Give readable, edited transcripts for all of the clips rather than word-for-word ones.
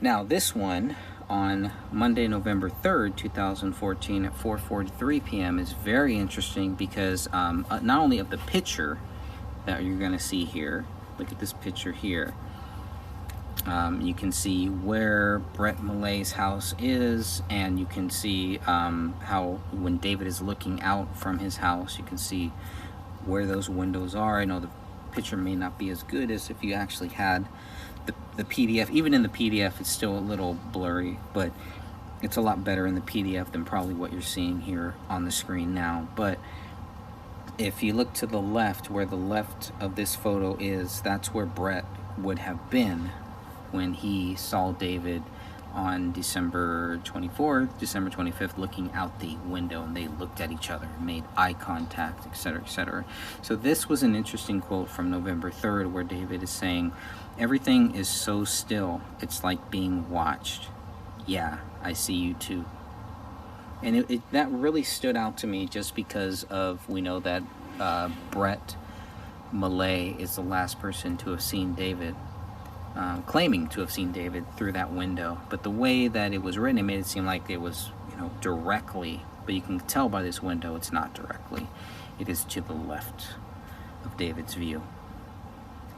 Now this one on Monday, November 3rd, 2014 at 4:43 p.m. is very interesting because not only of the picture that you're going to see here, look at this picture here. You can see where Brett Malay's house is, and you can see how when David is looking out from his house, you can see where those windows are. I know the picture may not be as good as if you actually had the PDF. Even in the PDF, it's still a little blurry, but it's a lot better in the PDF than probably what you're seeing here on the screen now. But if you look to the left, where the left of this photo is, that's where Brett would have been when he saw David on December 24th, December 25th, looking out the window, and they looked at each other, made eye contact, etc., etc. So this was an interesting quote from November 3rd, where David is saying, "Everything is so still, it's like being watched. Yeah, I see you too." And that really stood out to me, just because of, we know that Brett Malay is the last person to have seen David, claiming to have seen David through that window. But the way that it was written, it made it seem like it was, directly. But you can tell by this window it's not directly. It is to the left of David's view.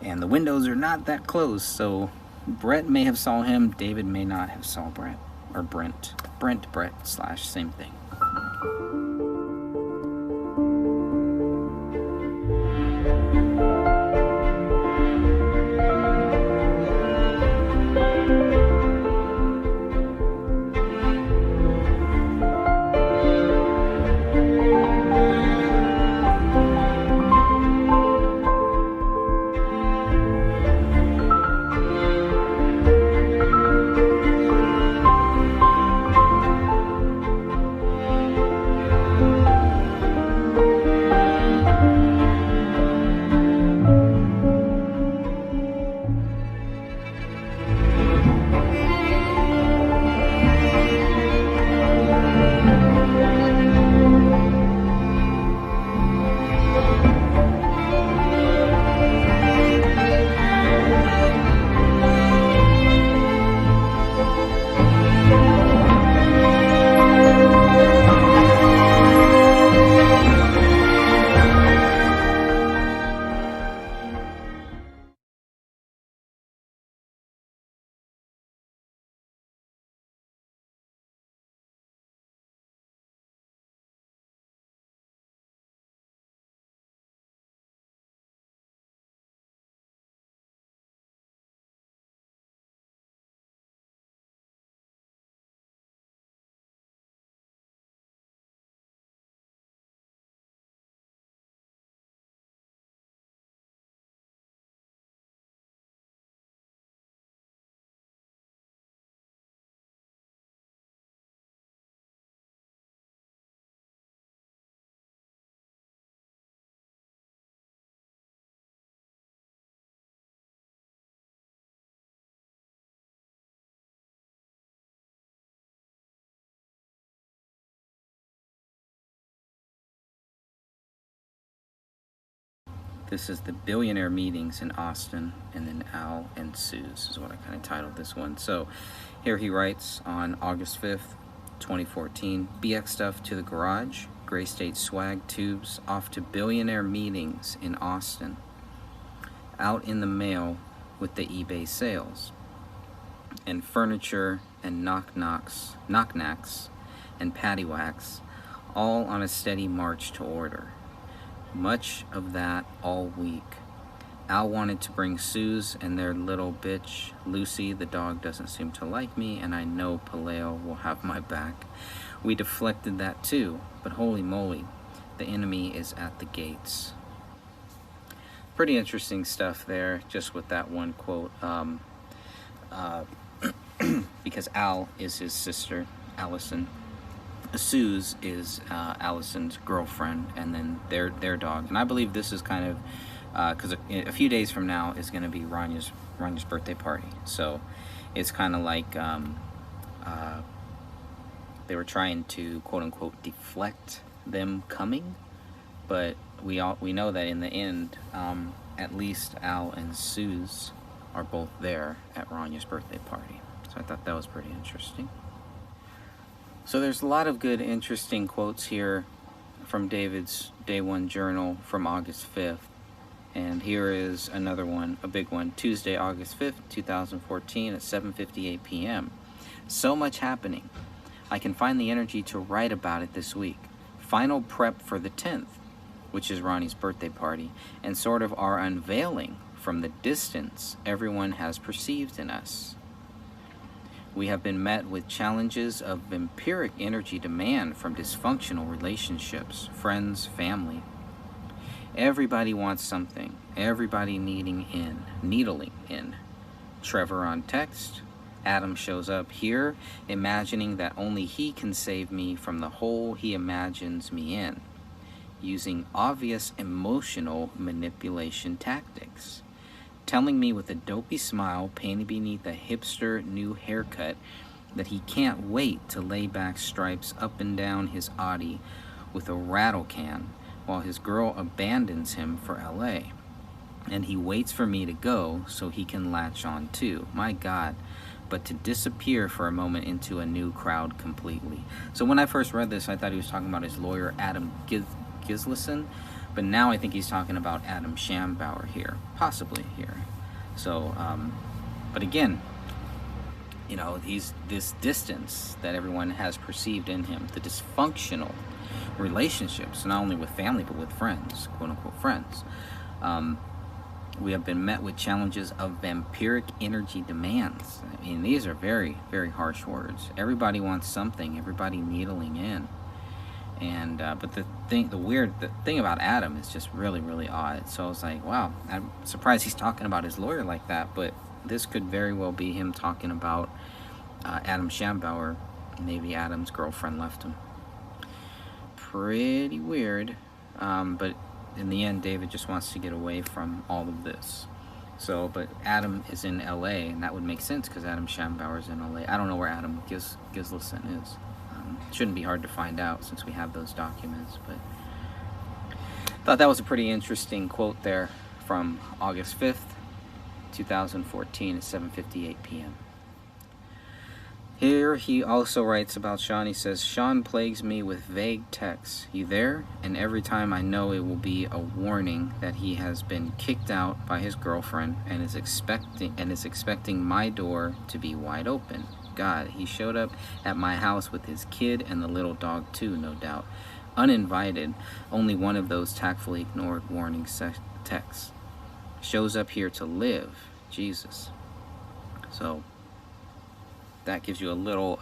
And the windows are not that close, so Brett may have saw him, David may not have saw Brett. Or Brent. Brett / same thing. This is the billionaire meetings in Austin, and then Al and Sue's is what I kind of titled this one. So here he writes on August 5th, 2014, BX stuff to the garage, Gray State swag tubes, off to billionaire meetings in Austin. Out in the mail with the eBay sales. And furniture and knock-knocks and paddywhacks, all on a steady march to order. Much of that all week. Al wanted to bring Suze and their little bitch, Lucy. The dog doesn't seem to like me, and I know Paleo will have my back. We deflected that too, but holy moly, the enemy is at the gates. Pretty interesting stuff there, just with that one quote. Because Al is his sister, Allison. Suze is Allison's girlfriend, and then their dog. And I believe this is kind of because a few days from now is going to be Ranya's birthday party. So it's kind of like they were trying to quote unquote deflect them coming, but we know that in the end, at least Al and Suze are both there at Ranya's birthday party. So So I thought that was pretty interesting. So there's a lot of good, interesting quotes here from David's Day One Journal from August 5th. And here is another one, a big one, Tuesday, August 5th, 2014 at 7:58 p.m. So much happening. I can find the energy to write about it this week. Final prep for the 10th, which is Ronnie's birthday party, and sort of our unveiling from the distance everyone has perceived in us. We have been met with challenges of vampiric energy demand from dysfunctional relationships, friends, family. Everybody wants something. Everybody needling in. Trevor on text. Adam shows up here, imagining that only he can save me from the hole he imagines me in, using obvious emotional manipulation tactics. Telling me with a dopey smile painted beneath a hipster new haircut that he can't wait to lay back stripes up and down his Audi with a rattle can while his girl abandons him for LA. And he waits for me to go so he can latch on too. My God. But to disappear for a moment into a new crowd completely. So when I first read this, I thought he was talking about his lawyer, Adam Gislason. But now I think he's talking about Adam Schambauer here. Possibly here. So, but again, you know, he's this distance that everyone has perceived in him. The dysfunctional relationships, not only with family, but with friends, quote-unquote friends. We have been met with challenges of vampiric energy demands. I mean, these are very, very harsh words. Everybody wants something. Everybody needling in. And but the thing about Adam is just really, really odd. So I was like, wow, I'm surprised he's talking about his lawyer like that. But this could very well be him talking about Adam Schambauer. Maybe Adam's girlfriend left him. Pretty weird. But in the end, David just wants to get away from all of this. So, but Adam is in LA, and that would make sense because Adam Schambauer is in LA. I don't know where Adam Gislason is. Shouldn't be hard to find out since we have those documents. But I thought that was a pretty interesting quote there from August 5th, 2014 at 7:58 p.m. Here he also writes about Sean. He says, Sean plagues me with vague texts. You there? And every time I know it will be a warning that he has been kicked out by his girlfriend and is expecting my door to be wide open. God, he showed up at my house with his kid and the little dog too, no doubt. Uninvited, only one of those tactfully ignored warning texts. Shows up here to live. Jesus. So that gives you a little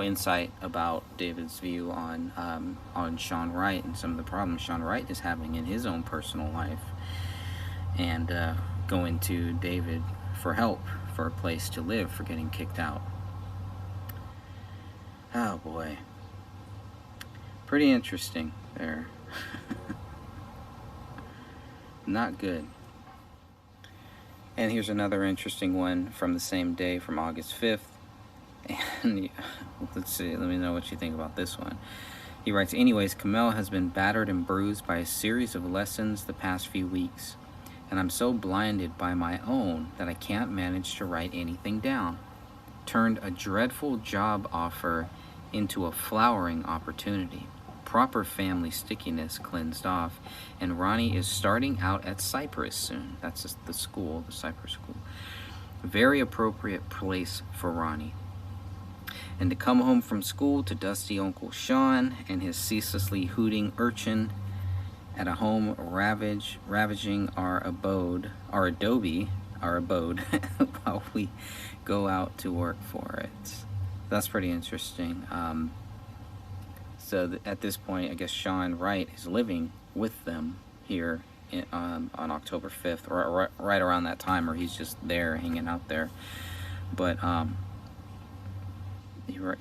insight about David's view on Sean Wright and some of the problems Sean Wright is having in his own personal life, and going to David for help, for a place to live, for getting kicked out. Oh boy, pretty interesting there. Not good. And here's another interesting one from the same day, from August 5th. And let's see, let me know what you think about this one. He writes, anyways, Kamel has been battered and bruised by a series of lessons the past few weeks, and I'm so blinded by my own that I can't manage to write anything down. Turned a dreadful job offer into a flowering opportunity. Proper family stickiness cleansed off, and Ronnie is starting out at Cypress soon. That's just the school, the Cypress school. Very appropriate place for Ronnie. And to come home from school to dusty Uncle Sean and his ceaselessly hooting urchin at a home ravaging our abode while we go out to work for it. That's pretty interesting. So at this point, I guess Sean Wright is living with them here on October 5th, or right around that time, or he's just there, hanging out there. But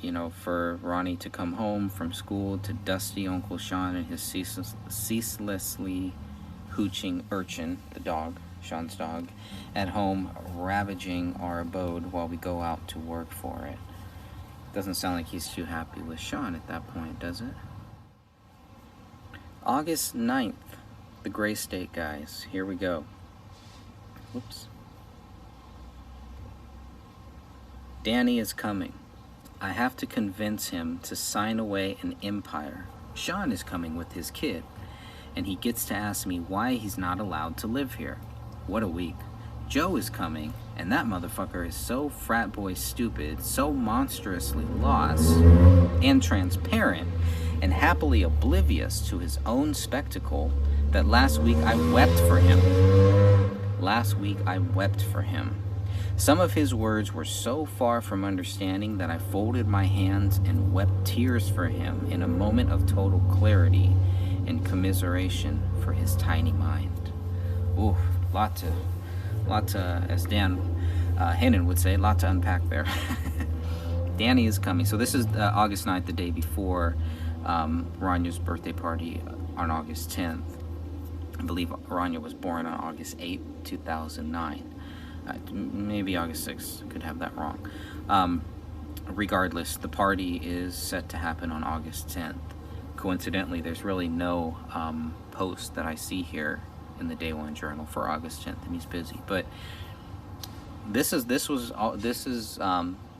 you know, for Ronnie to come home from school to dusty Uncle Sean and his ceaselessly hooching urchin, the dog, Sean's dog, at home ravaging our abode while we go out to work for it. Doesn't sound like he's too happy with Sean at that point, does it? August 9th, the Gray State guys. Here we go. Whoops. Danny is coming. I have to convince him to sign away an empire. Sean is coming with his kid, and he gets to ask me why he's not allowed to live here. What a week. Joe is coming, and that motherfucker is so frat boy stupid, so monstrously lost and transparent, and happily oblivious to his own spectacle that last week I wept for him. Last week I wept for him. Some of his words were so far from understanding that I folded my hands and wept tears for him in a moment of total clarity and commiseration for his tiny mind. Ooh, lot to, as Dan Hennon would say, lot to unpack there. Danny is coming. So this is August 9th, the day before Ranya's birthday party on August 10th. I believe Ranya was born on August 8th, 2009. Maybe August 6th, could have that wrong. Regardless, the party is set to happen on August 10th. Coincidentally, there's really no post that I see here in the Day One Journal for August 10th, and he's busy. But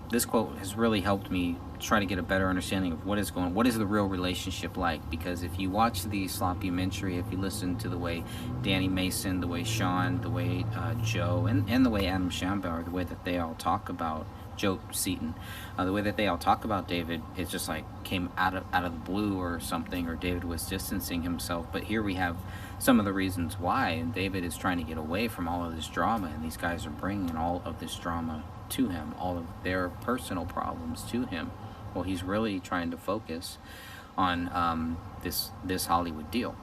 this quote has really helped me try to get a better understanding of what is the real relationship like. Because if you watch the sloppy-mentary, if you listen to the way Danny Mason, the way Sean, the way Joe, and the way Adam Shambauer, the way that they all talk about Joe Seaton, the way that they all talk about David, it just like came out of the blue or something, or David was distancing himself. But here we have some of the reasons why, and David is trying to get away from all of this drama, and these guys are bringing all of this drama to him, all of their personal problems to him. Well, he's really trying to focus on this Hollywood deal.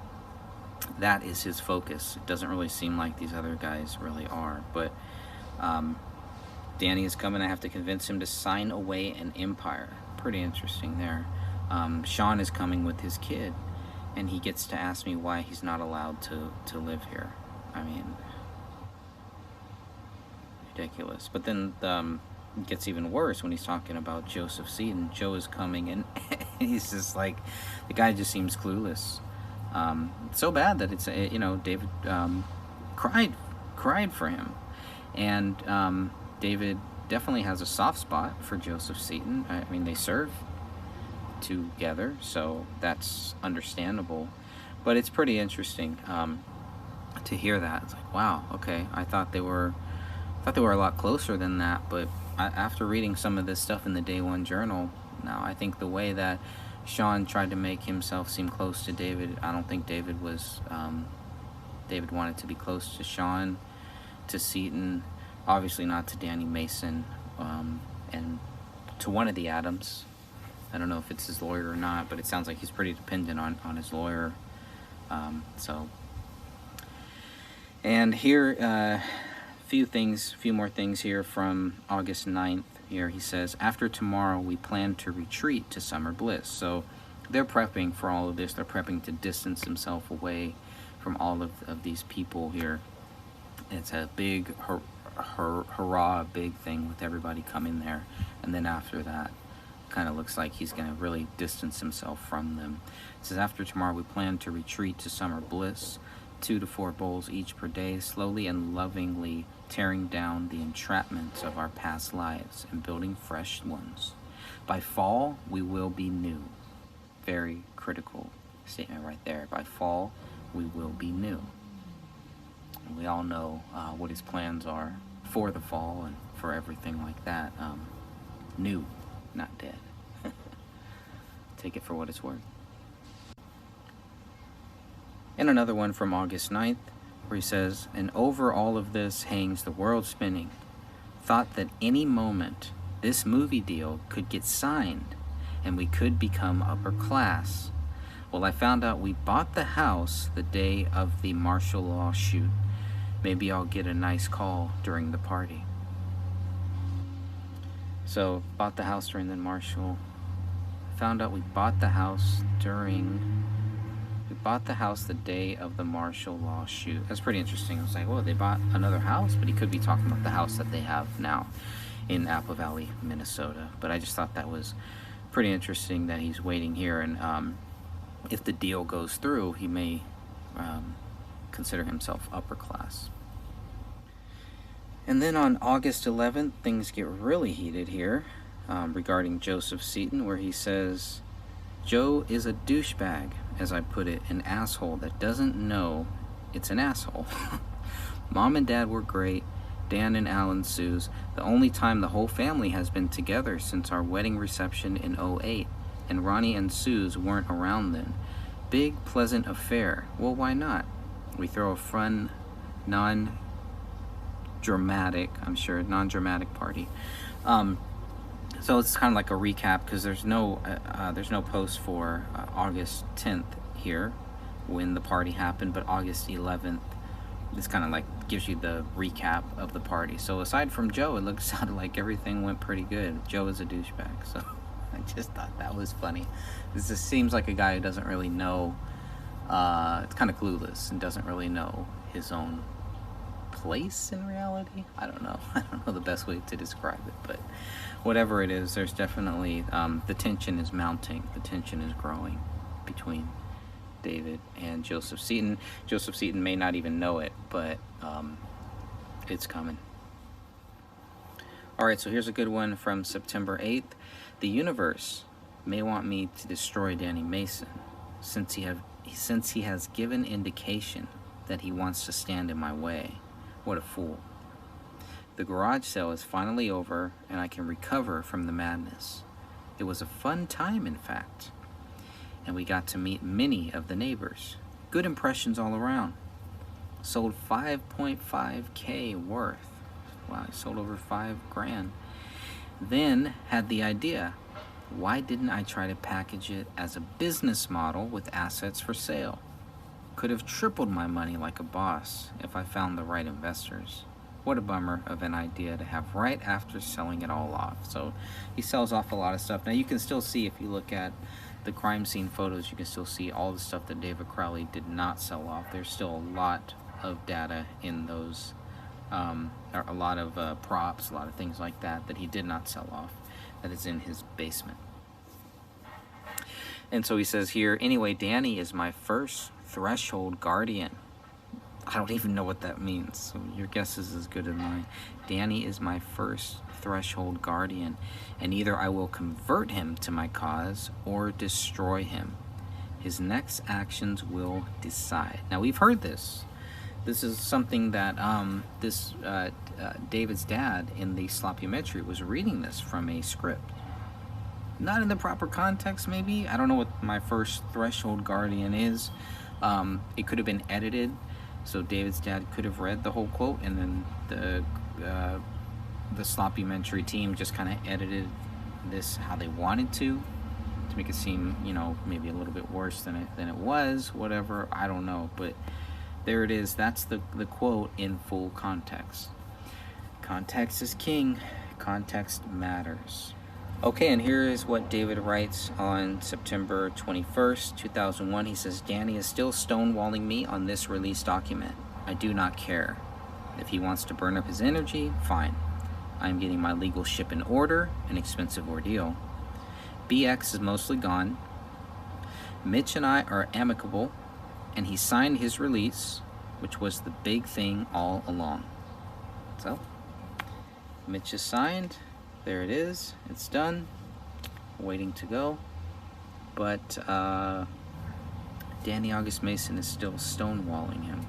That is his focus. It doesn't really seem like these other guys really are. But Danny is coming. I have to convince him to sign away an empire. Pretty interesting there. Sean is coming with his kid, and he gets to ask me why he's not allowed to live here. I mean, ridiculous. But then it gets even worse when he's talking about Joseph Seaton. Joe is coming, and he's just like, the guy just seems clueless. So bad that it's David cried for him, and David definitely has a soft spot for Joseph Seaton. I mean, they serve together, so that's understandable. But it's pretty interesting to hear that. It's like, wow, okay, I thought they were a lot closer than that. But after reading some of this stuff in the Day One Journal, now I think the way that Sean tried to make himself seem close to David, I don't think David was David wanted to be close to Sean, to Seaton, obviously not to Danny Mason, and to one of the Adams. I don't know if it's his lawyer or not, but it sounds like he's pretty dependent on his lawyer. And here, few more things here from August 9th. Here he says, after tomorrow we plan to retreat to summer bliss. So they're prepping for all of this. They're prepping to distance themselves away from all of these people here. It's a big hurrah, big thing with everybody coming there. And then after that, kind of looks like he's going to really distance himself from them. It says, after tomorrow we plan to retreat to summer bliss, 2 to 4 bowls each per day, slowly and lovingly tearing down the entrapments of our past lives and building fresh ones. By fall, we will be new. Very critical statement right there. By fall, we will be new. And we all know what his plans are for the fall and for everything like that. New, not dead. Take it for what it's worth. And another one from August 9th, where he says, and over all of this hangs the world spinning. Thought that any moment this movie deal could get signed and we could become upper class. Well, I found out we bought the house the day of the martial law shoot. Maybe I'll get a nice call during the party. So, bought the house during the martial. Found out we bought the house the day of the martial law shoot. That's pretty interesting. I was like, well, they bought another house, but he could be talking about the house that they have now in Apple Valley, Minnesota. But I just thought that was pretty interesting that he's waiting here, and if the deal goes through, he may consider himself upper class. And then on August 11th, things get really heated here regarding Joseph Seaton, where he says, Joe is a douchebag, as I put it, an asshole that doesn't know it's an asshole. Mom and Dad were great. Dan and Alan Sue's, the only time the whole family has been together since our wedding reception in '08, and Ronnie and Sue's weren't around then. Big, pleasant affair. Well, why not? We throw a fun, non-dramatic party. So it's kind of like a recap because there's no post for August 10th here when the party happened, but August 11th, this kind of like gives you the recap of the party. So aside from Joe, it sounded like everything went pretty good. Joe is a douchebag, so I just thought that was funny. This just seems like a guy who doesn't really know, it's kind of clueless and doesn't really know his own place in reality. I don't know the best way to describe it, but whatever it is, there's definitely the tension is mounting, the tension is growing between David and Joseph Seaton. Joseph Seaton may not even know it, but it's coming. All right, so here's a good one from September 8th. The universe may want me to destroy Danny Mason since he has given indication that he wants to stand in my way. What a fool. The garage sale is finally over and I can recover from the madness. It was a fun time, in fact. And we got to meet many of the neighbors. Good impressions all around. Sold 5.5K worth. Wow, I sold over $5,000. Then had the idea, why didn't I try to package it as a business model with assets for sale? Could have tripled my money like a boss if I found the right investors. What a bummer of an idea to have right after selling it all off. So he sells off a lot of stuff. Now you can still see, if you look at the crime scene photos, you can still see all the stuff that David Crowley did not sell off. There's still a lot of data in those, a lot of props, a lot of things like that he did not sell off, that is in his basement. And so he says here, anyway, Danny is my first threshold guardian. I don't even know what that means, so your guess is as good as mine. Danny is my first threshold guardian, and either I will convert him to my cause or destroy him. His next actions will decide. Now, we've heard this. This is something that David's dad in the sloppymetry was reading this from a script. Not in the proper context, maybe. I don't know what my first threshold guardian is. It could have been edited. So David's dad could have read the whole quote, and then the sloppymentary team just kind of edited this how they wanted to make it seem, maybe a little bit worse than it was. Whatever, I don't know, but there it is. That's the quote in full context. Context is king. Context matters. Okay, and here is what David writes on September 21st, 2001. He says, Danny is still stonewalling me on this release document. I do not care. If he wants to burn up his energy, fine. I am getting my legal ship in order, an expensive ordeal. BX is mostly gone. Mitch and I are amicable, and he signed his release, which was the big thing all along. So, Mitch is signed. There it is. It's done. Waiting to go. But Danny August Mason is still stonewalling him.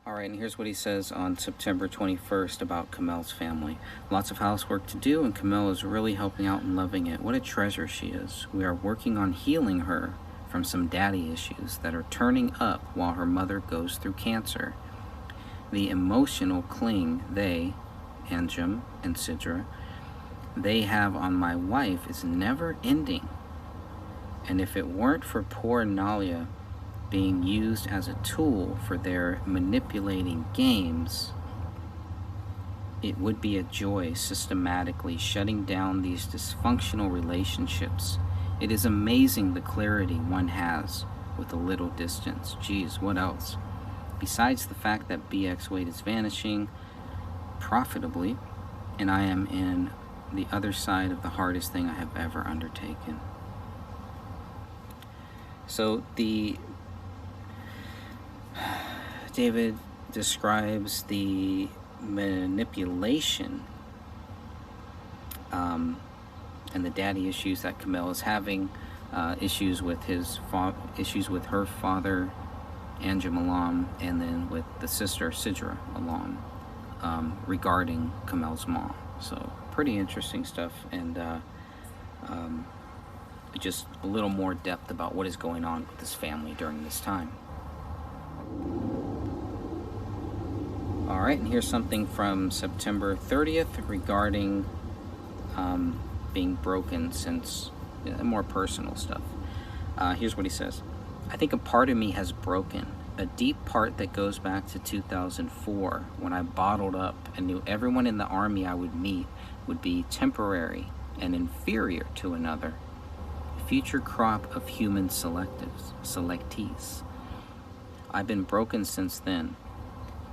All right, and here's what he says on September 21st about Kamel's family. Lots of housework to do, and Kamel is really helping out and loving it. What a treasure she is. We are working on healing her from some daddy issues that are turning up while her mother goes through cancer. The emotional cling they, Anjum and Sidra, they have on my wife is never ending. And if it weren't for poor Nalia being used as a tool for their manipulating games, it would be a joy systematically shutting down these dysfunctional relationships. It is amazing the clarity one has with a little distance. Geez, what else? Besides the fact that BX weight is vanishing profitably, and I am in the other side of the hardest thing I have ever undertaken. So David describes the manipulation, and the daddy issues that Camille is having, issues with issues with her father, Anjum Alam, and then with the sister Sidra Alam, regarding Kamel's mom. So pretty interesting stuff, and just a little more depth about what is going on with this family during this time. All right, and here's something from September 30th regarding being broken, since more personal stuff. Here's what he says. I think a part of me has broken, a deep part that goes back to 2004, when I bottled up and knew everyone in the army I would meet would be temporary and inferior to another. A future crop of human selectees. I've been broken since then.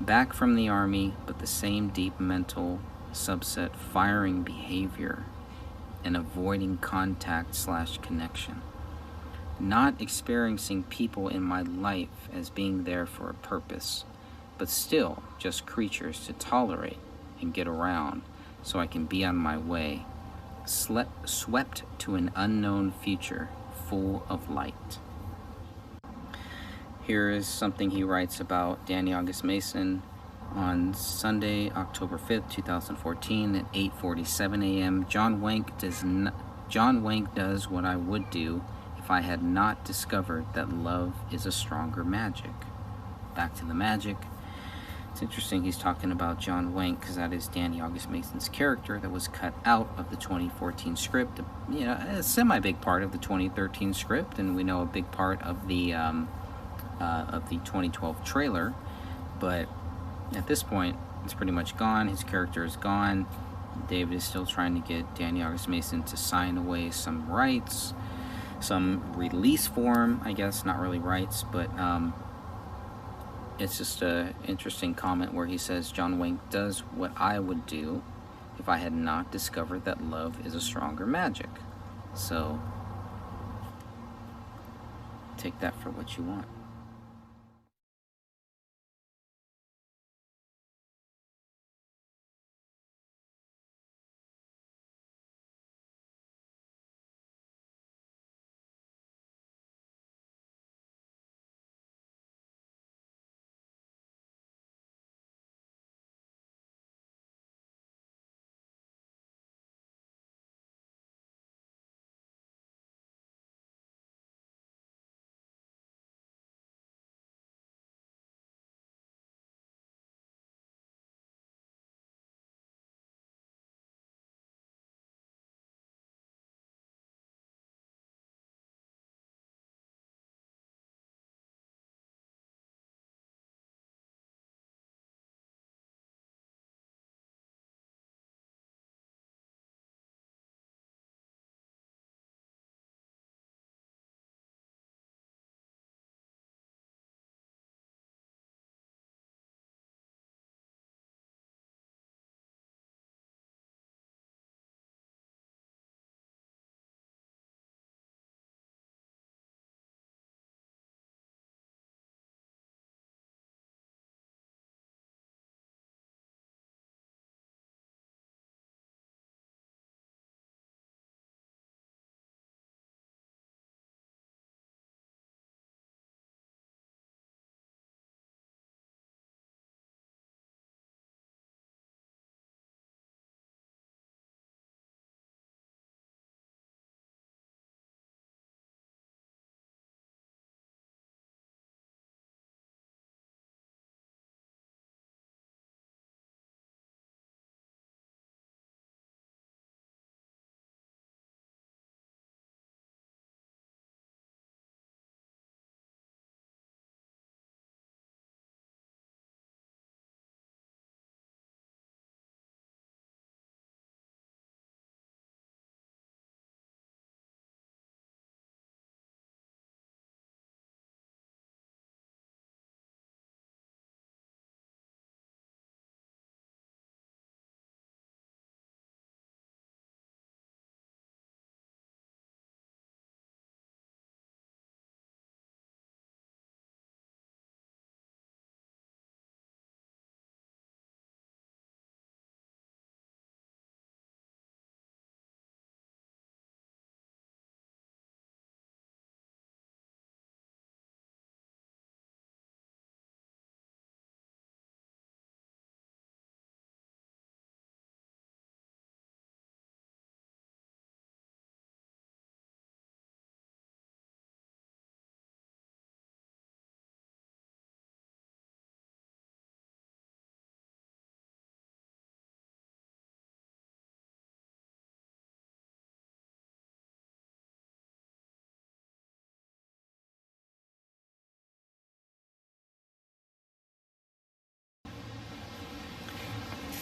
Back from the army, but the same deep mental subset firing behavior and avoiding contact/connection. Not experiencing people in my life as being there for a purpose, but still just creatures to tolerate and get around so I can be on my way, swept to an unknown future full of light. Here is something he writes about Danny August Mason on Sunday, October 5th, 2014 at 8:47 a.m. John Wank does what I would do if I had not discovered that love is a stronger magic. Back to the magic. It's interesting he's talking about John Wank, because that is Danny August Mason's character that was cut out of the 2014 script. A semi-big part of the 2013 script, and we know a big part of the 2012 trailer. But at this point, it's pretty much gone. His character is gone. David is still trying to get Danny August Mason to sign away some rights, some release form, I guess, not really rights, but it's just an interesting comment where he says John Wank does what I would do if I had not discovered that love is a stronger magic. So take that for what you want.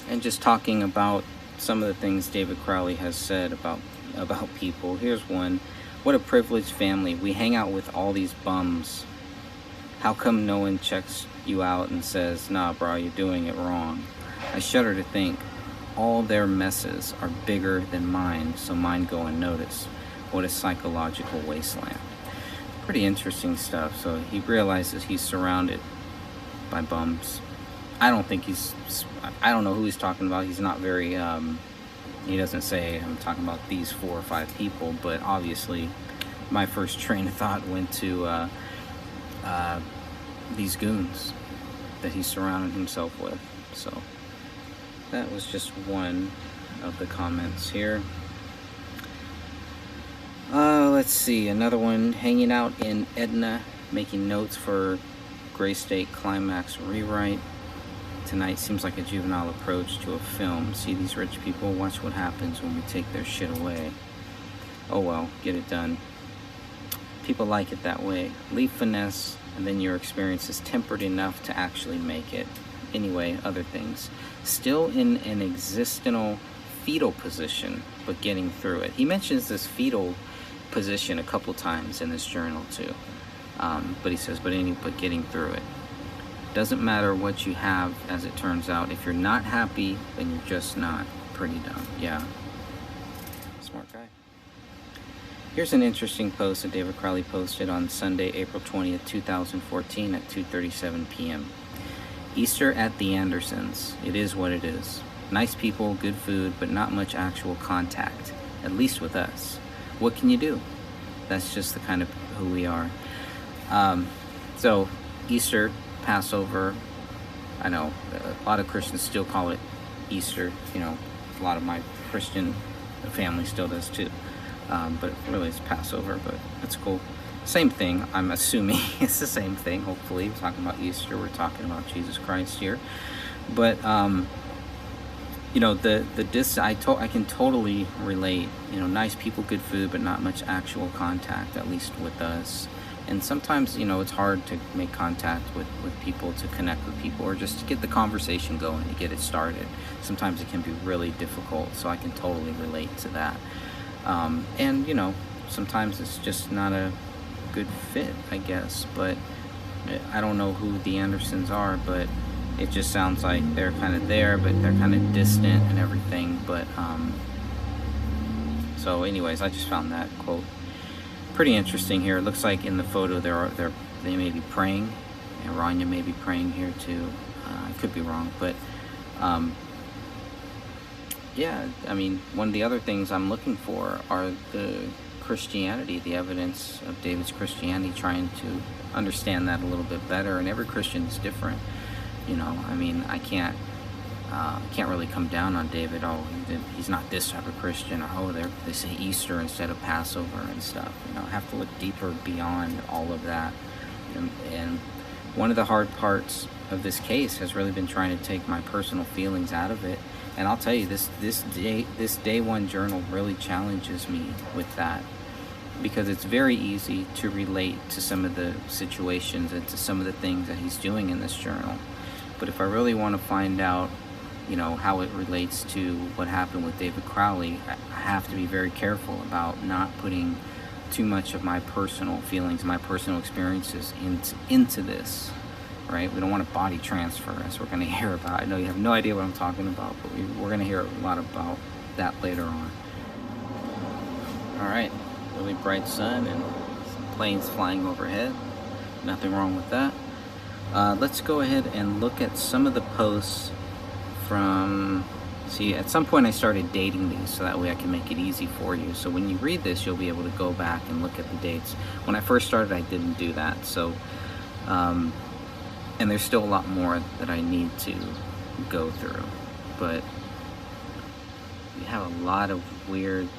and just talking about some of the things David Crowley has said about people. Here's one. What a privileged family. We hang out with all these bums. How come no one checks you out and says, nah, bro, you're doing it wrong? I shudder to think all their messes are bigger than mine, so mine go unnoticed. What a psychological wasteland. Pretty interesting stuff. So he realizes he's surrounded by bums. I don't know who he's talking about. He's not very, he doesn't say I'm talking about these 4 or 5 people, but obviously my first train of thought went to these goons that he surrounded himself with. So that was just one of the comments here. Let's see, another one. Hanging out in Edna, making notes for Gray State Climax rewrite. Tonight seems like a juvenile approach to a film. See these rich people, watch what happens when we take their shit away. Oh well, get it done. People like it that way. Leave finesse, and then your experience is tempered enough to actually make it. Anyway, other things. Still in an existential fetal position, but getting through it. He mentions this fetal position a couple times in this journal too. But he says, but getting through it. Doesn't matter what you have, as it turns out. If you're not happy, then you're just not. Pretty dumb. Yeah. Smart guy. Here's an interesting post that David Crowley posted on Sunday, April 20th, 2014 at 2:37 p.m. Easter at the Andersons. It is what it is. Nice people, good food, but not much actual contact, at least with us. What can you do? That's just the kind of who we are. So Easter, Passover, I know a lot of Christians still call it Easter. You know, a lot of my Christian family still does too. But really it's Passover, but that's cool. Same thing, I'm assuming it's the same thing. Hopefully, we're talking about Easter, we're talking about Jesus Christ here. But you know, I can totally relate. You know, nice people, good food, but not much actual contact, at least with us. And sometimes, you know, it's hard to make contact with people, to connect with people, or just to get the conversation going, to get it started. Sometimes it can be really difficult, so I can totally relate to that. And, you know, sometimes it's just not a good fit, I guess. But I don't know who the Andersons are, but it just sounds like they're kind of there, but they're kind of distant and everything. But, so anyways, I just found that quote pretty interesting here. It looks like in the photo they may be praying, and Rania may be praying here too. I could be wrong, but yeah, I mean, one of the other things I'm looking for are the Christianity, the evidence of David's Christianity, trying to understand that a little bit better. And every Christian is different, you know. I mean, I can't really come down on David. Oh, he's not this type of Christian, or oh, they say Easter instead of Passover and stuff. You know, I have to look deeper beyond all of that. And one of the hard parts of this case has really been trying to take my personal feelings out of it. And I'll tell you, this day one journal really challenges me with that, because it's very easy to relate to some of the situations and to some of the things that he's doing in this journal. But if I really want to find out, you know, how it relates to what happened with David Crowley, I have to be very careful about not putting too much of my personal feelings, my personal experiences into this, right? We don't want to body transfer, as we're going to hear about. I know you have no idea what I'm talking about, but we're going to hear a lot about that later on. All right, really bright sun and some planes flying overhead. Nothing wrong with that. Let's go ahead and look at some of the posts from, see, at some point I started dating these so that way I can make it easy for you. So when you read this, you'll be able to go back and look at the dates. When I first started, I didn't do that. So, and there's still a lot more that I need to go through. But we have a lot of weird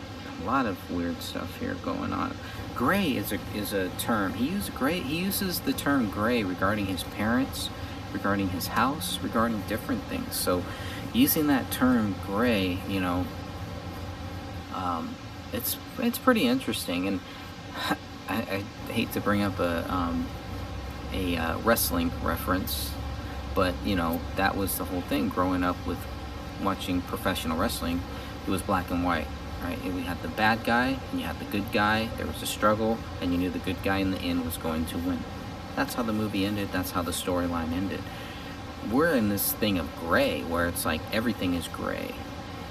stuff here going on. Gray is a term. He uses the term gray regarding his parents, regarding his house, regarding different things. So using that term gray, you know, it's pretty interesting. And I hate to bring up a wrestling reference, but you know, that was the whole thing growing up with watching professional wrestling, it was black and white, right? And we had the bad guy and you had the good guy. There was a struggle, and you knew the good guy in the end was going to win. That's how the movie ended. That's how the storyline ended. We're in this thing of gray, where it's like everything is gray.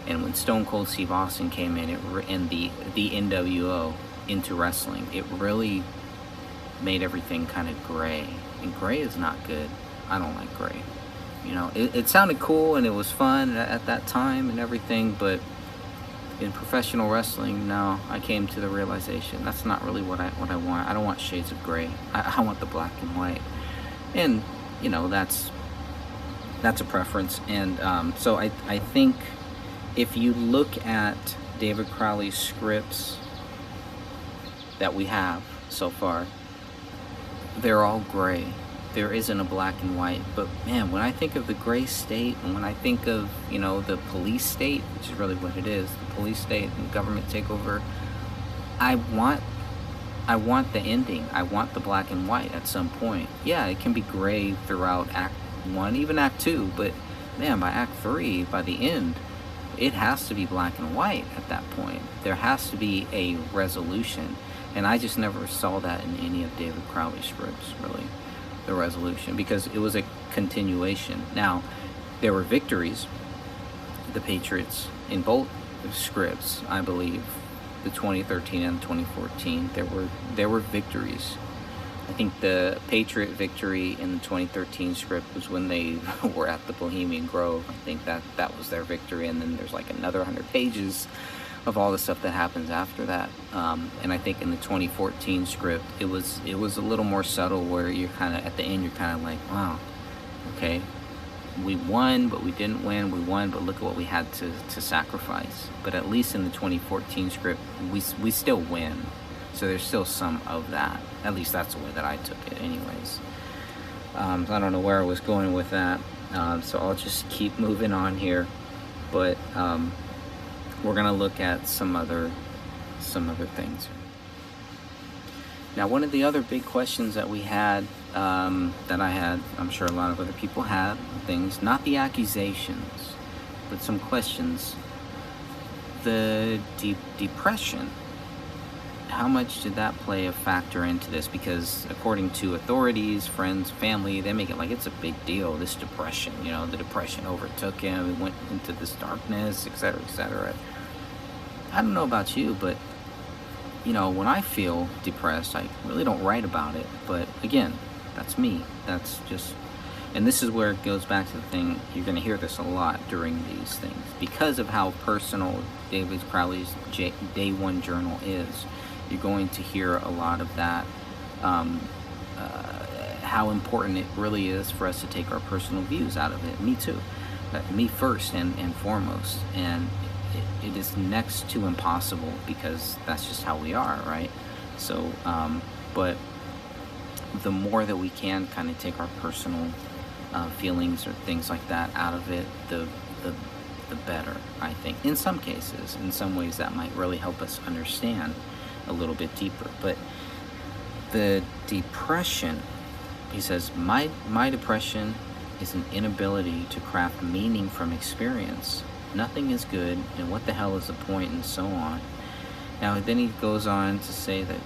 And when Stone Cold Steve Austin came in, and the NWO into wrestling, it really made everything kind of gray. And gray is not good. I don't like gray. You know, it sounded cool and it was fun at that time and everything, but in professional wrestling, no, I came to the realization that's not really what I want. I don't want shades of gray. I want the black and white. And, you know, that's a preference. And so I think if you look at David Crowley's scripts that we have so far, they're all gray. There isn't a black and white. But man, when I think of the gray state, and when I think of, you know, the police state, which is really what it is, the police state and government takeover, I want the ending. I want the black and white at some point. Yeah, it can be gray throughout Act 1, even Act 2, but man, by Act 3, by the end, it has to be black and white at that point. There has to be a resolution. And I just never saw that in any of David Crowley's scripts, really, the resolution, because it was a continuation. Now, there were victories, the Patriots, in both scripts, I believe, the 2013 and 2014. There were victories. I think the Patriot victory in the 2013 script was when they were at the Bohemian Grove. I think that was their victory, and then there's like another 100 pages of all the stuff that happens after that. And I think in the 2014 script, it was a little more subtle, where you're kind of, at the end, you're kind of like, wow, okay, we won, but we didn't win. We won, but look at what we had to sacrifice. But at least in the 2014 script, we still win. So there's still some of that. At least that's the way that I took it anyways. I don't know where I was going with that. So I'll just keep moving on here. But we're going to look at some other things. Now, one of the other big questions that we had, that I had, I'm sure a lot of other people had, things, not the accusations, but some questions. The depression. How much did that play a factor into this? Because according to authorities, friends, family, they make it like it's a big deal, this depression. You know, the depression overtook him, he went into this darkness, etc., etc. I don't know about you, but, you know, when I feel depressed, I really don't write about it. But again, that's me. That's just, and this is where it goes back to the thing, you're going to hear this a lot during these things. Because of how personal David Crowley's Day One Journal is, you're going to hear a lot of that, how important it really is for us to take our personal views out of it. Me too. Me first and foremost. And it is next to impossible, because that's just how we are, right? So, but the more that we can kind of take our personal feelings or things like that out of it, the better, I think. In some cases, in some ways, that might really help us understand a little bit deeper. But the depression, he says, my depression is an inability to craft meaning from experience. Nothing is good, and what the hell is the point, and so on. Now, then he goes on to say that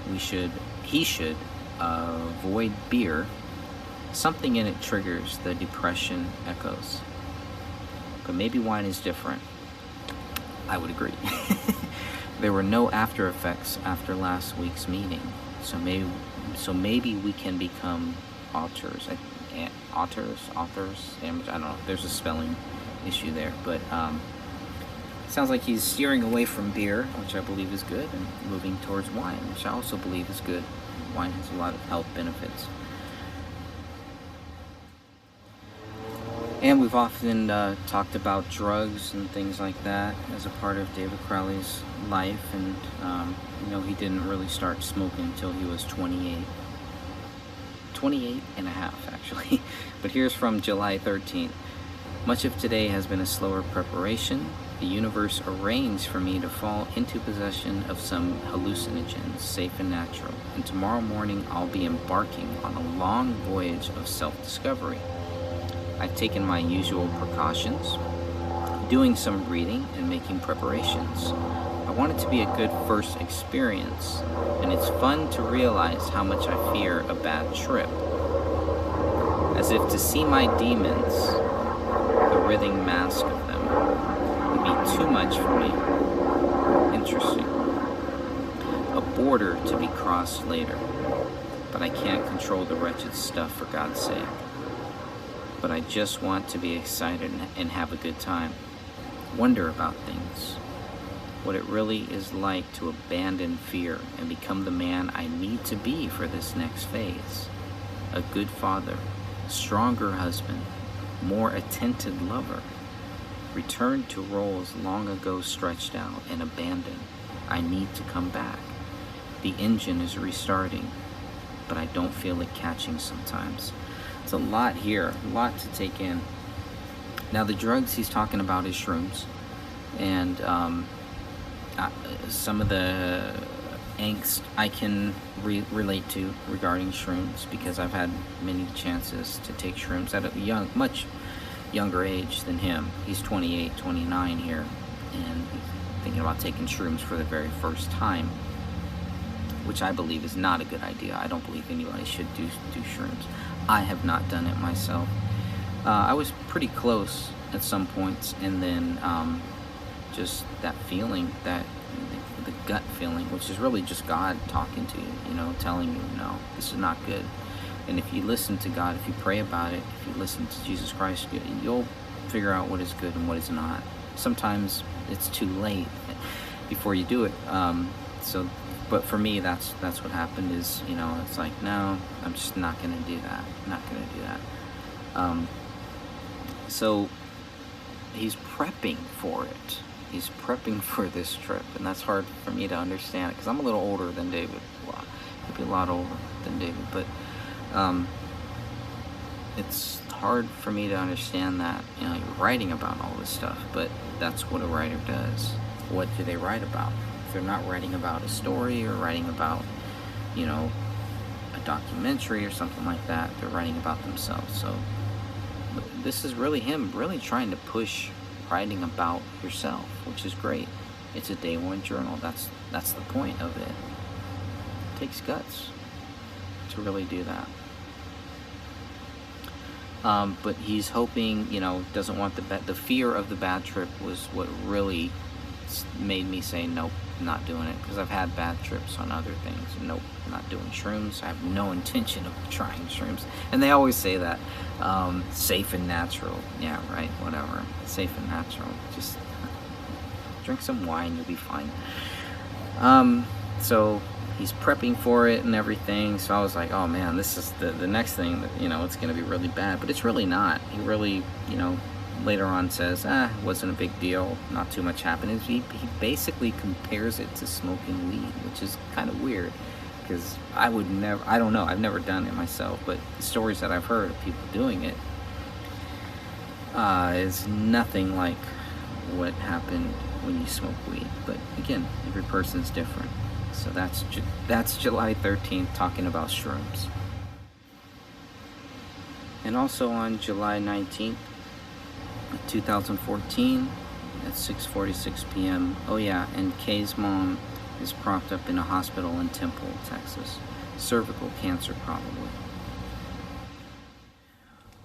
he should avoid beer. Something in it triggers the depression echoes. But maybe wine is different. I would agree. There were no after effects after last week's meeting, so maybe we can become authors. I don't know. There's a spelling issue there, but sounds like he's steering away from beer, which I believe is good, and moving towards wine, which I also believe is good. Wine has a lot of health benefits. And we've often talked about drugs and things like that as a part of David Crowley's life, and you know, he didn't really start smoking until he was 28 and a half, actually. But here's from July 13th. Much of today has been a slower preparation. The universe arranged for me to fall into possession of some hallucinogens, safe and natural, and tomorrow morning I'll be embarking on a long voyage of self-discovery. I've taken my usual precautions. doing some reading and making preparations. I want it to be a good first experience, and it's fun to realize how much I fear a bad trip. As if to see my demons, the writhing mask of them, would be too much for me. Interesting. A border to be crossed later, but I can't control the wretched stuff for God's sake. But I just want to be excited and have a good time. Wonder about things. What it really is like to abandon fear and become the man I need to be for this next phase. A good father, stronger husband, more attentive lover. Return to roles long ago stretched out and abandoned. I need to come back. The engine is restarting, but I don't feel it catching sometimes. It's a lot here, a lot to take in. Now the drugs he's talking about is shrooms, and some of the angst I can relate to regarding shrooms, because I've had many chances to take shrooms at a much younger age than him. He's 28, 29 here, and he's thinking about taking shrooms for the very first time, which I believe is not a good idea. I don't believe anybody should do shrooms. I have not done it myself. I was pretty close at some points, and then just that feeling, that the gut feeling, which is really just God talking to you, telling you, no, this is not good. And if you listen to God, if you pray about it, if you listen to Jesus Christ, you'll figure out what is good and what is not. Sometimes it's too late before you do it. But for me, that's what happened. Is it's like, no, I'm just not gonna do that. Not gonna do that. So he's prepping for it. He's prepping for this trip, and that's hard for me to understand, because I'm a little older than David. Well, maybe a lot older than David, but it's hard for me to understand that. You're writing about all this stuff, but that's what a writer does. What do they write about? If they're not writing about a story or writing about, a documentary or something like that, they're writing about themselves. So this is really him really trying to push writing about yourself, which is great. It's a day one journal. That's the point of it. It takes guts to really do that. But he's hoping, doesn't want the fear of the bad trip was what really made me say nope, not doing it, because I've had bad trips on other things. Nope, not doing shrooms. I have no intention of trying shrooms. And they always say that, safe and natural. Yeah, right, whatever. Safe and natural. Just drink some wine, you'll be fine. So he's prepping for it and everything. So I was like, oh man, this is the next thing that, it's going to be really bad. But it's really not. He really, later on says, it wasn't a big deal, not too much happened. He basically compares it to smoking weed, which is kind of weird, because I don't know, I've never done it myself, but the stories that I've heard of people doing it is nothing like what happened when you smoke weed. But again, every person's different. So that's July 13th, talking about shrooms. And also on July 19th, 2014 at 6:46 p.m. Oh yeah, and Kay's mom is propped up in a hospital in Temple, Texas. Cervical cancer, probably.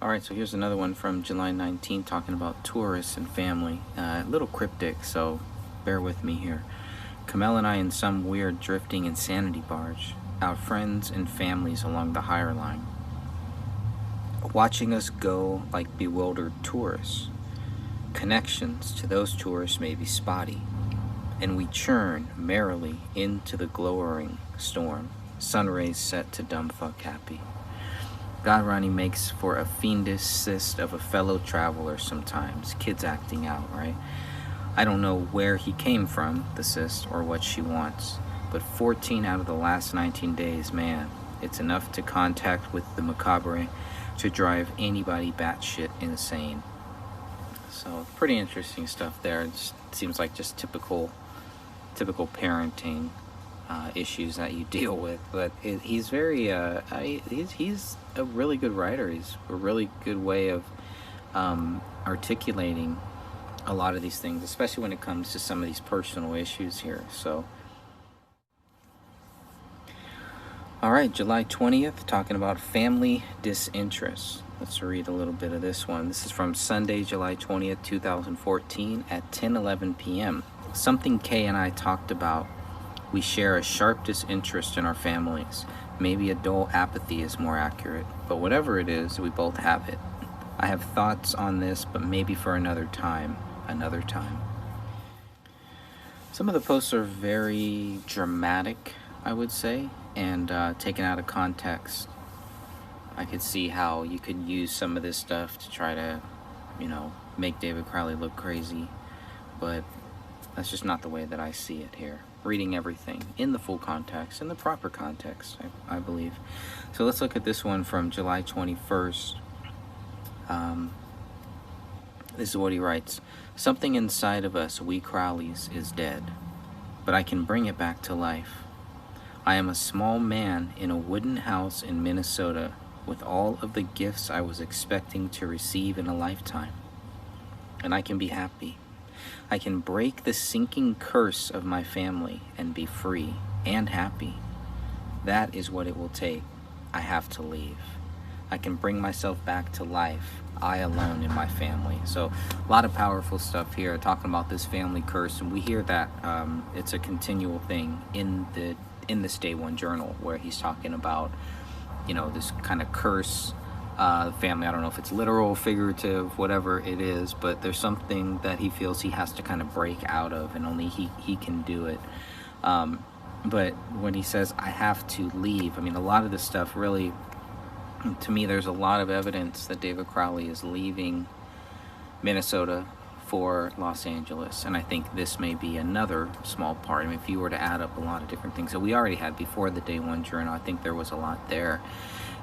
Alright, so here's another one from July 19th, talking about tourists and family. A little cryptic, so bear with me here. Kamel and I in some weird drifting insanity barge. Our friends and families along the higher line, watching us go like bewildered tourists. Connections to those tourists may be spotty, and we churn merrily into the glowering storm, sun rays set to dumb fuck happy. God Ronnie makes for a fiendish cyst of a fellow traveler sometimes, kids acting out, right? I don't know where he came from, the cyst, or what she wants, but 14 out of the last 19 days, man, it's enough to contact with the macabre to drive anybody batshit insane. So pretty interesting stuff there. It just seems like just typical parenting issues that you deal with. But he's very he's a really good writer. He's a really good way of articulating a lot of these things, especially when it comes to some of these personal issues here. So, all right, July 20th, talking about family disinterest. Let's read a little bit of this one. This is from Sunday, July 20th, 2014 at 10:11 p.m. Something Kay and I talked about. We share a sharp disinterest in our families. Maybe a dull apathy is more accurate, but whatever it is, we both have it. I have thoughts on this, but maybe for another time. Some of the posts are very dramatic, I would say, and taken out of context. I could see how you could use some of this stuff to try to, make David Crowley look crazy, but that's just not the way that I see it here. Reading everything in the full context, in the proper context, I believe. So let's look at this one from July 21st. This is what he writes. Something inside of us, we Crowleys, is dead, but I can bring it back to life. I am a small man in a wooden house in Minnesota with all of the gifts I was expecting to receive in a lifetime. And I can be happy. I can break the sinking curse of my family and be free and happy. That is what it will take. I have to leave. I can bring myself back to life, I alone in my family. So a lot of powerful stuff here, talking about this family curse, and we hear that it's a continual thing in this Day One journal, where he's talking about, this kind of curse, family. I don't know if it's literal, figurative, whatever it is, but there's something that he feels he has to kind of break out of, and only he can do it. But when he says, I have to leave, a lot of this stuff really, to me, there's a lot of evidence that David Crowley is leaving Minnesota for Los Angeles, and I think this may be another small part. If you were to add up a lot of different things that we already had before the Day One journal, I think there was a lot there.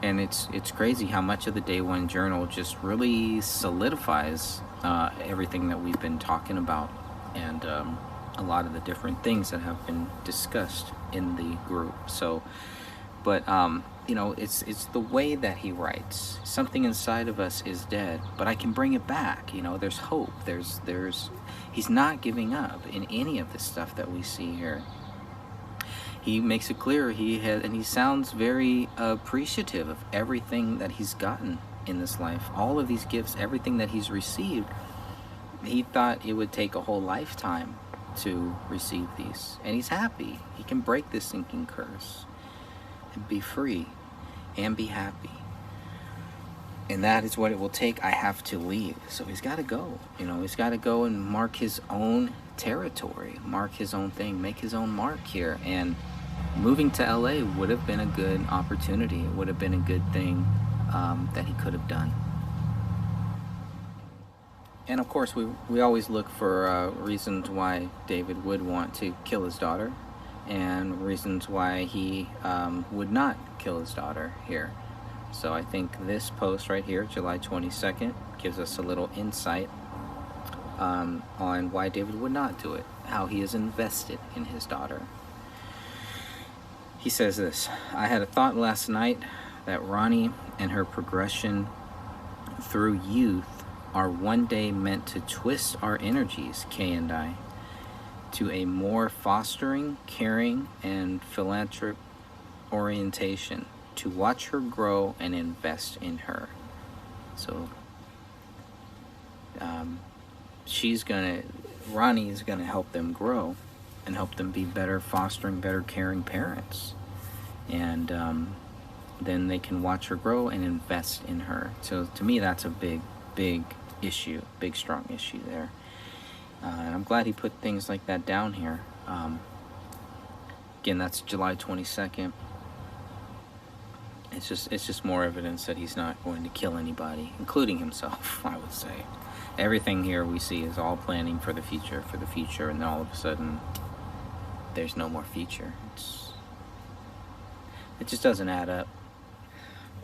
And it's crazy how much of the Day One journal just really solidifies everything that we've been talking about, and a lot of the different things that have been discussed in the group. So, but it's the way that he writes. Something inside of us is dead, but I can bring it back. There's hope. He's not giving up in any of the stuff that we see here. He makes it clear and he sounds very appreciative of everything that he's gotten in this life. All of these gifts, everything that he's received, he thought it would take a whole lifetime to receive these. And he's happy. He can break this sinking curse and be free and be happy. And that is what it will take. I have to leave. So he's got to go. He's got to go and mark his own territory, mark his own thing, make his own mark here. And moving to LA would have been a good opportunity. It would have been a good thing that he could have done. And of course, we always look for reasons why David would want to kill his daughter, and reasons why he would not kill his daughter here. So I think this post right here, July 22nd, gives us a little insight on why David would not do it, how he is invested in his daughter. He says this: I had a thought last night that Ronnie and her progression through youth are one day meant to twist our energies, Kay and I, to a more fostering, caring, and philanthropic orientation, to watch her grow and invest in her. So Ronnie is gonna help them grow and help them be better fostering, better caring parents. And then they can watch her grow and invest in her. So to me, that's a big issue, big strong issue there. And I'm glad he put things like that down here. Again, that's July 22nd. It's just more evidence that he's not going to kill anybody, including himself, I would say. Everything here we see is all planning for the future, and then all of a sudden, there's no more future. It just doesn't add up.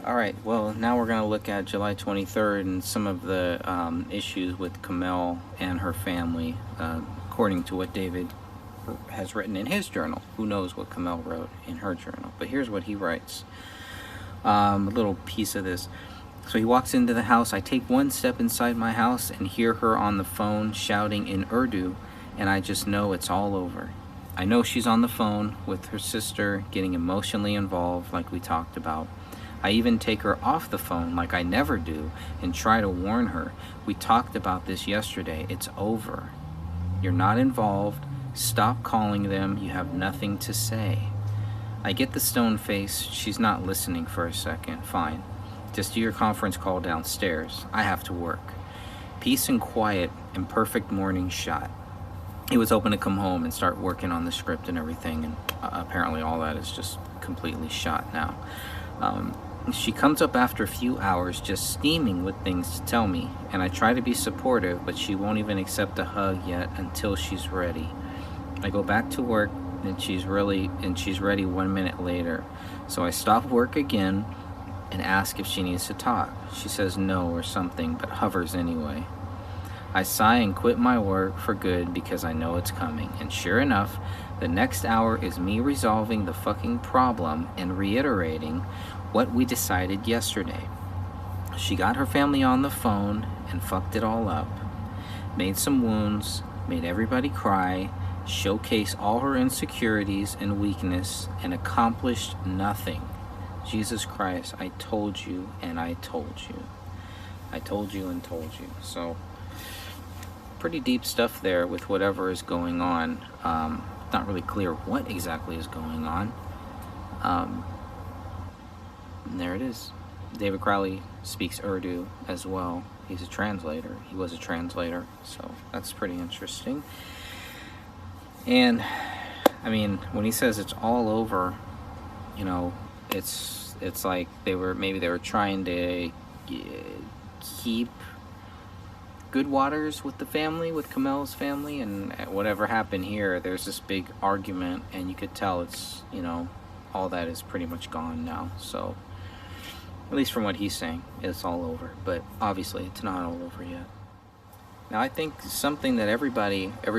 All right, well, now we're going to look at July 23rd and some of the issues with Kamel and her family, according to what David has written in his journal. Who knows what Kamel wrote in her journal? But here's what he writes. A little piece of this. So he walks into the house. I take one step inside my house and hear her on the phone shouting in Urdu, and I just know it's all over. I know she's on the phone with her sister, getting emotionally involved like we talked about. I even take her off the phone like I never do and try to warn her. We talked about this yesterday. It's over. You're not involved. Stop calling them. You have nothing to say. I get the stone face. She's not listening for a second. Fine. Just do your conference call downstairs. I have to work. Peace and quiet and perfect morning shot. He was hoping to come home and start working on the script and everything, and apparently all that is just completely shot now. She comes up after a few hours just steaming with things to tell me, and I try to be supportive, but she won't even accept a hug yet until she's ready. I go back to work and she's ready 1 minute later. So I stop work again and ask if she needs to talk. She says no or something, but hovers anyway. I sigh and quit my work for good because I know it's coming. And sure enough, the next hour is me resolving the fucking problem and reiterating what we decided yesterday. She got her family on the phone and fucked it all up. Made some wounds, made everybody cry, showcased all her insecurities and weakness, and accomplished nothing. Jesus Christ, I told you and I told you. I told you and told you. So, pretty deep stuff there with whatever is going on. Not really clear what exactly is going on. And there it is. David Crowley speaks Urdu as well. He's a translator. He was a translator, so that's pretty interesting. And I mean, when he says it's all over, you know, it's like they were trying to keep good waters with the family, with Kamel's family, and whatever happened here, there's this big argument, and you could tell it's, you know, all that is pretty much gone now. So at least from what he's saying, it's all over, but obviously it's not all over yet. Now, I think something that every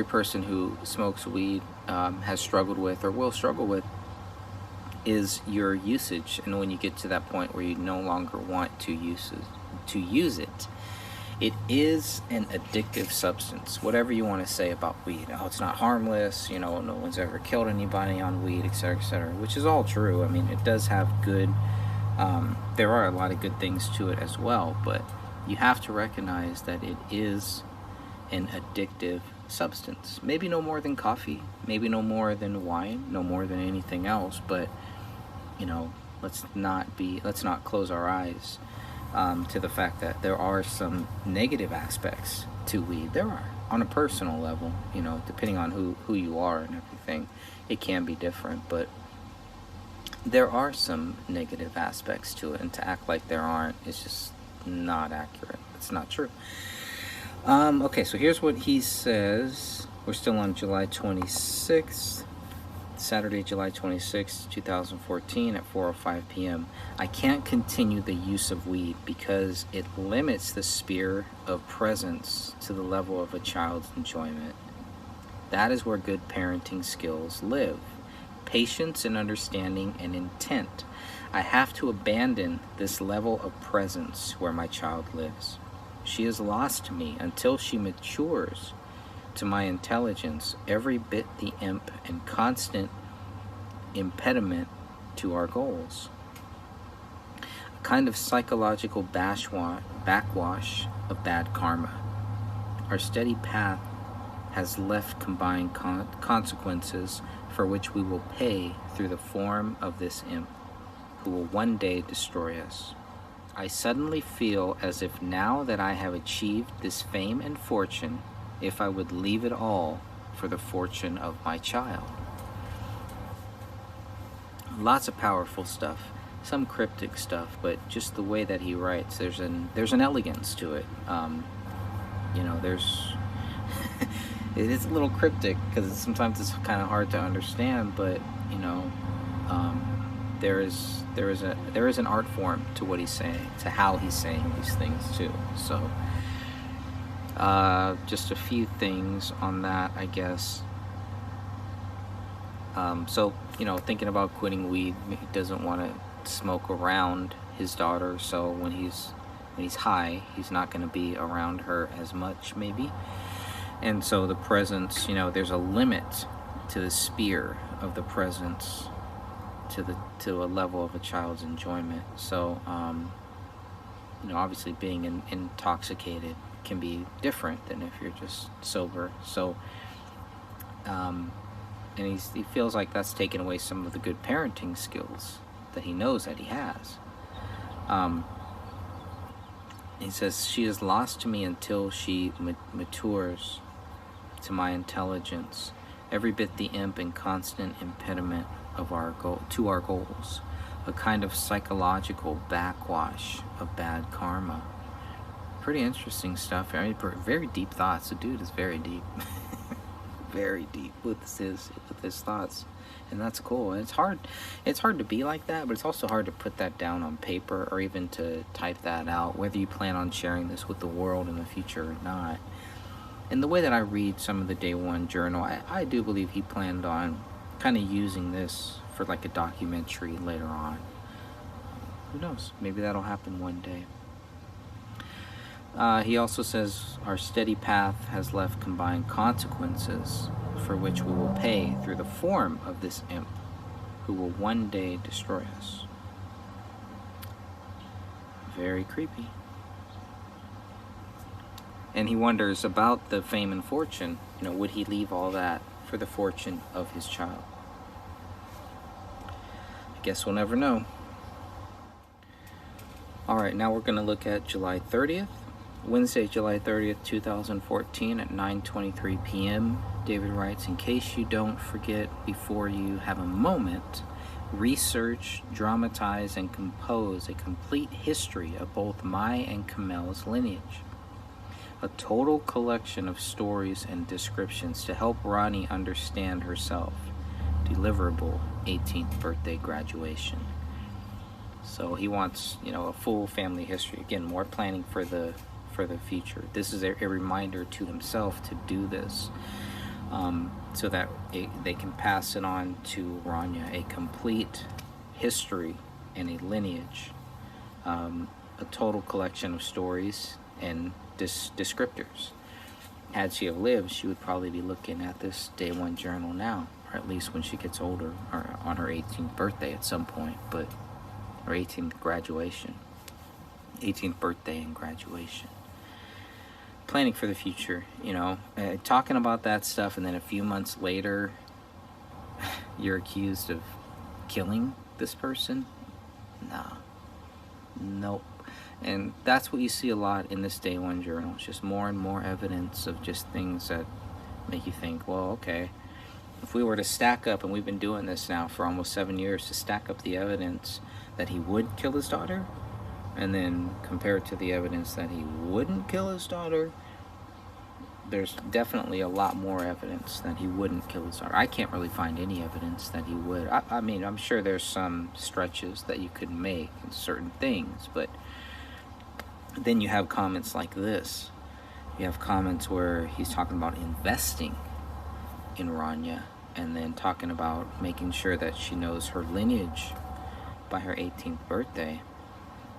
person who smokes weed has struggled with or will struggle with is your usage. And when you get to that point where you no longer want to use it, it is an addictive substance. Whatever you want to say about weed, oh, it's not harmless, you know, no one's ever killed anybody on weed, etc., which is all true. I mean, it does have good, there are a lot of good things to it as well, but you have to recognize that it is an addictive substance. Maybe no more than coffee, maybe no more than wine, no more than anything else, but, you know, let's not close our eyes to the fact that there are some negative aspects to weed. There are, on a personal level, you know, depending on who you are and everything, it can be different, but there are some negative aspects to it, and to act like there aren't is just not accurate. It's not true. Okay, so here's what he says. We're still on July 26th, Saturday, July 26th, 2014 at 4:05 p.m. I can't continue the use of weed because it limits the sphere of presence to the level of a child's enjoyment. That is where good parenting skills live. Patience and understanding and intent. I have to abandon this level of presence where my child lives. She is lost to me until she matures to my intelligence, every bit the imp and constant impediment to our goals. A kind of psychological backwash of bad karma. Our steady path has left combined consequences for which we will pay through the form of this imp, who will one day destroy us. I suddenly feel as if now that I have achieved this fame and fortune, if I would leave it all for the fortune of my child. Lots of powerful stuff, some cryptic stuff, but just the way that he writes, there's an elegance to it. You know, it is a little cryptic because sometimes it's kind of hard to understand, but you know, there is an art form to what he's saying, to how he's saying these things too. So just a few things on that, I guess. So, you know, thinking about quitting weed, he doesn't want to smoke around his daughter, so when he's when he's high, he's not going to be around her as much, maybe. And so the presence, there's a limit to the sphere of the presence to a level of a child's enjoyment. So, obviously being intoxicated can be different than if you're just sober. So, and he feels like that's taken away some of the good parenting skills that he knows that he has. He says, she is lost to me until she matures to my intelligence, every bit the imp and constant impediment of our goals, a kind of psychological backwash of bad karma. Pretty interesting stuff. Very deep thoughts. The dude is very deep. Very deep with his thoughts, and that's cool. And it's hard to be like that, but it's also hard to put that down on paper or even to type that out, whether you plan on sharing this with the world in the future or not. And the way that I read some of the day one journal, I do believe he planned on kind of using this for like a documentary later on. Who knows? Maybe that'll happen one day. He also says, our steady path has left combined consequences for which we will pay through the form of this imp who will one day destroy us. Very creepy. And he wonders about the fame and fortune. Would he leave all that for the fortune of his child? I guess we'll never know. All right, now we're going to look at July 30th. Wednesday, July 30th, 2014 at 9:23 p.m. David writes, in case you don't forget before you have a moment, research, dramatize, and compose a complete history of both my and Kamel's lineage. A total collection of stories and descriptions to help Ronnie understand herself. Deliverable 18th birthday graduation. So he wants, a full family history. Again, more planning for the future. This is a reminder to himself to do this, so that they can pass it on to Rania, a complete history and a lineage, a total collection of stories and descriptors. Had she have lived, she would probably be looking at this day one journal now, or at least when she gets older, or on her 18th birthday at some point, but her 18th graduation, 18th birthday and graduation. Planning for the future, talking about that stuff, and then a few months later, you're accused of killing this person? Nah. Nope. And that's what you see a lot in this day one journal. It's just more and more evidence of just things that make you think, well, okay, if we were to stack up, and we've been doing this now for almost 7 years, to stack up the evidence that he would kill his daughter, and then compare it to the evidence that he wouldn't kill his daughter, there's definitely a lot more evidence that he wouldn't kill his daughter. I can't really find any evidence that he would. I mean, I'm sure there's some stretches that you could make in certain things, but then you have comments like this. You have comments where he's talking about investing in Rania, and then talking about making sure that she knows her lineage by her 18th birthday.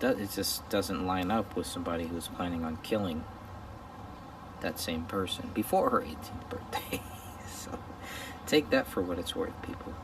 It just doesn't line up with somebody who's planning on killing that same person before her 18th birthday. So take that for what it's worth, people.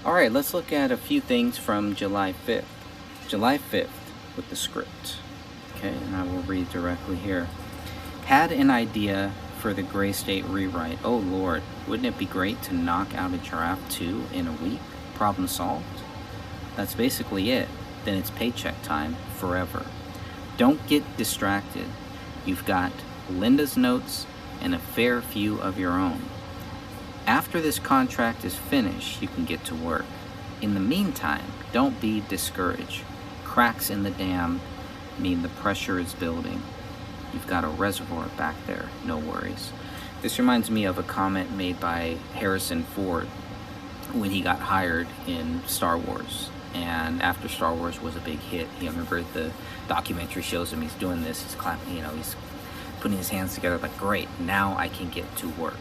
All right, let's look at a few things from July 5th. July 5th with the script. Okay, and I will read directly here. Had an idea for the Gray State rewrite. Oh Lord, wouldn't it be great to knock out a Giraffe 2 in a week? Problem solved? That's basically it. Then it's paycheck time forever. Don't get distracted. You've got Linda's notes and a fair few of your own. After this contract is finished, you can get to work. In the meantime, don't be discouraged. Cracks in the dam mean the pressure is building. You've got a reservoir back there, no worries. This reminds me of a comment made by Harrison Ford when he got hired in Star Wars. And after Star Wars was a big hit, I remember the documentary shows him, he's doing this, he's clapping, he's putting his hands together like, great, now I can get to work.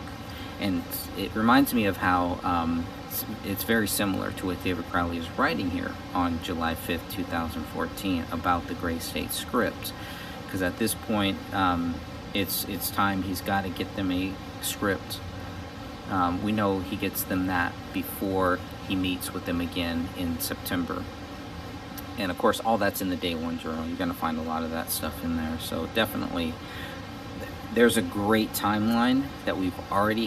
And it reminds me of how it's very similar to what David Crowley is writing here on July 5th, 2014 about the Gray State script. Because at this point, it's time he's got to get them a script. We know he gets them that before he meets with them again in September. And of course, all that's in the Day One Journal. You're going to find a lot of that stuff in there. So definitely, there's a great timeline that we already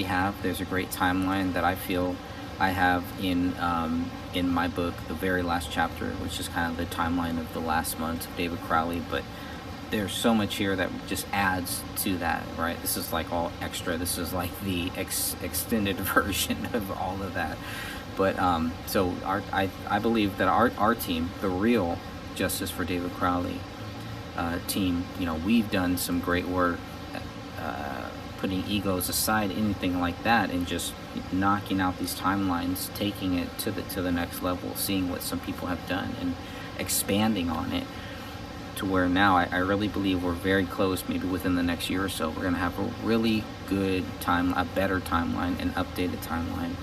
have. There's a great timeline that I feel I have in my book, the very last chapter, which is kind of the timeline of the last month of David Crowley. But there's so much here that just adds to that, right? This is like all extra. This is like the extended version of all of that. But so I believe that our team, the real Justice for David Crowley team, we've done some great work putting egos aside, anything like that, and just knocking out these timelines, taking it to the next level, seeing what some people have done and expanding on it to where now I really believe we're very close. Maybe within the next year or so, we're going to have a really good a better timeline, an updated timeline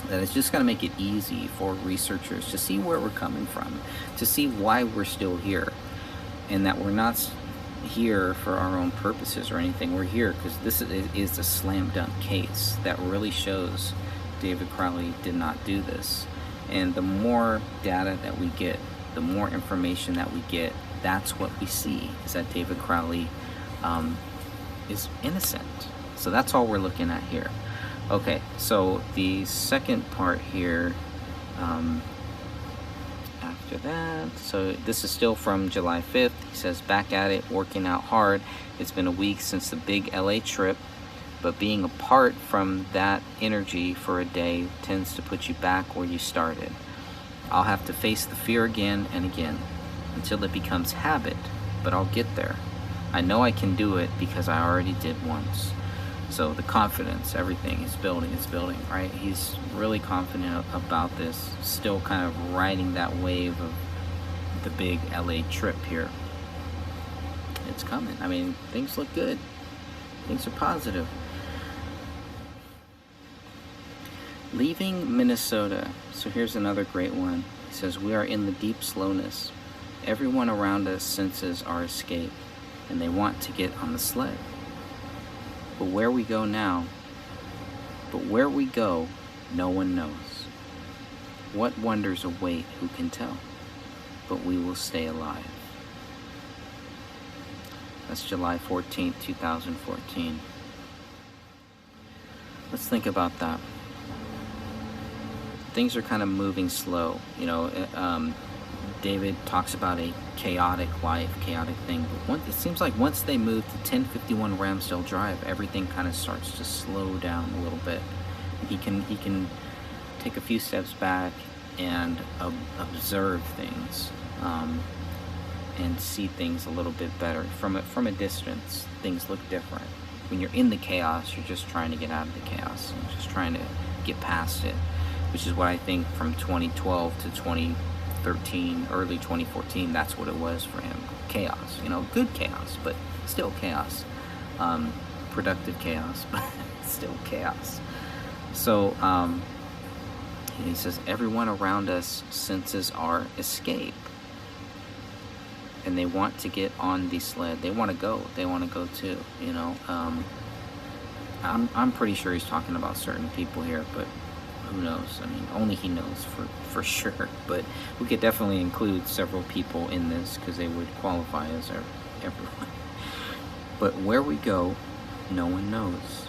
that is just going to make it easy for researchers to see where we're coming from, to see why we're still here, and that we're not here for our own purposes or anything. We're here because this is a slam dunk case that really shows David Crowley did not do this. And the more data that we get, the more information that we get, that's what we see, is that David Crowley is innocent. So that's all we're looking at here. Okay, so the second part here, after that, so this is still from July 5th. He says, back at it, working out hard. It's been a week since the big LA trip, but being apart from that energy for a day tends to put you back where you started. I'll have to face the fear again and again until it becomes habit, but I'll get there. I know I can do it because I already did once. So the confidence, everything is building, right? He's really confident about this, still kind of riding that wave of the big LA trip here. It's coming. I mean, things look good. Things are positive. Leaving Minnesota. So here's another great one. He says, we are in the deep slowness. Everyone around us senses our escape, and they want to get on the sled. But where we go, no one knows. What wonders await, who can tell? But we will stay alive. That's July 14th, 2014. Let's think about that. Things are kind of moving slow. David talks about a chaotic life, chaotic thing. But it seems like once they move to 1051 Ramsdale Drive, everything kind of starts to slow down a little bit. He can take a few steps back and observe things and see things a little bit better. From a distance, things look different. When you're in the chaos, you're just trying to get out of the chaos and just trying to get past it, which is what I think from 2012 to 2013, early 2014, that's what it was for him. Chaos, good chaos, but still chaos. Productive chaos, but still chaos. So he says, everyone around us senses our escape, and they want to get on the sled. They want to go too, I'm pretty sure he's talking about certain people here, but who knows? I mean, only he knows for sure. But we could definitely include several people in this because they would qualify as everyone. But where we go, no one knows.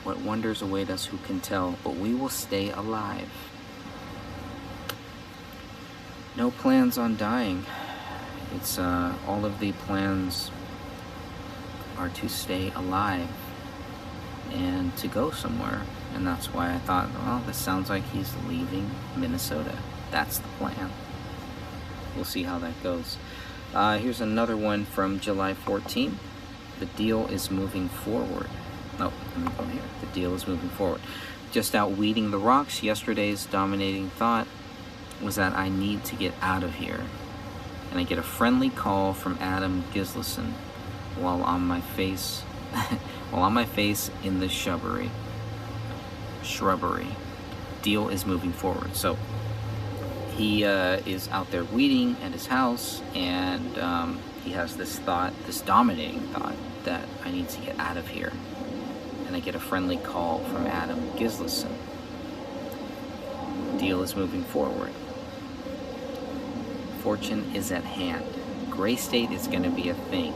What wonders await us, who can tell? But we will stay alive. No plans on dying. It's all of the plans are to stay alive and to go somewhere. And that's why I thought, well, this sounds like he's leaving Minnesota. That's the plan. We'll see how that goes. Here's another one from July 14th. The deal is moving forward. Oh, let me go here. The deal is moving forward. Just out weeding the rocks, yesterday's dominating thought was that I need to get out of here. And I get a friendly call from Adam Gislason while on my face in the shrubbery. Deal is moving forward. So he is out there weeding at his house, and he has this dominating thought that I need to get out of here. And I get a friendly call from Adam Gislason. Deal is moving forward. Fortune is at hand. Gray state is going to be a thing.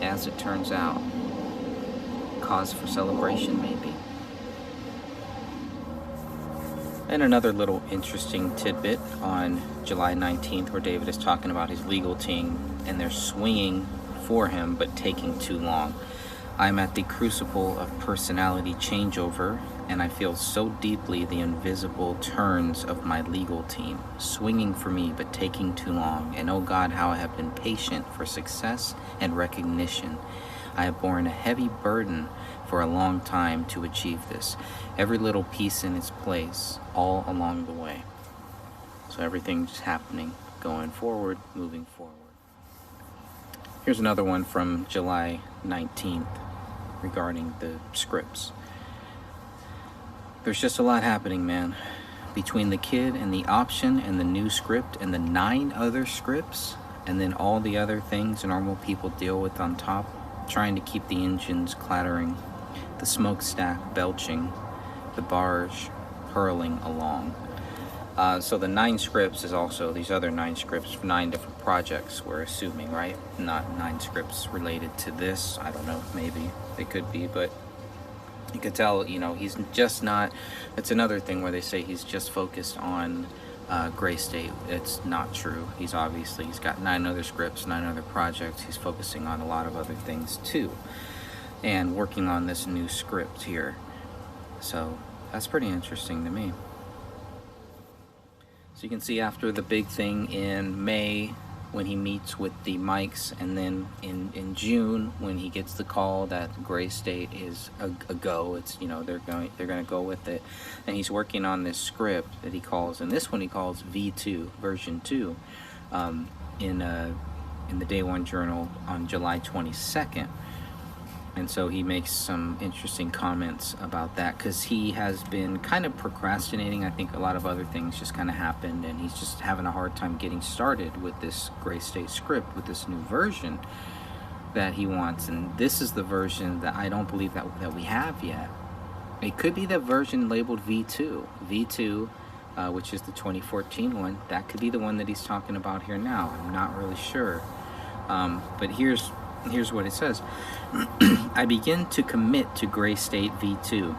As it turns out, cause for celebration maybe. And another little interesting tidbit on July 19th where David is talking about his legal team and they're swinging for him but taking too long. I'm at the crucible of personality changeover, and I feel so deeply the invisible turns of my legal team, swinging for me but taking too long. And oh God, how I have been patient for success and recognition. I have borne a heavy burden for a long time to achieve this. Every little piece in its place, all along the way. So everything's happening, going forward, moving forward. Here's another one from July 19th regarding the scripts. There's just a lot happening, man. Between the kid and the option and the new script and the 9 other scripts, and then all the other things normal people deal with on top, trying to keep the engines clattering, the smokestack belching, the barge hurling along. So the 9 scripts is also these other 9 scripts for 9 different projects, we're assuming, right? Not 9 scripts related to this. I don't know, maybe they could be, but you could tell, you know, he's just not, it's another thing where they say he's just focused on Gray State. It's not true. He's got 9 other scripts, 9 other projects. He's focusing on a lot of other things too, and working on this new script here. So that's pretty interesting to me. So you can see after the big thing in May when he meets with the Mikes, and then in June when he gets the call that Gray State is a go, it's, you know, they're going to go with it, and he's working on this script that he calls, and this one he calls V2 version 2 in the Day One Journal on July 22nd. And so he makes some interesting comments about that because he has been kind of procrastinating. I think a lot of other things just kind of happened, and he's just having a hard time getting started with this Gray State script, with this new version that he wants. And this is the version that I don't believe that we have yet. It could be the version labeled V2. V2, which is the 2014 one. That could be the one that he's talking about here now. I'm not really sure. But here's what it says. I begin to commit to Gray State V2,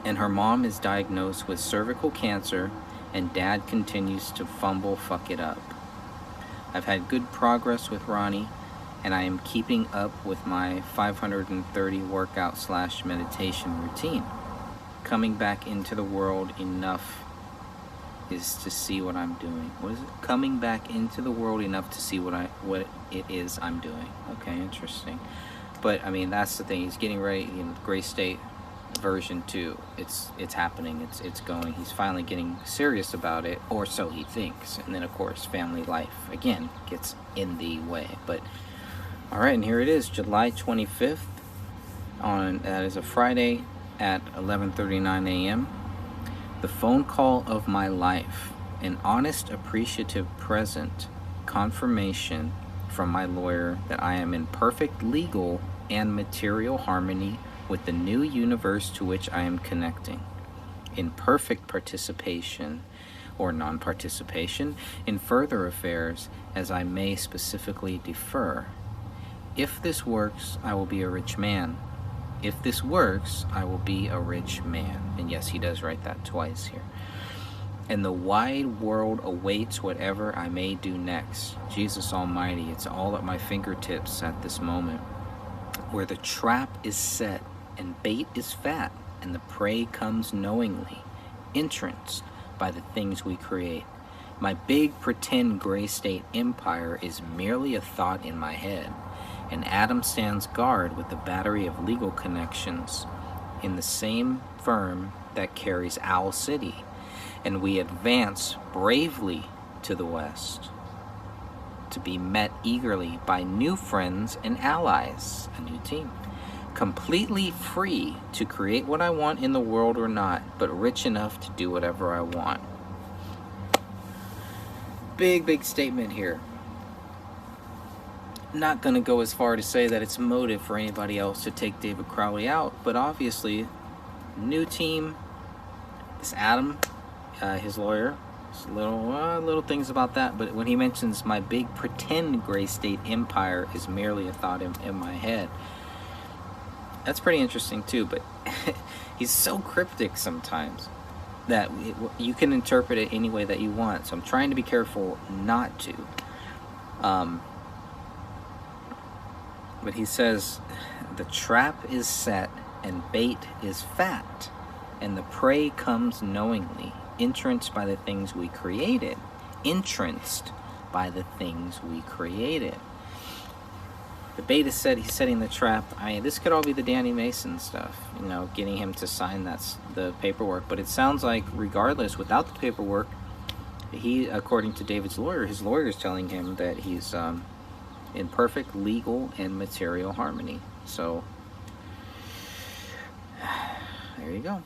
and her mom is diagnosed with cervical cancer, and dad continues to fuck it up. I've had good progress with Ronnie, and I am keeping up with my 530 workout / meditation routine. Coming back into the world enough is to see what I'm doing. What is it? Coming back into the world enough to see what it is I'm doing. Okay, interesting. But I mean, that's the thing. He's getting ready. You know, Gray State version 2. It's happening. It's going. He's finally getting serious about it, or so he thinks. And then of course, family life again gets in the way. But all right, and here it is, July 25th. That is a Friday at 11:39 a.m. The phone call of my life, an honest, appreciative present, confirmation from my lawyer that I am in perfect legal and material harmony with the new universe to which I am connecting. in perfect participation or non-participation in further affairs, as I may specifically defer. If this works, I will be a rich man. If this works, I will be a rich man. And yes, he does write that twice here. And the wide world awaits whatever I may do next. Jesus Almighty, it's all at my fingertips at this moment. Where the trap is set and bait is fat and the prey comes knowingly, entranced by the things we create. My big pretend gray state empire is merely a thought in my head, and Adam stands guard with a battery of legal connections in the same firm that carries Owl City, and we advance bravely to the west, to be met eagerly by new friends and allies, a new team, completely free to create what I want in the world or not, but rich enough to do whatever I want. Big statement here. Not going to go as far to say that it's motive for anybody else to take David Crowley out, but obviously, new team, this Adam, his lawyer, little things about that, but when he mentions my big pretend gray state empire is merely a thought in my head, that's pretty interesting too. But he's so cryptic sometimes that you can interpret it any way that you want, so I'm trying to be careful not to. But he says the trap is set and bait is fat, and the prey comes knowingly, entranced by the things we created. Entranced by the things we created. The bait is set, he's setting the trap. This could all be the Danny Mason stuff, getting him to sign the paperwork. But it sounds like, regardless, without the paperwork, he, according to David's lawyer, his lawyer is telling him that he's in perfect legal and material harmony. So, there you go.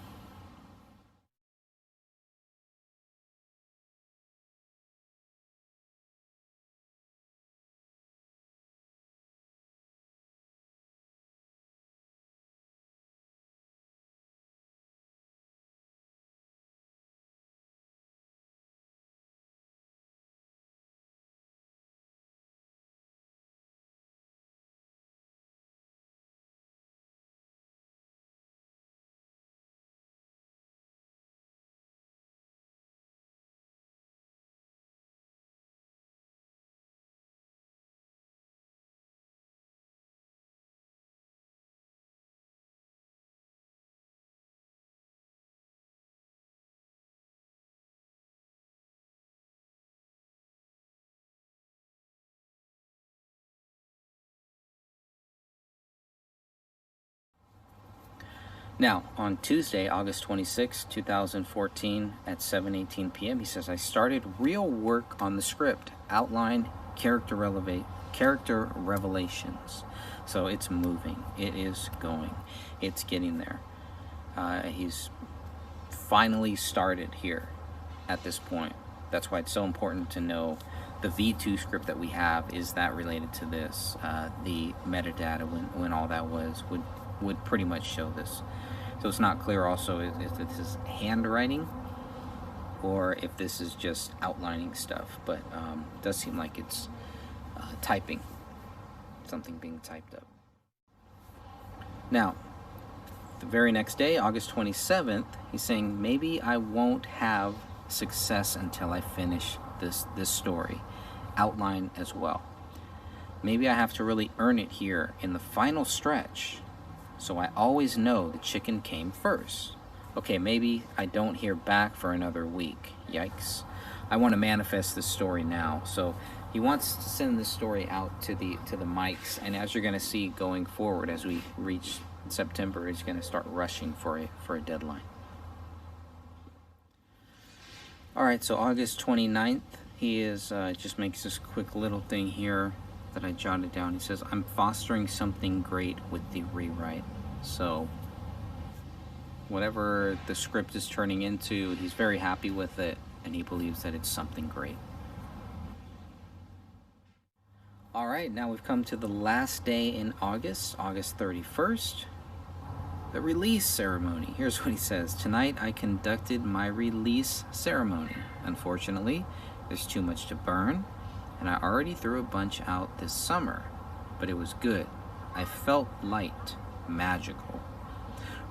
Now, on Tuesday, August 26, 2014, at 7:18 p.m., he says, I started real work on the script, outline, character revelations. So it's moving. It is going. It's getting there. He's finally started here at this point. That's why it's so important to know the V2 script that we have. Is that related to this? The metadata, when all that was, would pretty much show this. So it's not clear also if this is handwriting or if this is just outlining stuff, but it does seem like it's typing, something being typed up. Now, the very next day, August 27th, he's saying, maybe I won't have success until I finish this story, outline as well. Maybe I have to really earn it here in the final stretch, so I always know the chicken came first. Okay, maybe I don't hear back for another week. Yikes. I want to manifest this story now. So he wants to send this story out to the mics, and as you're going to see going forward, as we reach September, he's going to start rushing for a deadline. All right, so August 29th, he is just makes this quick little thing here that I jotted down. He says, I'm fostering something great with the rewrite. So whatever the script is turning into, he's very happy with it, and he believes that it's something great. All right, now we've come to the last day in August, August 31st. The release ceremony. Here's what he says. Tonight I conducted my release ceremony. Unfortunately, there's too much to burn, and I already threw a bunch out this summer, but it was good. I felt light, magical,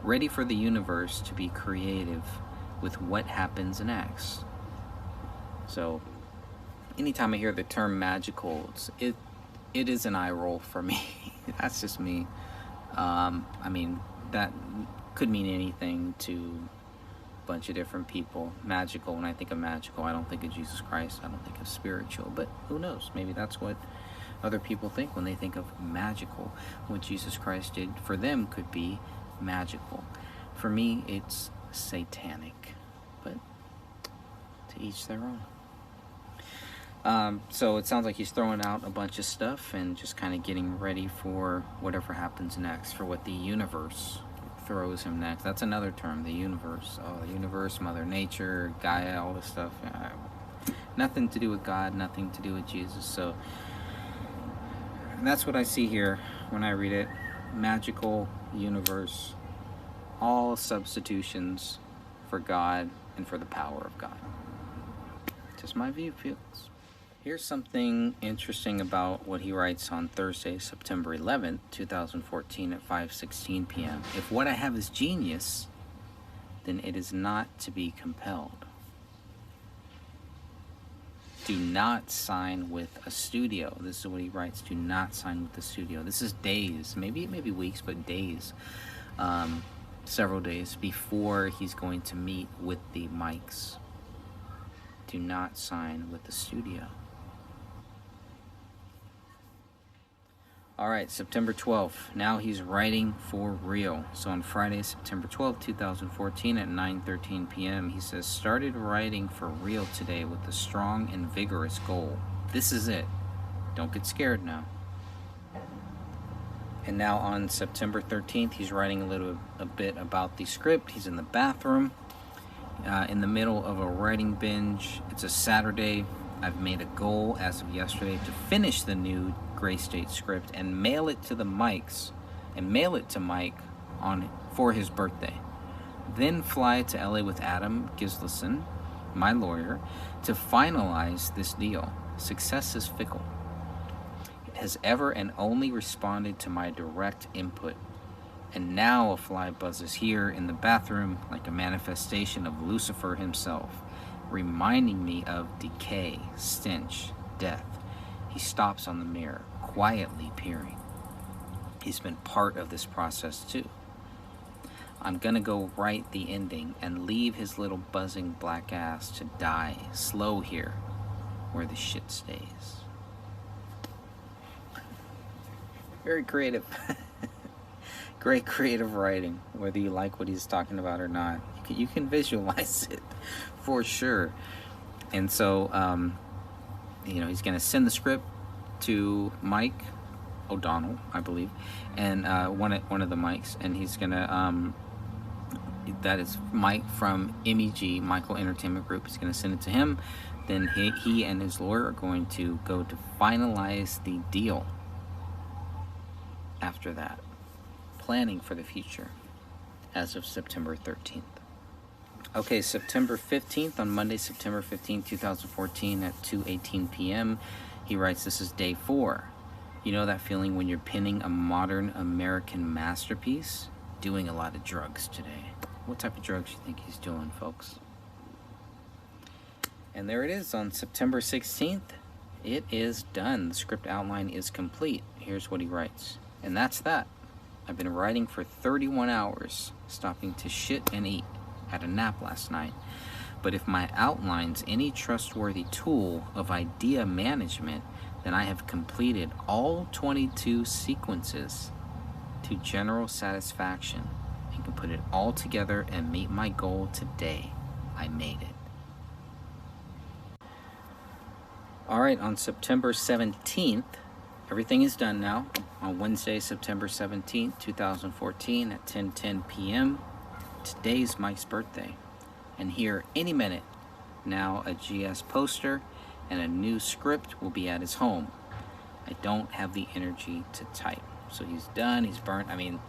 ready for the universe to be creative with what happens next. So, anytime I hear the term magical, it is an eye roll for me. That's just me. I mean, that could mean anything to a bunch of different people. Magical, when I think of magical, I don't think of Jesus Christ. I don't think of spiritual, but who knows? Maybe that's what other people think when they think of magical. What Jesus Christ did for them could be magical. For me, it's satanic, but to each their own. So it sounds like he's throwing out a bunch of stuff and just kind of getting ready for whatever happens next, for what the universe throws him next. That's another term, the universe. Oh, the universe, Mother Nature, Gaia, all this stuff. Nothing to do with God, nothing to do with Jesus. So that's what I see here when I read it. Magical universe, all substitutions for God and for the power of God. Just my view, folks. Here's something interesting about what he writes on Thursday, September 11th, 2014 at 5:16 p.m. If what I have is genius, then it is not to be compelled. Do not sign with a studio. This is what he writes. Do not sign with the studio. This is days, maybe weeks, but days, several days before he's going to meet with the mics. Do not sign with the studio. All right, September 12th. Now he's writing for real. So on Friday, September 12th, 2014 at 9:13 p.m., he says, started writing for real today with a strong and vigorous goal. This is it. Don't get scared now. And now on September 13th, he's writing a bit about the script. He's in the bathroom, in the middle of a writing binge. It's a Saturday. I've made a goal as of yesterday to finish the new Gray State script and mail it to the mics, and mail it to Mike for his birthday. Then fly to LA with Adam Gislason, my lawyer, to finalize this deal. Success is fickle. It has ever and only responded to my direct input. And now a fly buzzes here in the bathroom like a manifestation of Lucifer himself, reminding me of decay, stench, death. He stops on the mirror, quietly peering. He's been part of this process too. I'm gonna go write the ending and leave his little buzzing black ass to die slow here where the shit stays. Very creative. Great creative writing, whether you like what he's talking about or not. You can visualize it for sure. And so, he's going to send the script to Mike O'Donnell, I believe, and one of the mics, and he's going to, that is Mike from MEG, Michael Entertainment Group. He's going to send it to him. Then he and his lawyer are going to go to finalize the deal after that. Planning for the future as of September 13th. Okay, September 15th, on Monday, September 15th, 2014 at 2:18 p.m., he writes, this is day 4. You know that feeling when you're pinning a modern American masterpiece? Doing a lot of drugs today. What type of drugs do you think he's doing, folks? And there it is on September 16th. It is done. The script outline is complete. Here's what he writes. And that's that. I've been writing for 31 hours, stopping to shit and eat. Had a nap last night. But if my outline's any trustworthy tool of idea management, then I have completed all 22 sequences to general satisfaction and can put it all together and meet my goal today. I made it. All right, on September 17th, everything is done now. On Wednesday, September 17th, 2014 at 10:10 p.m. Today's Mike's birthday. And here, any minute, now a GS poster and a new script will be at his home. I don't have the energy to type. So he's done. He's burnt. I mean,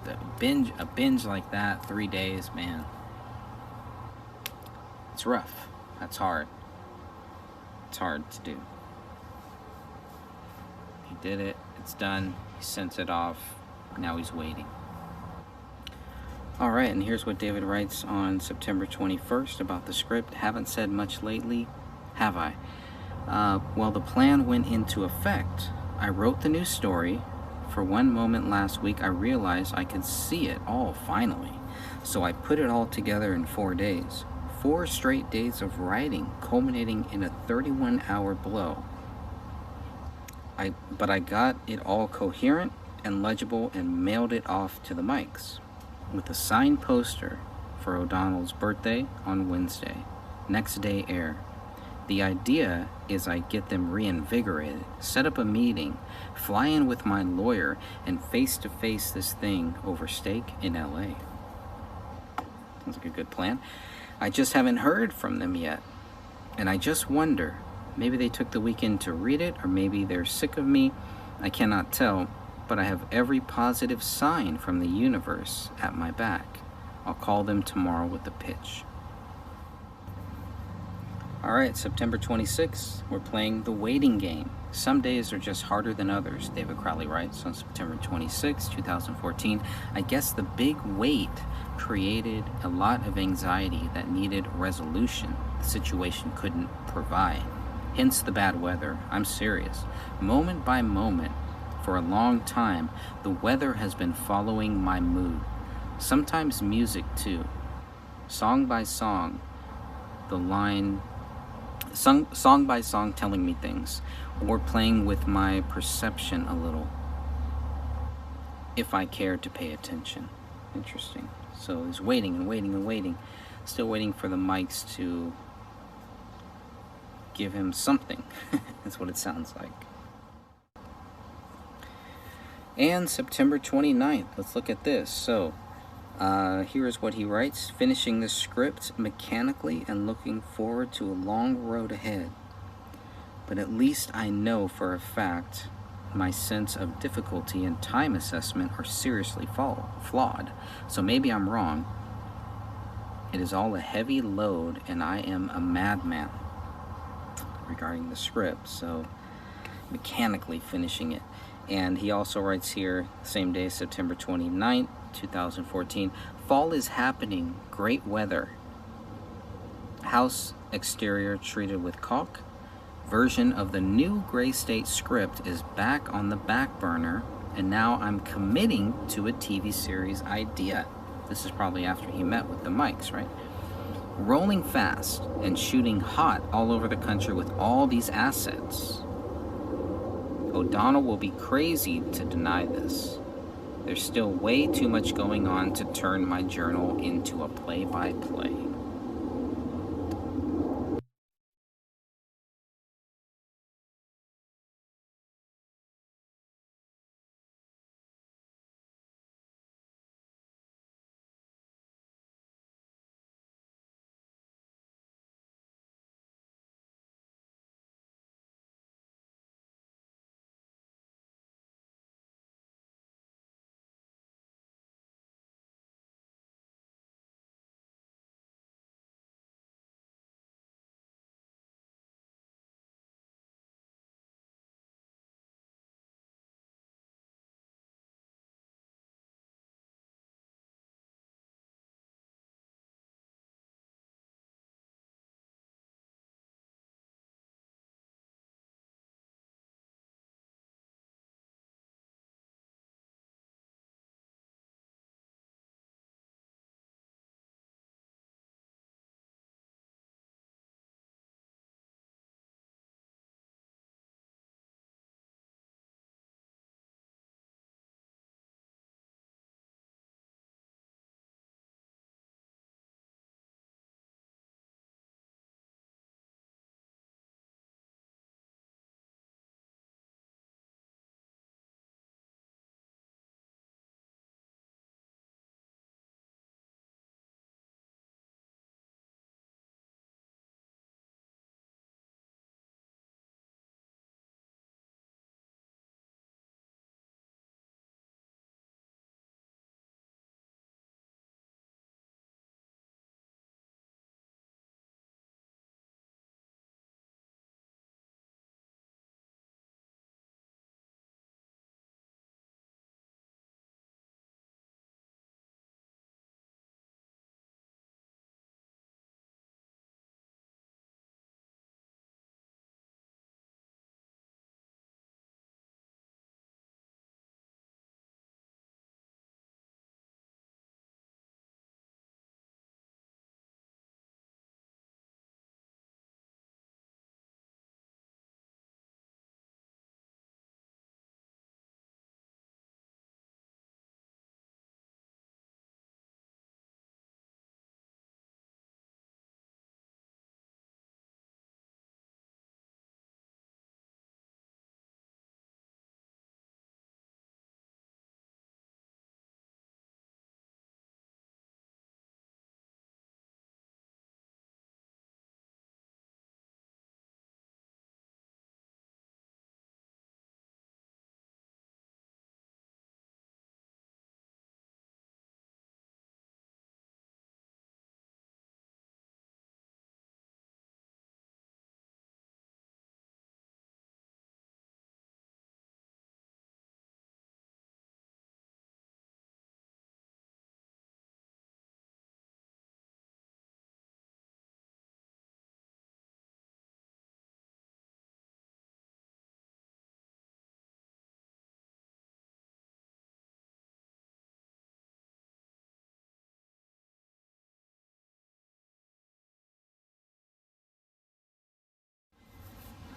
a binge like that, 3 days, man. It's rough. That's hard. It's hard to do. He did it. It's done. He sent it off. Now he's waiting. All right, and here's what David writes on September 21st about the script. Haven't said much lately, have I? Well, the plan went into effect. I wrote the new story. For one moment last week, I realized I could see it all finally. So I put it all together in 4 days. 4 straight days of writing, culminating in a 31-hour blow. But I got it all coherent and legible and mailed it off to the mics with a signed poster for O'Donnell's birthday on Wednesday. Next day air. The idea is I get them reinvigorated, set up a meeting, fly in with my lawyer, and face-to-face this thing over steak in LA. Sounds like a good plan. I just haven't heard from them yet. And I just wonder, maybe they took the weekend to read it, or maybe they're sick of me. I cannot tell, but I have every positive sign from the universe at my back. I'll call them tomorrow with the pitch. All right, September 26th, we're playing the waiting game. Some days are just harder than others, David Crowley writes on September 26, 2014. I guess the big wait created a lot of anxiety that needed resolution the situation couldn't provide. Hence the bad weather. I'm serious. Moment by moment, for a long time, the weather has been following my mood. Sometimes music too. Song by song, song by song telling me things, or playing with my perception a little, if I care to pay attention. Interesting. So he's waiting and waiting and waiting, still waiting for the mics to give him something. That's what it sounds like. And September 29th, let's look at this. So here's what he writes. Finishing the script mechanically and looking forward to a long road ahead. But at least I know for a fact my sense of difficulty and time assessment are seriously flawed. So maybe I'm wrong. It is all a heavy load and I am a madman regarding the script. So mechanically finishing it. And he also writes here, same day, September 29th, 2014, fall is happening, great weather. House exterior treated with caulk. Version of the new Gray State script is back on the back burner, and now I'm committing to a TV series idea. This is probably after he met with the mics, right? Rolling fast and shooting hot all over the country with all these assets. O'Donnell will be crazy to deny this. There's still way too much going on to turn my journal into a play-by-play.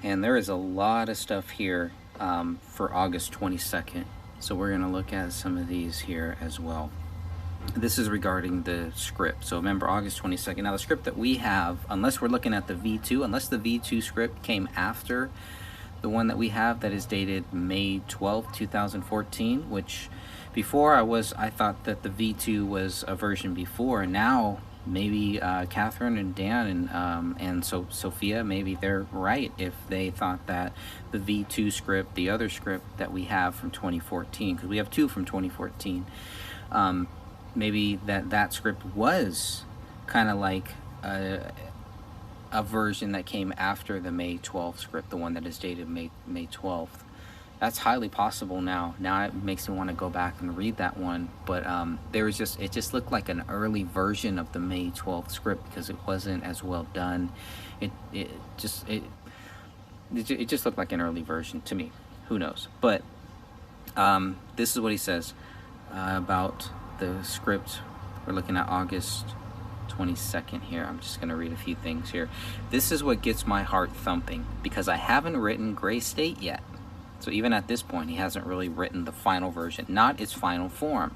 And there is a lot of stuff here for August 22nd. So we're going to look at some of these here as well. This is regarding the script. So remember, August 22nd. Now the script that we have, unless we're looking at the V2, unless the V2 script came after the one that we have that is dated May 12th, 2014, which before I thought that the V2 was a version before. Now maybe Catherine and Dan and Sophia, maybe they're right if they thought that the V2 script, the other script that we have from 2014, because we have two from 2014, maybe that script was kind of like a version that came after the May 12th script, the one that is dated May 12th. That's highly possible now. Now it makes me want to go back and read that one. But it just looked like an early version of the May 12th script because it wasn't as well done. It just looked like an early version to me. Who knows? But this is what he says about the script. We're looking at August 22nd here. I'm just going to read a few things here. This is what gets my heart thumping because I haven't written Gray State yet. So even at this point, he hasn't really written the final version, not its final form.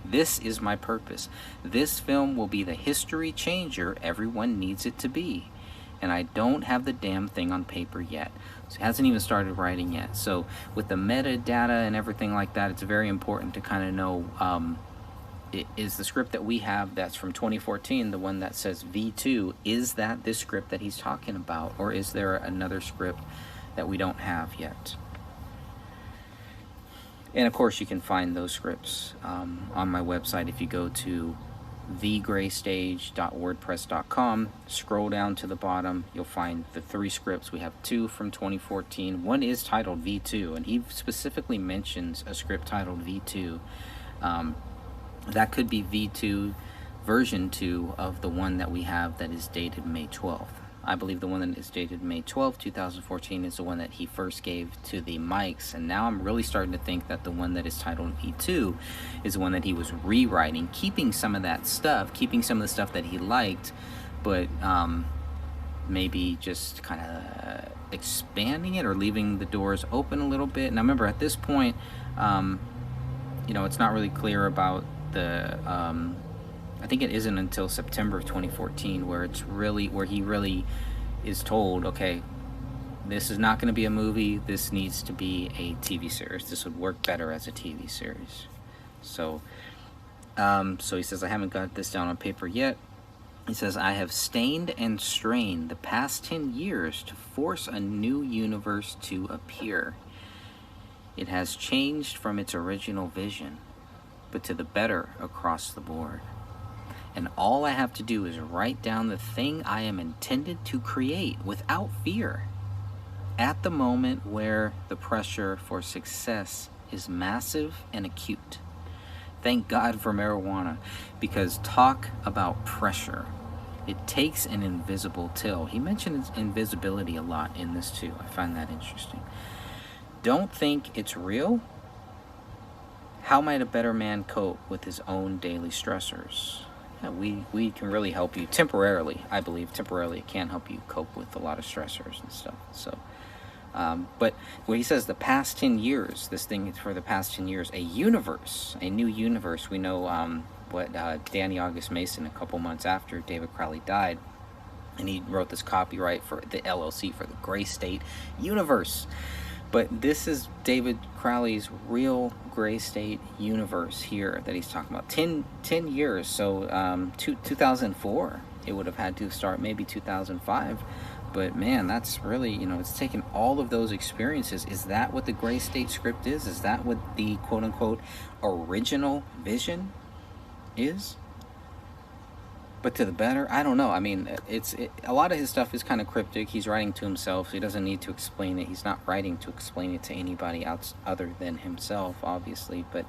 This is my purpose. This film will be the history changer everyone needs it to be. And I don't have the damn thing on paper yet. So he hasn't even started writing yet. So with the metadata and everything like that, it's very important to kind of know, is the script that we have that's from 2014, the one that says V2, is that this script that he's talking about? Or is there another script that we don't have yet? And of course, you can find those scripts on my website. If you go to thegraystage.wordpress.com, scroll down to the bottom, you'll find the three scripts. We have two from 2014. One is titled V2, and he specifically mentions a script titled V2. That could be V2 version 2 of the one that we have that is dated May 12th. I believe the one that is dated May 12th, 2014 is the one that he first gave to the mics, and now I'm really starting to think that the one that is titled V2 is the one that he was rewriting, keeping some of that stuff, keeping some of the stuff that he liked, but maybe just kind of expanding it or leaving the doors open a little bit. Now remember, at this point, it's not really clear about the I think it isn't until September of 2014 where he really is told, okay, this is not going to be a movie, this needs to be a TV series. This would work better as a TV series. So he says, I haven't got this down on paper yet. He says, I have stained and strained the past 10 years to force a new universe to appear. It has changed from its original vision, but to the better across the board. And all I have to do is write down the thing I am intended to create without fear. At the moment where the pressure for success is massive and acute. Thank God for marijuana, because talk about pressure. It takes an invisible toll. He mentions invisibility a lot in this too. I find that interesting. Don't think it's real? How might a better man cope with his own daily stressors? Yeah, we can really help you temporarily. I believe temporarily it can help you cope with a lot of stressors and stuff. So, but when he says the past 10 years, this thing is for the past 10 years, a universe, a new universe. We know what Danny August Mason, a couple months after David Crowley died, and he wrote this copyright for the LLC for the Gray State universe. But this is David Crowley's real Gray State universe here that he's talking about. 10 years, so 2004, it would have had to start, maybe 2005. But man, that's really, it's taken all of those experiences. Is that what the Gray State script is? Is that what the quote-unquote original vision is? But to the better? I don't know. I mean, a lot of his stuff is kind of cryptic. He's writing to himself, so he doesn't need to explain it. He's not writing to explain it to anybody else other than himself, obviously. But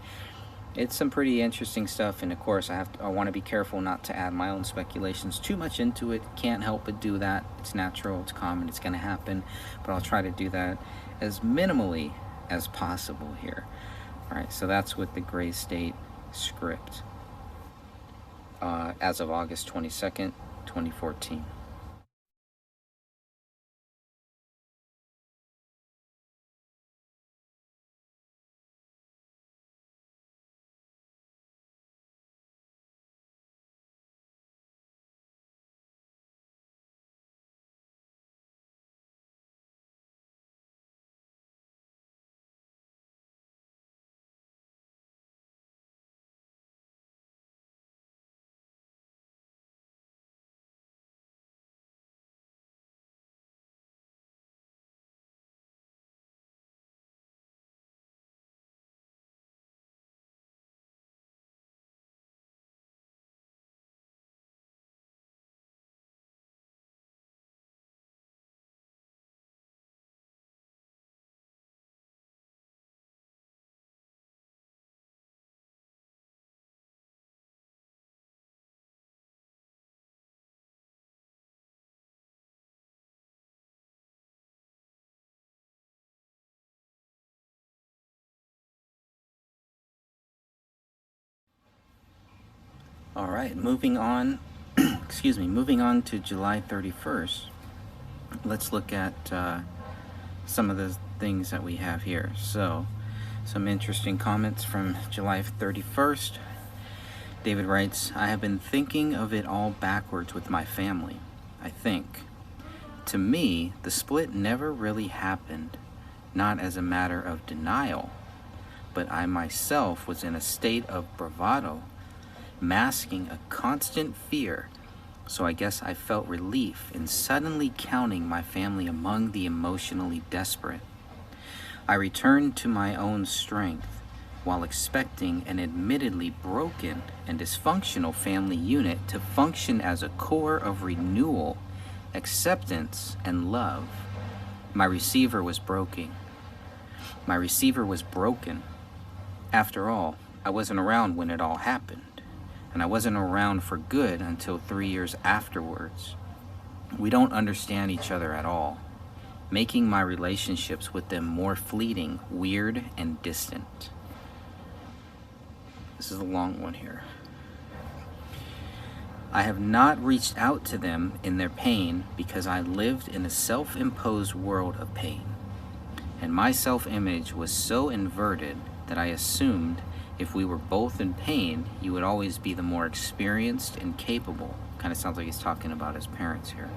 it's some pretty interesting stuff, and of course, I want to be careful not to add my own speculations too much into it. Can't help but do that. It's natural. It's common. It's going to happen. But I'll try to do that as minimally as possible here. All right, so that's with the Gray State script. As of August 22nd, 2014. All right, moving on, excuse me, moving on to July 31st. Let's look at some of the things that we have here. So, some interesting comments from July 31st. David writes, I have been thinking of it all backwards with my family, I think. To me, the split never really happened, not as a matter of denial, but I myself was in a state of bravado, masking a constant fear, so I guess I felt relief in suddenly counting my family among the emotionally desperate. I returned to my own strength, while expecting an admittedly broken and dysfunctional family unit to function as a core of renewal, acceptance, and love. My receiver was broken. My receiver was broken. After all, I wasn't around when it all happened, and I wasn't around for good until 3 years afterwards. We don't understand each other at all, making my relationships with them more fleeting, weird, and distant. This is a long one here. I have not reached out to them in their pain because I lived in a self-imposed world of pain. And my self-image was so inverted that I assumed if we were both in pain, you would always be the more experienced and capable. Kind of sounds like he's talking about his parents here.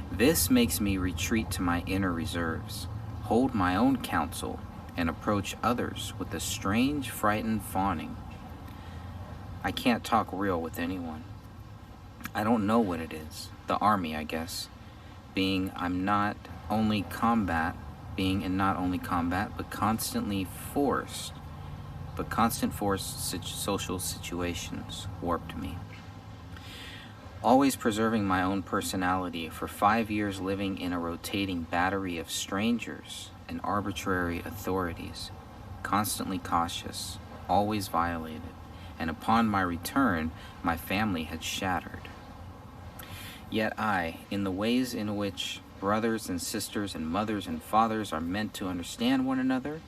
This makes me retreat to my inner reserves, hold my own counsel, and approach others with a strange, frightened fawning. I can't talk real with anyone. I don't know what it is. The army, I guess. Being in not only combat, but constantly forced. But constant forced social situations warped me. Always preserving my own personality for 5 years living in a rotating battery of strangers and arbitrary authorities. Constantly cautious, always violated. And upon my return, my family had shattered. Yet I, in the ways in which brothers and sisters and mothers and fathers are meant to understand one another,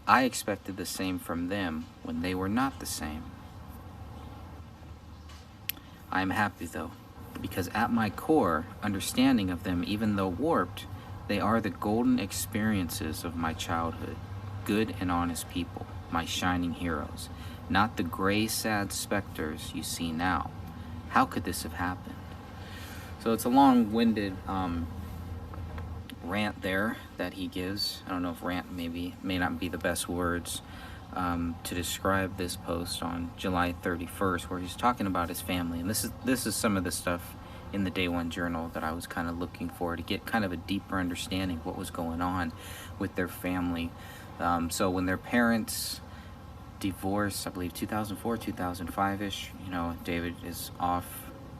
I expected the same from them when they were not the same. I am happy though, because at my core, understanding of them, even though warped, they are the golden experiences of my childhood, good and honest people, my shining heroes. Not the gray, sad specters you see now. How could this have happened? So it's a long-winded rant there that he gives. I don't know if rant may not be the best words to describe this post on July 31st, where he's talking about his family. And this is some of the stuff in the Day One Journal that I was kind of looking for to get kind of a deeper understanding of what was going on with their family. So when their parents divorce, I believe 2004, 2005-ish, David is off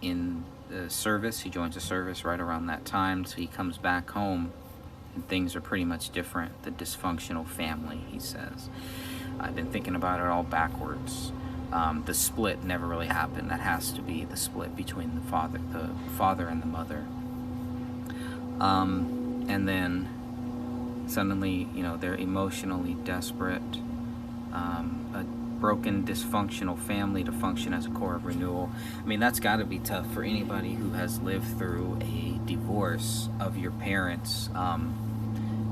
in the service. He joins the service right around that time, so he comes back home and things are pretty much different. The dysfunctional family, he says. I've been thinking about it all backwards. The split never really happened. That has to be the split between the father and the mother. And then suddenly, they're emotionally desperate. A broken, dysfunctional family to function as a core of renewal. I mean, that's got to be tough for anybody who has lived through a divorce of your parents, at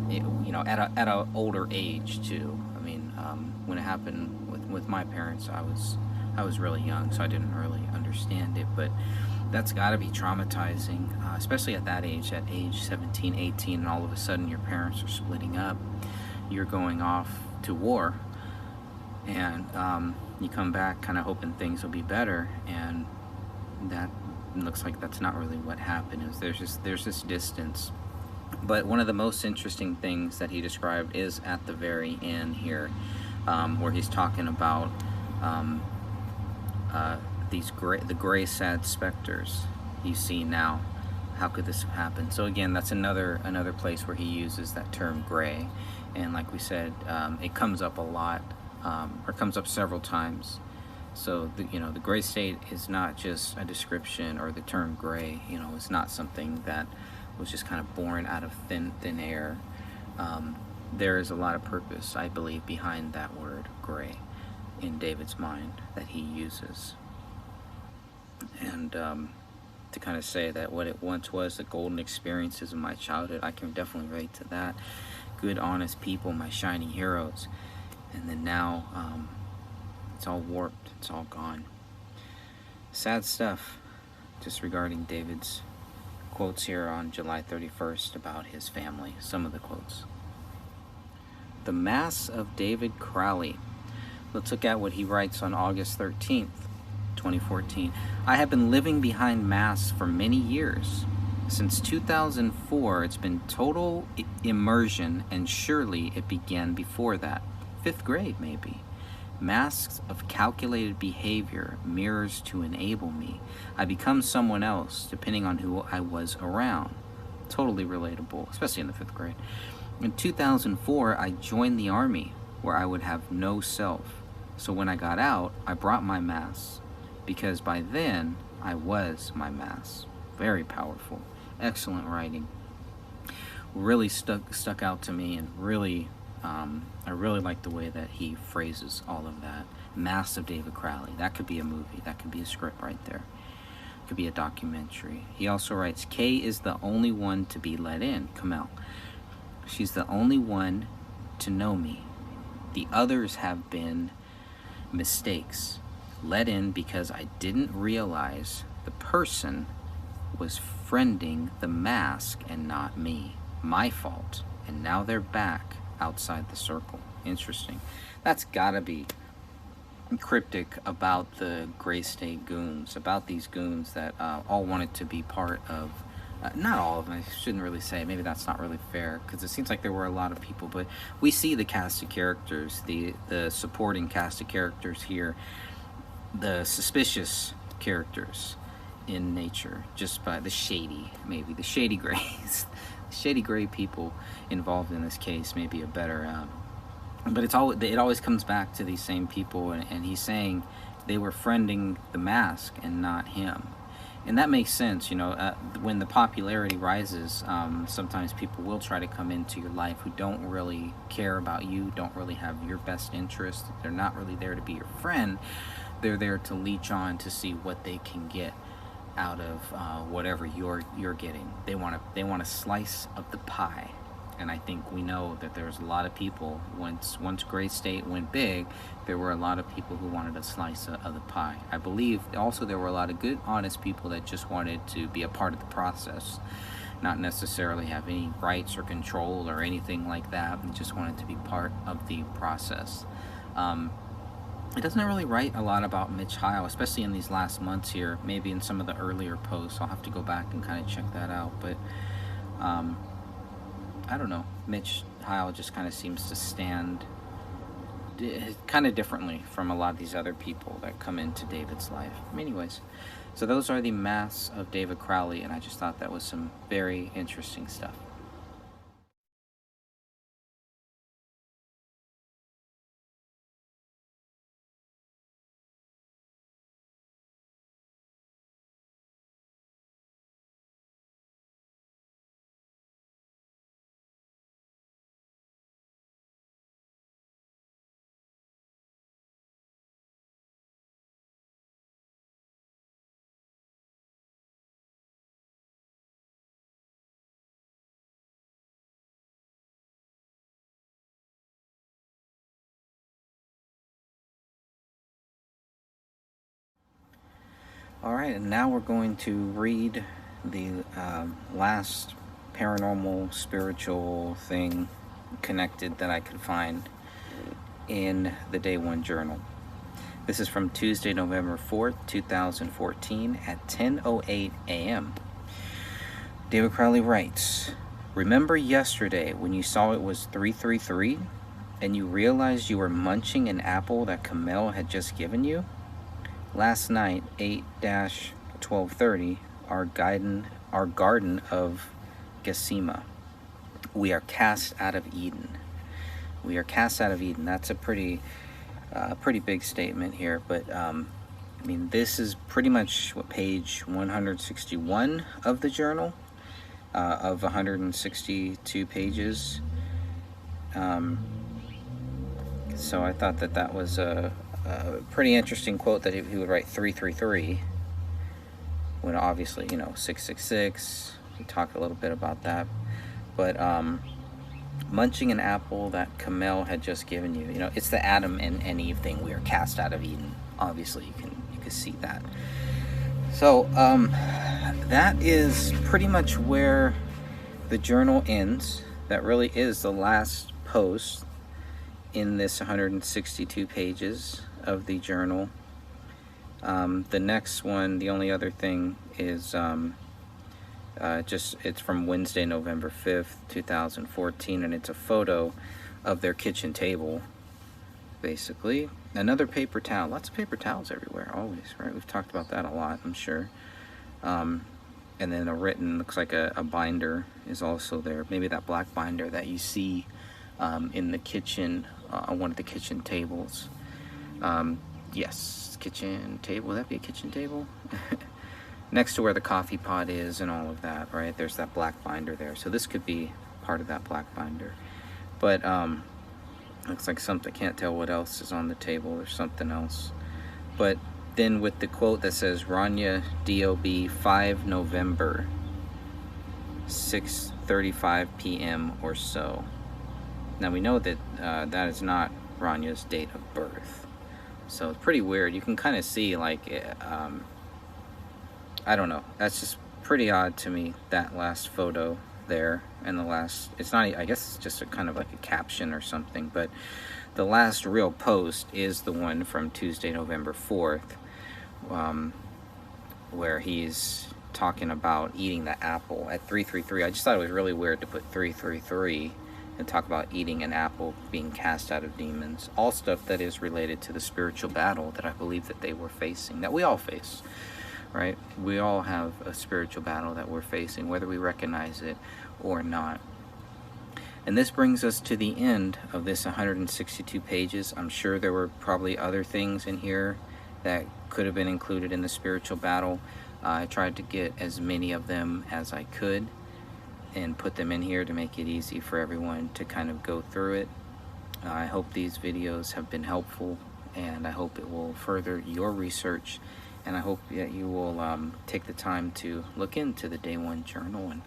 a older age too. I mean, when it happened with my parents, I was really young, so I didn't really understand it, but that's got to be traumatizing, especially at that age, at age 17, 18, and all of a sudden your parents are splitting up. You're going off to war, and you come back kind of hoping things will be better, and that looks like that's not really what happened. There's this distance. But one of the most interesting things that he described is at the very end here, where he's talking about the gray, sad specters you see now. How could this have happened? So again, that's another place where he uses that term gray, and like we said, it comes up a lot, or comes up several times. So the gray state is not just a description, or the term gray, it's not something that was just kind of born out of thin air. There is a lot of purpose, I believe, behind that word gray in David's mind that he uses. and to kind of say that what it once was, the golden experiences of my childhood, I can definitely relate to that. Good, honest people, my shining heroes. And then now, it's all warped, it's all gone. Sad stuff, just regarding David's quotes here on July 31st about his family. Some of the quotes. The Mass of David Crowley. Let's look at what he writes on August 13th, 2014. I have been living behind masks for many years. Since 2004, it's been total immersion, and surely it began before that. 5th grade, maybe. Masks of calculated behavior, mirrors to enable me. I become someone else, depending on who I was around. Totally relatable, especially in the 5th grade. In 2004, I joined the army, where I would have no self. So when I got out, I brought my mask, because by then, I was my mask. Very powerful. Excellent writing. Really stuck out to me, and really, I really like the way that he phrases all of that. Mass of David Crowley. That could be a movie. That could be a script right there. It could be a documentary. He also writes, Kay is the only one to be let in. Kamel. She's the only one to know me. The others have been mistakes. Let in because I didn't realize the person was friending the mask and not me. My fault. And now they're back outside the circle. Interesting. That's gotta be cryptic about the Gray State goons, about these goons that all wanted to be part of, not all of them, I shouldn't really say, maybe that's not really fair, because it seems like there were a lot of people, but we see the cast of characters, the supporting cast of characters here, the suspicious characters in nature, just by the shady, maybe the shady grays. Shady gray people involved in this case may be a better, but it always comes back to these same people, and he's saying they were friending the mask and not him. And that makes sense, you know, when the popularity rises, sometimes people will try to come into your life who don't really care about you, don't really have your best interest. They're not really there to be your friend. They're there to leech on to see what they can get out of whatever you're getting. They want a slice of the pie. And I think we know that there's a lot of people, once Gray State went big, there were a lot of people who wanted a slice of the pie. I believe also there were a lot of good, honest people that just wanted to be a part of the process, not necessarily have any rights or control or anything like that, and just wanted to be part of the process. It doesn't really write a lot about Mitch Heil, especially in these last months here. Maybe in some of the earlier posts, I'll have to go back and kind of check that out. But I don't know. Mitch Heil just kind of seems to stand kind of differently from a lot of these other people that come into David's life. Anyways, so those are the Mass of David Crowley, and I just thought that was some very interesting stuff. All right, and now we're going to read the last paranormal, spiritual thing connected that I could find in the Day One Journal. This is from Tuesday, November 4th, 2014 at 10:08 a.m. David Crowley writes, remember yesterday when you saw it was 333 and you realized you were munching an apple that Kamel had just given you? Last night, 8-1230, our garden of Gesima. We are cast out of Eden. We are cast out of Eden. That's a pretty big statement here, but I mean, this is pretty much what page 161 of the journal, of 162 pages. So I thought that was a pretty interesting quote, that he would write 333 when obviously, you know, 666, we talked a little bit about that. But munching an apple that Kamel had just given you, you know, it's the Adam and Eve thing. We are cast out of Eden. Obviously, you can see that. So that is pretty much where the journal ends. That really is the last post in this 162 pages of the journal. The next one, the only other thing is it's from Wednesday, November 5th, 2014, and it's a photo of their kitchen table, basically. Another paper towel. Lots of paper towels everywhere, always, right? We've talked about that a lot, I'm sure. And then a written, looks like a binder is also there. Maybe that black binder that you see in the kitchen, on one of the kitchen tables. Yes, kitchen table. Would that be a kitchen table? Next to where the coffee pot is and all of that, right? There's that black binder there. So this could be part of that black binder. But looks like something, I can't tell what else is on the table. There's something else. But then with the quote that says, Rania DOB 5 November, 6:35 p.m. or so. Now we know that that is not Rania's date of birth. So it's pretty weird. You can kind of see, like, I don't know. That's just pretty odd to me, that last photo there. And the last, it's not, I guess it's just a kind of like a caption or something. But the last real post is the one from Tuesday, November 4th, where he's talking about eating the apple at 333. I just thought it was really weird to put 333 and talk about eating an apple, being cast out of demons. All stuff that is related to the spiritual battle that I believe that they were facing, that we all face, right? We all have a spiritual battle that we're facing, whether we recognize it or not. And this brings us to the end of this 162 pages. I'm sure there were probably other things in here that could have been included in the spiritual battle. I tried to get as many of them as I could and put them in here to make it easy for everyone to kind of go through it. I hope these videos have been helpful, and I hope it will further your research, and I hope that you will take the time to look into the Day One Journal and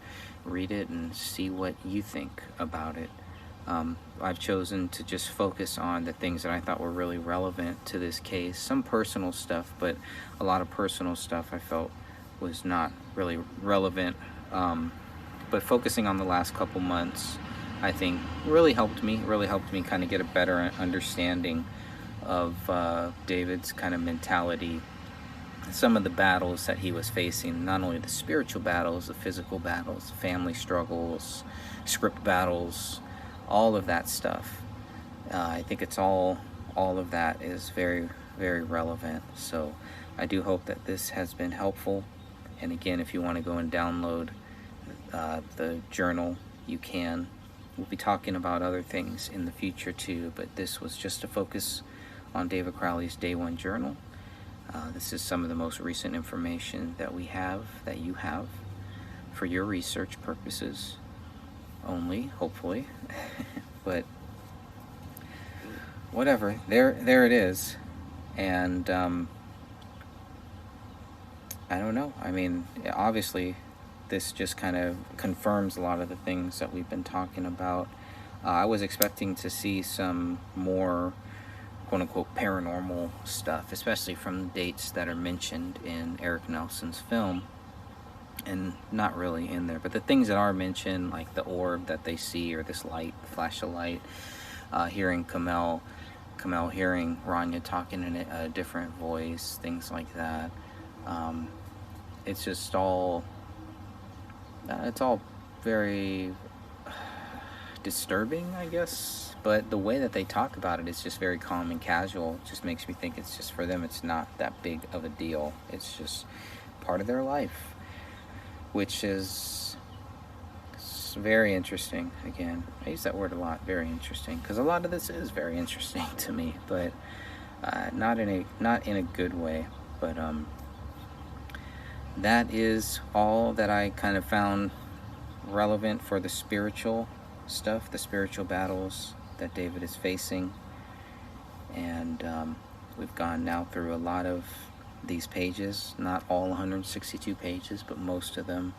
read it and see what you think about it. I've chosen to just focus on the things that I thought were really relevant to this case. Some personal stuff, but a lot of personal stuff I felt was not really relevant. But focusing on the last couple months, I think really helped me kind of get a better understanding of David's kind of mentality, some of the battles that he was facing, not only the spiritual battles, the physical battles, family struggles, script battles, all of that stuff. I think it's all of that is very, very relevant. So I do hope that this has been helpful. And again, if you want to go and download the journal, you can. We'll be talking about other things in the future too, but this was just to focus on David Crowley's Day One Journal. This is some of the most recent information that we have, that you have, for your research purposes only, hopefully. But whatever, there it is. And I don't know. I mean, obviously, this just kind of confirms a lot of the things that we've been talking about. I was expecting to see some more quote-unquote paranormal stuff, especially from the dates that are mentioned in Eric Nelson's film, and not really in there. But the things that are mentioned, like the orb that they see, or this light, flash of light, hearing Kamel hearing Rania talking in a different voice, things like that. It's just all, it's all very disturbing, I guess. But the way that they talk about it is just very calm and casual. It just makes me think it's just, for them, it's not that big of a deal. It's just part of their life, which is very interesting. Again, I use that word a lot, very interesting, because a lot of this is very interesting to me, but not in a good way. But that is all that I kind of found relevant for the spiritual stuff, the spiritual battles that David is facing. And we've gone now through a lot of these pages, not all 162 pages, but most of them,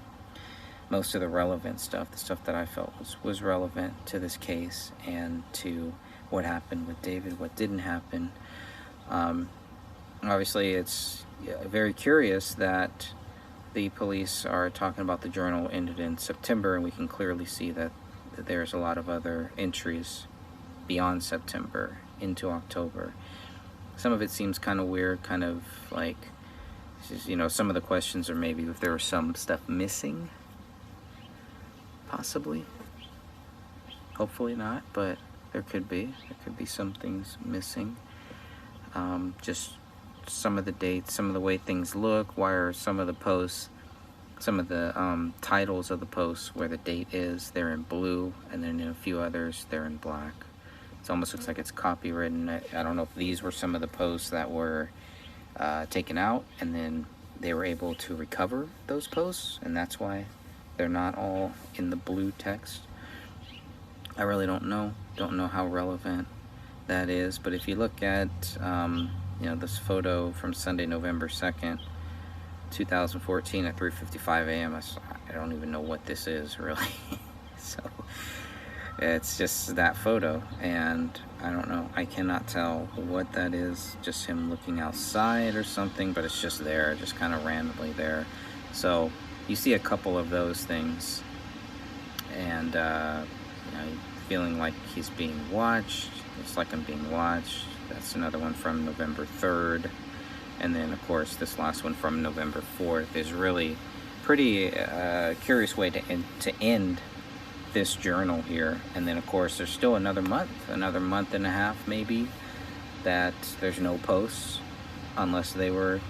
most of the relevant stuff, the stuff that I felt was relevant to this case and to what happened with David, what didn't happen. Obviously, it's very curious that the police are talking about the journal ended in September, and we can clearly see that there's a lot of other entries beyond September into October. Some of it seems kind of weird, kind of like, you know, some of the questions are maybe if there was some stuff missing, possibly. Hopefully not, but there could be some things missing. Just some of the dates, some of the way things look, why are some of the posts, some of the titles of the posts where the date is, they're in blue, and then in a few others they're in black. It almost looks like it's copywritten. I don't know if these were some of the posts that were taken out and then they were able to recover those posts, and that's why they're not all in the blue text. I really don't know how relevant that is, but if you look at you know, this photo from Sunday, November 2nd, 2014 at 3:55 a.m. I don't even know what this is, really. So it's just that photo, and I don't know. I cannot tell what that is. Just him looking outside or something, but it's just there, just kind of randomly there. So you see a couple of those things, and you know, feeling like he's being watched. It's like I'm being watched. That's another one from November 3rd. And then, of course, this last one from November 4th is really pretty curious way to end this journal here. And then, of course, there's still another month and a half maybe, that there's no posts unless they were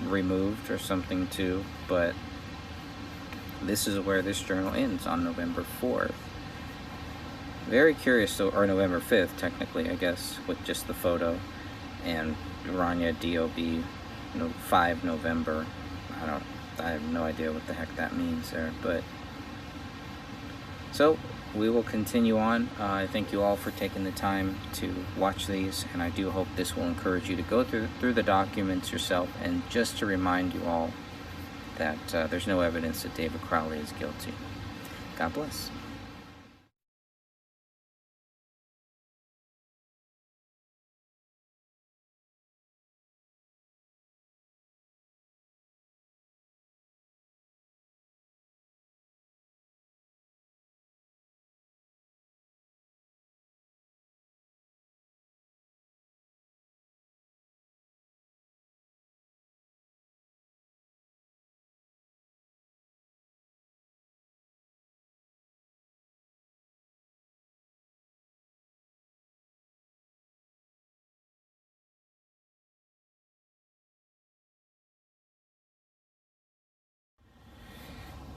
removed or something too. But this is where this journal ends, on November 4th. Very curious, or November 5th, technically, I guess, with just the photo. And Rania DOB, 5 November. I have no idea what the heck that means there, but so we will continue on. I thank you all for taking the time to watch these, and I do hope this will encourage you to go through the documents yourself, and just to remind you all that there's no evidence that David Crowley is guilty. God bless.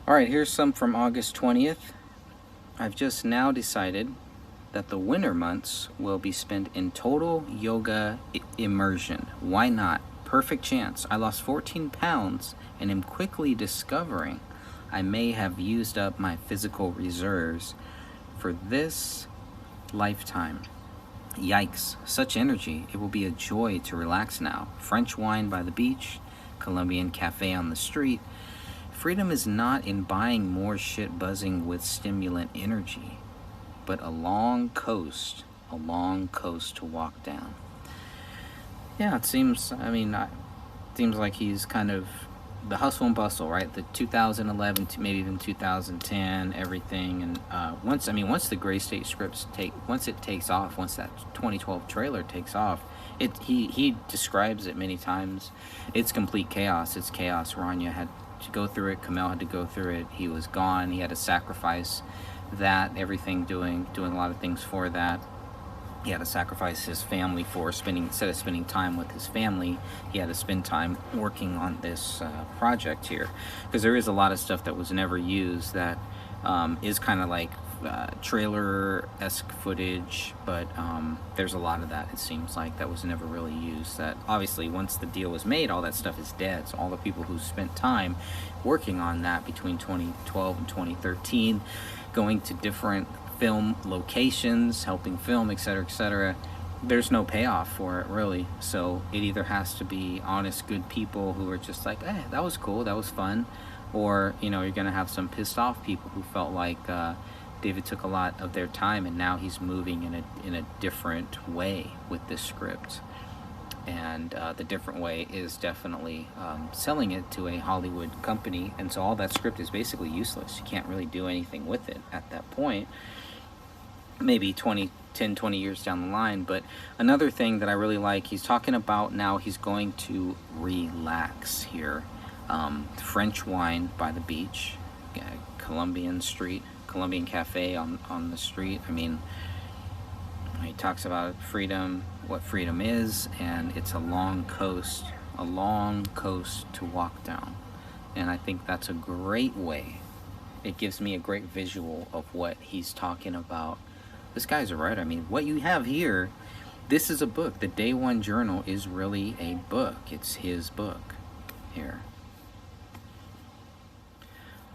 Alright, here's some from August 20th. I've just now decided that the winter months will be spent in total yoga immersion. Why not? Perfect chance. I lost 14 pounds and am quickly discovering I may have used up my physical reserves for this lifetime. Yikes, such energy. It will be a joy to relax now. French wine by the beach, Colombian cafe on the street. Freedom is not in buying more shit buzzing with stimulant energy, but a long coast to walk down. Yeah, it seems, seems like he's kind of the hustle and bustle, right? The 2011 to maybe even 2010, everything. And once the Gray State scripts once it takes off, once that 2012 trailer takes off, he describes it many times. It's complete chaos. It's chaos. Rania had to go through it. Kamel had to go through it. He was gone. He had to sacrifice that, everything, doing a lot of things for that. He had to sacrifice his family for instead of spending time with his family, he had to spend time working on this project here, because there is a lot of stuff that was never used that is kind of like trailer-esque footage, but there's a lot of that, it seems like, that was never really used. That obviously once the deal was made, all that stuff is dead. So all the people who spent time working on that between 2012 and 2013, going to different film locations, helping film, etc., there's no payoff for it, really. So it either has to be honest, good people who are just like, eh, that was cool, that was fun, or you're gonna have some pissed off people who felt like David took a lot of their time, and now he's moving in a different way with this script. And the different way is definitely selling it to a Hollywood company, and so all that script is basically useless. You can't really do anything with it at that point. Maybe 10, 20 years down the line. But another thing that I really like, he's talking about now he's going to relax here. French wine by the beach, Colombian cafe on the street. I mean, he talks about freedom, what freedom is, and it's a long coast to walk down. And I think that's a great way. It gives me a great visual of what he's talking about. This guy's a writer. I mean, what you have here, this is a book. The Day One Journal is really a book. It's his book here.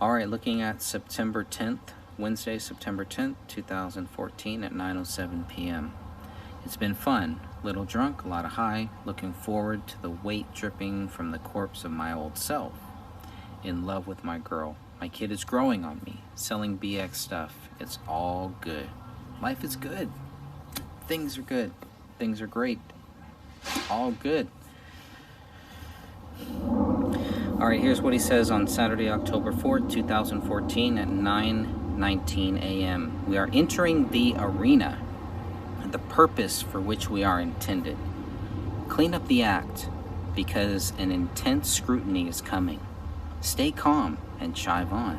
All right, looking at September 10th, Wednesday, September 10th, 2014 at 9:07 p.m. It's been fun. Little drunk, a lot of high. Looking forward to the weight dripping from the corpse of my old self. In love with my girl. My kid is growing on me. Selling BX stuff. It's all good. Life is good. Things are good. Things are great. All good. All right, here's what he says on Saturday, October 4th, 2014 at 9:19 a.m. We are entering the arena, the purpose for which we are intended. Clean up the act, because an intense scrutiny is coming. Stay calm and chive on,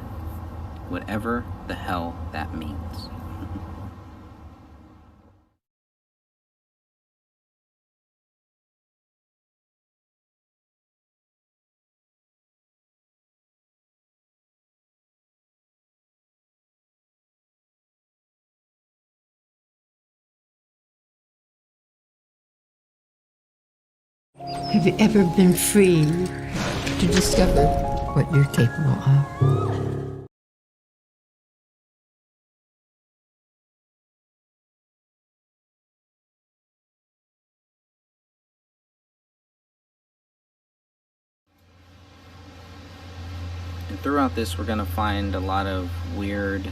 whatever the hell that means. Have you ever been free to discover what you're capable of? And throughout this, we're going to find a lot of weird,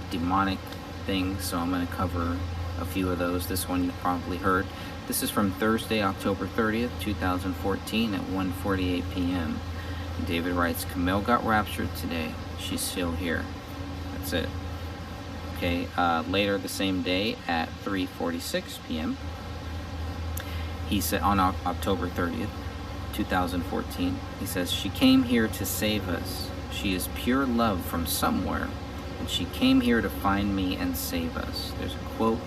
demonic things, so I'm going to cover a few of those. This one you've probably heard. This is from Thursday, October 30th, 2014 at 1:48 p.m. David writes, Camille got raptured today. She's still here. That's it. Okay, later the same day at 3:46 p.m. he said, on October 30th, 2014, he says, she came here to save us. She is pure love from somewhere, and she came here to find me and save us. There's a quote,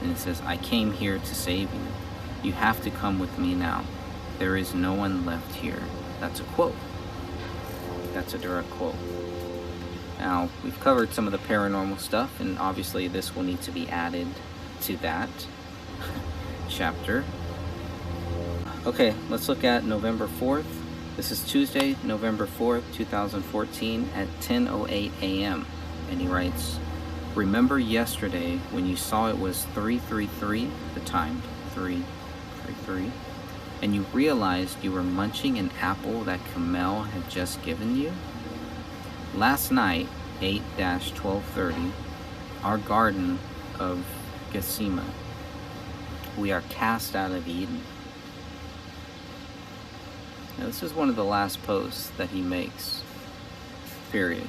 and it says, I came here to save you. You have to come with me now. There is no one left here. That's a quote. That's a direct quote. Now, we've covered some of the paranormal stuff, and obviously this will need to be added to that chapter. Okay, let's look at November 4th. This is Tuesday, November 4th, 2014 at 10:08 a.m. And he writes, remember yesterday when you saw it was 333, the time 333, and you realized you were munching an apple that Camille had just given you? Last night, 8-12:30, our garden of Gethsemane, we are cast out of Eden. Now, this is one of the last posts that he makes, period.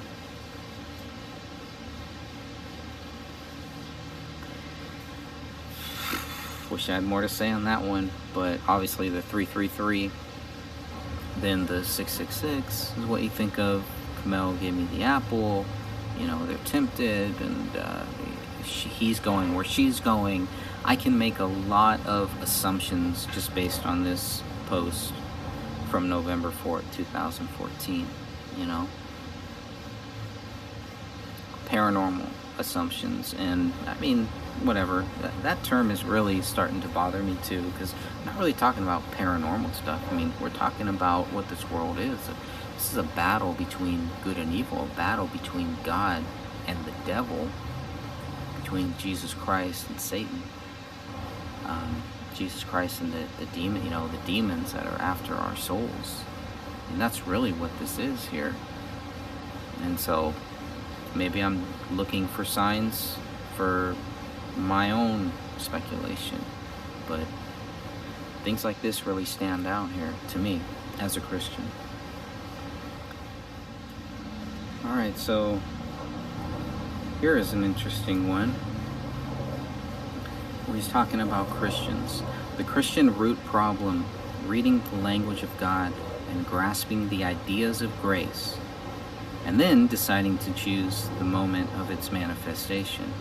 Wish I had more to say on that one, but obviously the 333, then the 666 is what you think of. Camille gave me the apple, they're tempted, and he's going where she's going. I can make a lot of assumptions just based on this post from November 4th, 2014, paranormal assumptions. And I mean, whatever, that term is really starting to bother me too, because I'm not really talking about paranormal stuff. I mean, we're talking about what this world is. This is a battle between good and evil, a battle between God and the devil, between Jesus Christ and Satan. Jesus Christ and the demon, the demons that are after our souls. And that's really what this is here. And so maybe I'm looking for signs for my own speculation, but things like this really stand out here to me as a Christian. All right, so here is an interesting one where he's talking about Christians. The Christian root problem: reading the language of God and grasping the ideas of grace, and then deciding to choose the moment of its manifestation.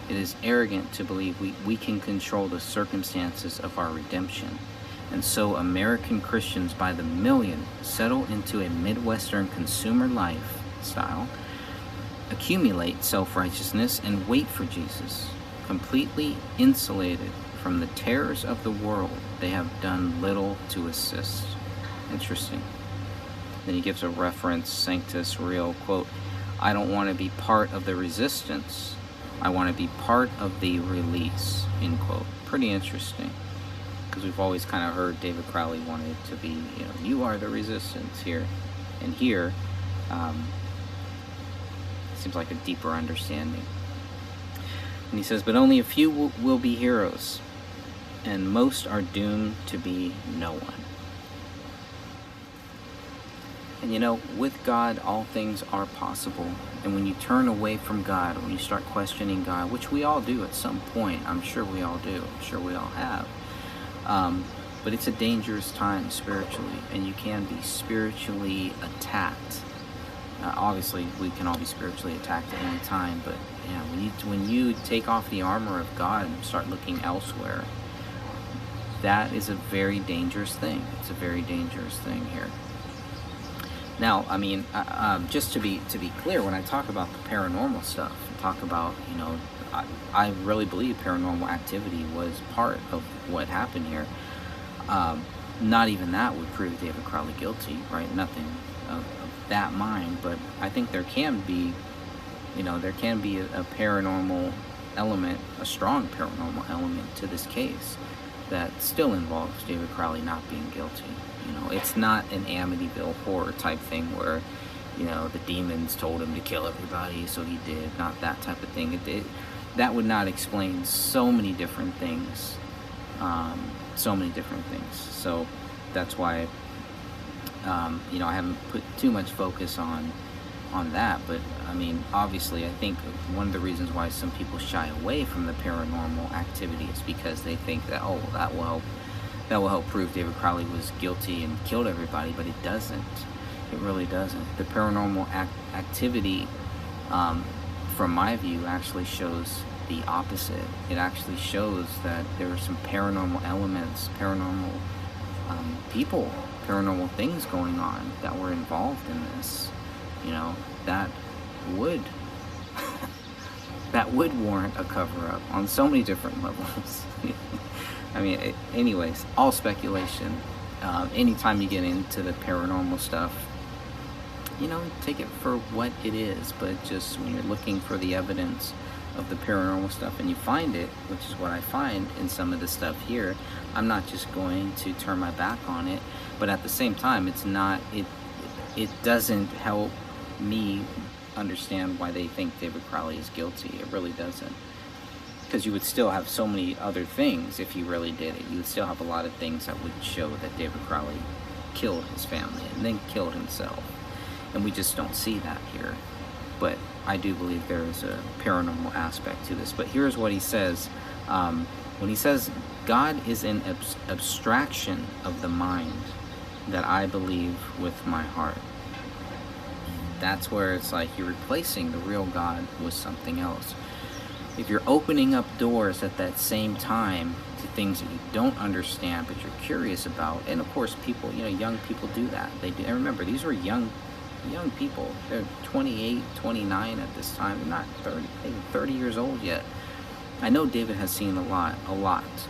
It is arrogant to believe we can control the circumstances of our redemption. And so American Christians by the million settle into a Midwestern consumer lifestyle, accumulate self-righteousness, and wait for Jesus. Completely insulated from the terrors of the world, they have done little to assist. Interesting. Then he gives a reference, Sanctus Real, quote, "I don't want to be part of the resistance. I want to be part of the release," end quote. Pretty interesting, because we've always kind of heard David Crowley wanted to be, you are the resistance here. And here, seems like a deeper understanding. And he says, but only a few will be heroes, and most are doomed to be no one. And with God, all things are possible. And when you turn away from God, when you start questioning God, which we all do at some point, I'm sure we all do, I'm sure we all have, but it's a dangerous time spiritually, and you can be spiritually attacked. Obviously, we can all be spiritually attacked at any time, but when you take off the armor of God and start looking elsewhere, that is a very dangerous thing. It's a very dangerous thing here. Now, just to be clear, when I talk about the paranormal stuff, talk about, I really believe paranormal activity was part of what happened here. Not even that would prove David Crowley guilty, right? Nothing of that mind, but I think there can be, a paranormal element, a strong paranormal element to this case that still involves David Crowley not being guilty. It's not an Amityville horror type thing where, the demons told him to kill everybody, so he did. Not that type of thing. That would not explain so many different things. So that's why, I haven't put too much focus on that. But obviously, I think one of the reasons why some people shy away from the paranormal activity is because they think that, that will help prove David Crowley was guilty and killed everybody, but it doesn't. It really doesn't. The paranormal activity, from my view, actually shows the opposite. It actually shows that there are some paranormal elements, paranormal people, paranormal things going on that were involved in this. That would that would warrant a cover-up on so many different levels. Anyways, all speculation. Anytime you get into the paranormal stuff, take it for what it is. But just when you're looking for the evidence of the paranormal stuff and you find it, which is what I find in some of the stuff here, I'm not just going to turn my back on it. But at the same time, it doesn't help me understand why they think David Crowley is guilty. It really doesn't. Because you would still have so many other things if you really did it. You would still have a lot of things that would show that David Crowley killed his family and then killed himself. And we just don't see that here. But I do believe there is a paranormal aspect to this. But here's what he says. When he says, God is an abstraction of the mind that I believe with my heart. That's where it's like you're replacing the real God with something else. If you're opening up doors at that same time to things that you don't understand but you're curious about, and of course people, young people do that. They do. And remember, these were young people. They're 28, 29 at this time. They're not 30 years old yet. I know David has seen a lot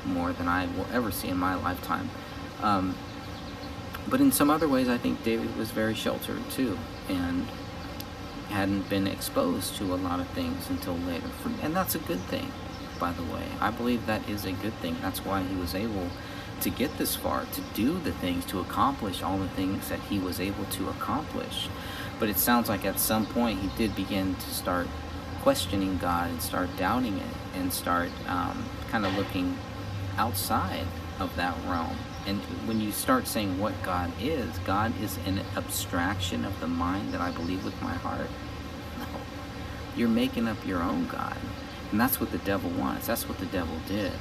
more than I will ever see in my lifetime. But in some other ways, I think David was very sheltered too, and hadn't been exposed to a lot of things until later. And that's a good thing. by the way. I believe that is a good thing. That's why he was able to get this far, to do the things, to accomplish all the things that he was able to accomplish. But it sounds like at some point he did begin to start questioning God and start doubting it and start kind of looking outside of that realm. And when you start saying what God is an abstraction of the mind that I believe with my heart. No, you're making up your own God. And that's what the devil wants. That's what the devil did.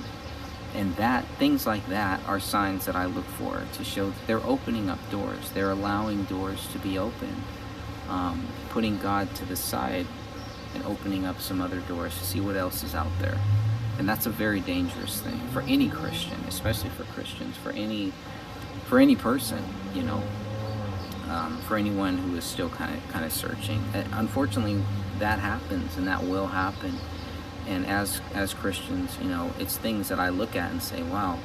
And that things like that are signs that I look for to show that they're opening up doors. They're allowing doors to be opened, putting God to the side and opening up some other doors to see what else is out there. And that's a very dangerous thing for any Christian, especially for Christians, for any person, you know, for anyone who is still kind of searching. Unfortunately, that happens, and that will happen. And as Christians, you know, it's things that I look at and say, wow,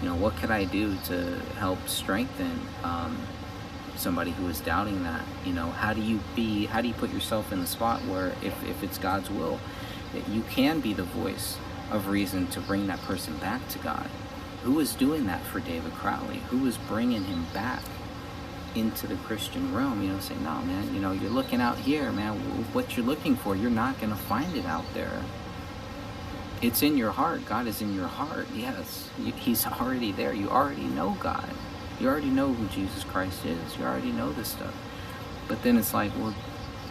you know, what could I do to help strengthen somebody who is doubting that? You know, how do you put yourself in the spot where if it's God's will, that you can be the voice of reason to bring that person back to God? Who was doing that for David Crowley? Who was bringing him back into the Christian realm? You know, saying, no, man, you know, you're looking out here, man. What you're looking for, you're not going to find it out there. It's in your heart. God is in your heart. Yes, he's already there. You already know God. You already know who Jesus Christ is. You already know this stuff. But then it's like, well,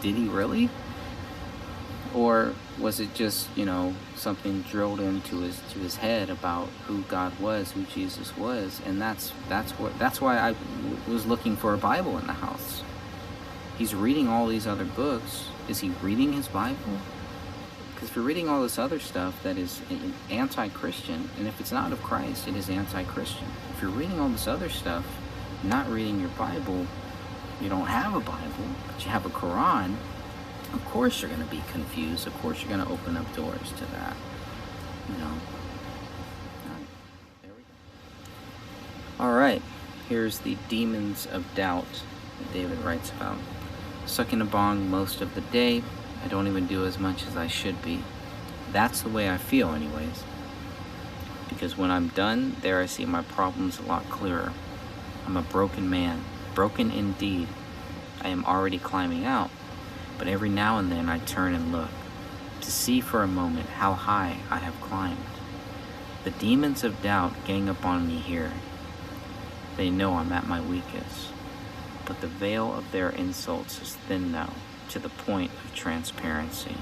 did he really? Or was it just, you know, something drilled into his head about who God was, who Jesus was? And that's why I was looking for a Bible in the house. He's reading all these other books. Is he reading his Bible? Because if you're reading all this other stuff that is anti-Christian, and if it's not of Christ, it is anti-Christian. If you're reading all this other stuff, not reading your Bible, you don't have a Bible, but you have a Quran, of course you're going to be confused. Of course you're going to open up doors to that. You know. There we go. All right. Here's the demons of doubt that David writes about. Sucking a bong most of the day. I don't even do as much as I should be. That's the way I feel anyways. Because when I'm done, there I see my problems a lot clearer. I'm a broken man. Broken indeed. I am already climbing out. But every now and then I turn and look to see for a moment how high I have climbed. The demons of doubt gang up on me here. They know I'm at my weakest. But the veil of their insults is thin now, to the point of transparency.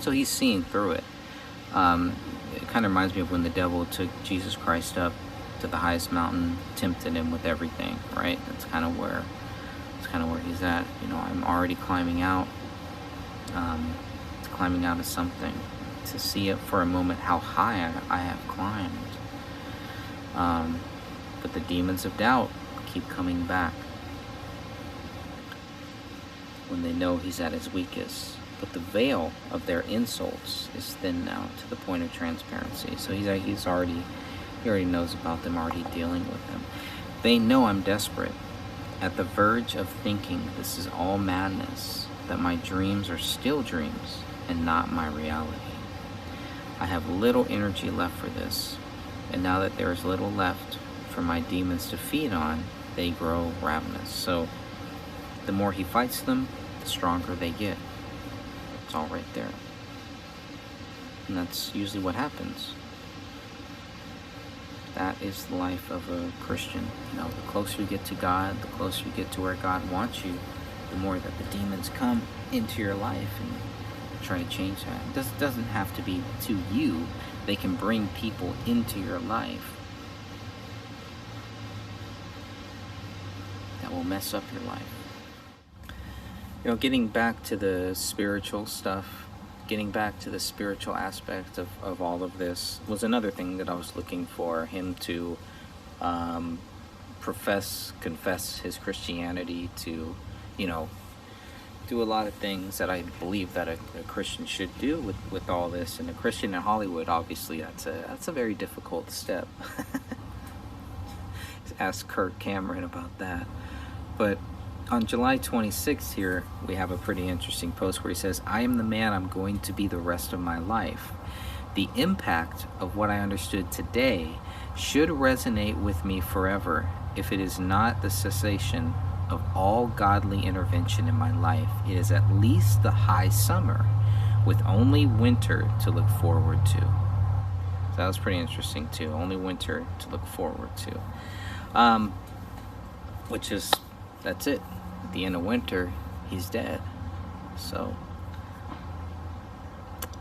So he's seeing through it. It kind of reminds me of when the devil took Jesus Christ up to the highest mountain, tempted him with everything, right? That's kind of where he's at. You know, I'm already climbing out. Climbing out of something. To see it for a moment how high I have climbed. But the demons of doubt keep coming back when they know he's at his weakest. But the veil of their insults is thin now, to the point of transparency. So he already knows about them, already dealing with them. They know I'm desperate, at the verge of thinking this is all madness, that my dreams are still dreams and not my reality. I have little energy left for this, and now that there is little left for my demons to feed on, they grow ravenous. So the more he fights them, the stronger they get. It's all right there. And that's usually what happens. That is the life of a Christian. You know, the closer you get to God, the closer you get to where God wants you, the more that the demons come into your life and try to change that. It doesn't have to be to you. They can bring people into your life that will mess up your life. You know, getting back to the spiritual stuff, getting back to the spiritual aspect of all of this was another thing that I was looking for him to confess his Christianity, to, you know, do a lot of things that I believe that a Christian should do with all this. And a Christian in Hollywood, obviously, that's a very difficult step. Ask Kirk Cameron about that. But on July 26th here, we have a pretty interesting post where he says, I am the man I'm going to be the rest of my life. The impact of what I understood today should resonate with me forever if it is not the cessation of all godly intervention in my life. It is at least the high summer with only winter to look forward to. So that was pretty interesting too. Only winter to look forward to. Which is, that's it. At the end of winter, he's dead. So,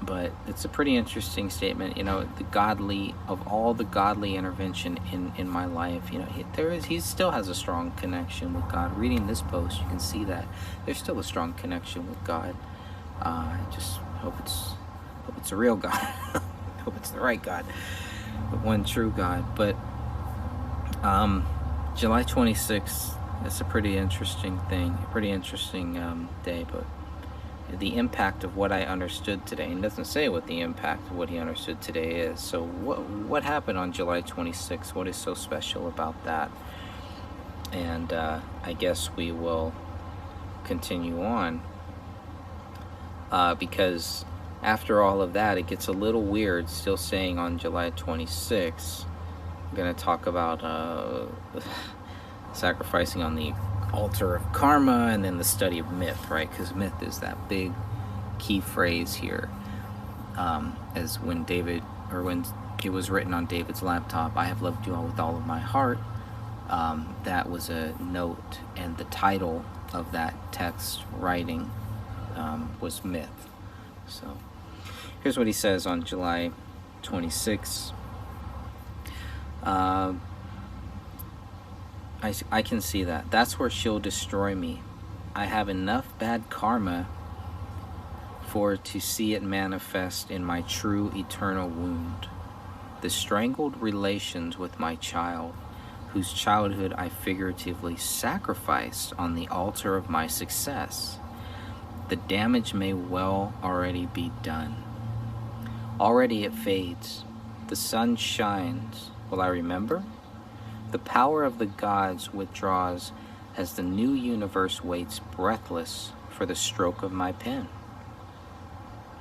but it's a pretty interesting statement. You know, the godly, of all the godly intervention in my life, you know, he still has a strong connection with God. Reading this post, you can see that there's still a strong connection with God. I just hope it's a real God. I hope it's the right God, the one true God. But July 26th, it's a pretty interesting thing, a pretty interesting day. But the impact of what I understood today, and it doesn't say what the impact of what he understood today is. So what happened on July 26th? What is so special about that? And I guess we will continue on because after all of that, it gets a little weird still saying on July 26th. I'm going to talk about sacrificing on the altar of karma, and then the study of myth, right? Because myth is that big key phrase here. As when it was written on David's laptop, I have loved you all with all of my heart. That was a note, and the title of that text writing was myth. So here's what he says on July 26th. I can see that. That's where she'll destroy me. I have enough bad karma for to see it manifest in my true eternal wound. The strangled relations with my child, whose childhood I figuratively sacrificed on the altar of my success. The damage may well already be done. Already it fades. The sun shines. Will I remember? The power of the gods withdraws as the new universe waits breathless for the stroke of my pen.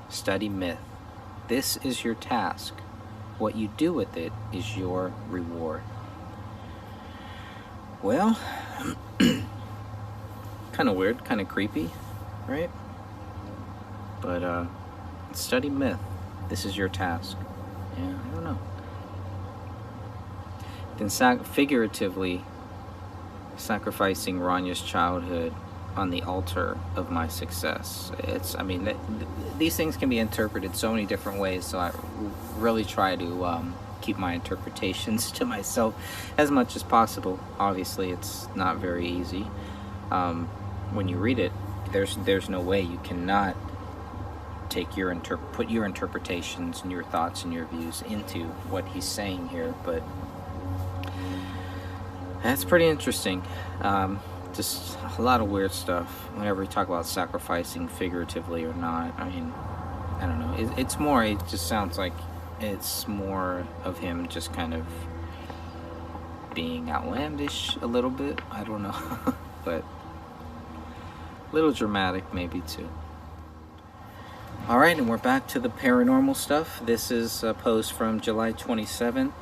Study myth. This is your task. What you do with it is your reward. Well, kind of weird, kind of creepy, right? But study myth. This is your task. Yeah, I don't know. Then figuratively sacrificing Ranya's childhood on the altar of my success. These things can be interpreted so many different ways, so I really try to keep my interpretations to myself as much as possible. Obviously, it's not very easy. When you read it, there's no way you cannot take put your interpretations and your thoughts and your views into what he's saying here, but that's pretty interesting. Just a lot of weird stuff whenever we talk about sacrificing figuratively or not. I mean, I don't know. It just sounds like it's more of him just kind of being outlandish a little bit. I don't know. But a little dramatic maybe too. All right, and we're back to the paranormal stuff. This is a post from July 27th.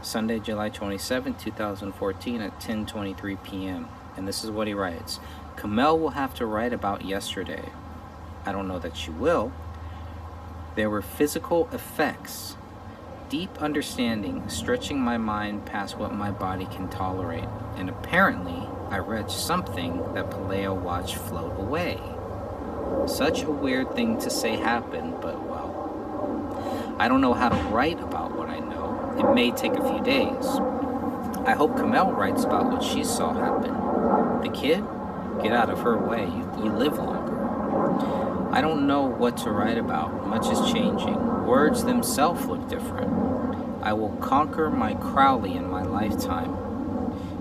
Sunday, July 27, 2014 at 10:23 p.m. And this is what he writes. Kamel will have to write about yesterday. I don't know that she will. There were physical effects, deep understanding stretching my mind past what my body can tolerate. And apparently, I read something that Paleo watched float away. Such a weird thing to say happened, but well, I don't know how to write about what I know. It may take a few days. I hope Kamel writes about what she saw happen. The kid? Get out of her way. You live longer. I don't know what to write about. Much is changing. Words themselves look different. I will conquer my Crowley in my lifetime,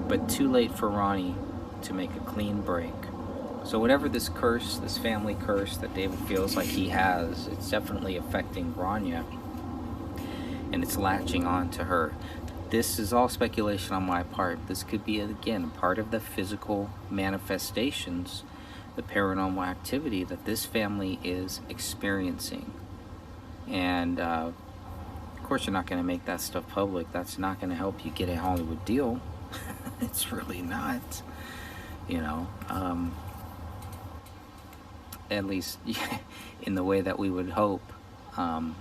but too late for Ronnie to make a clean break. So whatever this curse, this family curse that David feels like he has, it's definitely affecting Rania. And it's latching on to her. This is all speculation on my part. This could be, again, part of the physical manifestations, the paranormal activity that this family is experiencing. And Of course, you're not going to make that stuff public. That's not going to help you get a Hollywood deal. It's really not, you know, at least in the way that we would hope. You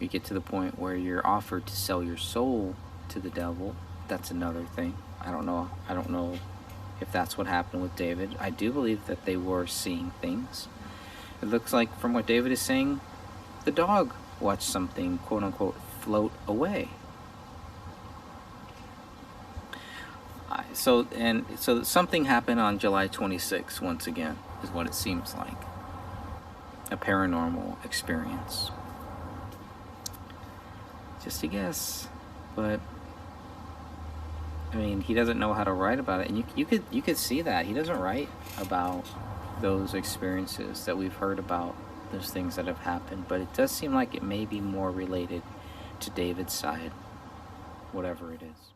get to the point where you're offered to sell your soul to the devil. That's another thing. I don't know if that's what happened with David. I do believe that they were seeing things. It looks like, from what David is saying, the dog watched something, quote unquote, float away. So something happened on July 26th, once again, is what it seems like. A paranormal experience. Just a guess, but I mean, he doesn't know how to write about it, and you could see that he doesn't write about those experiences that we've heard about, those things that have happened. But it does seem like it may be more related to David's side, whatever it is.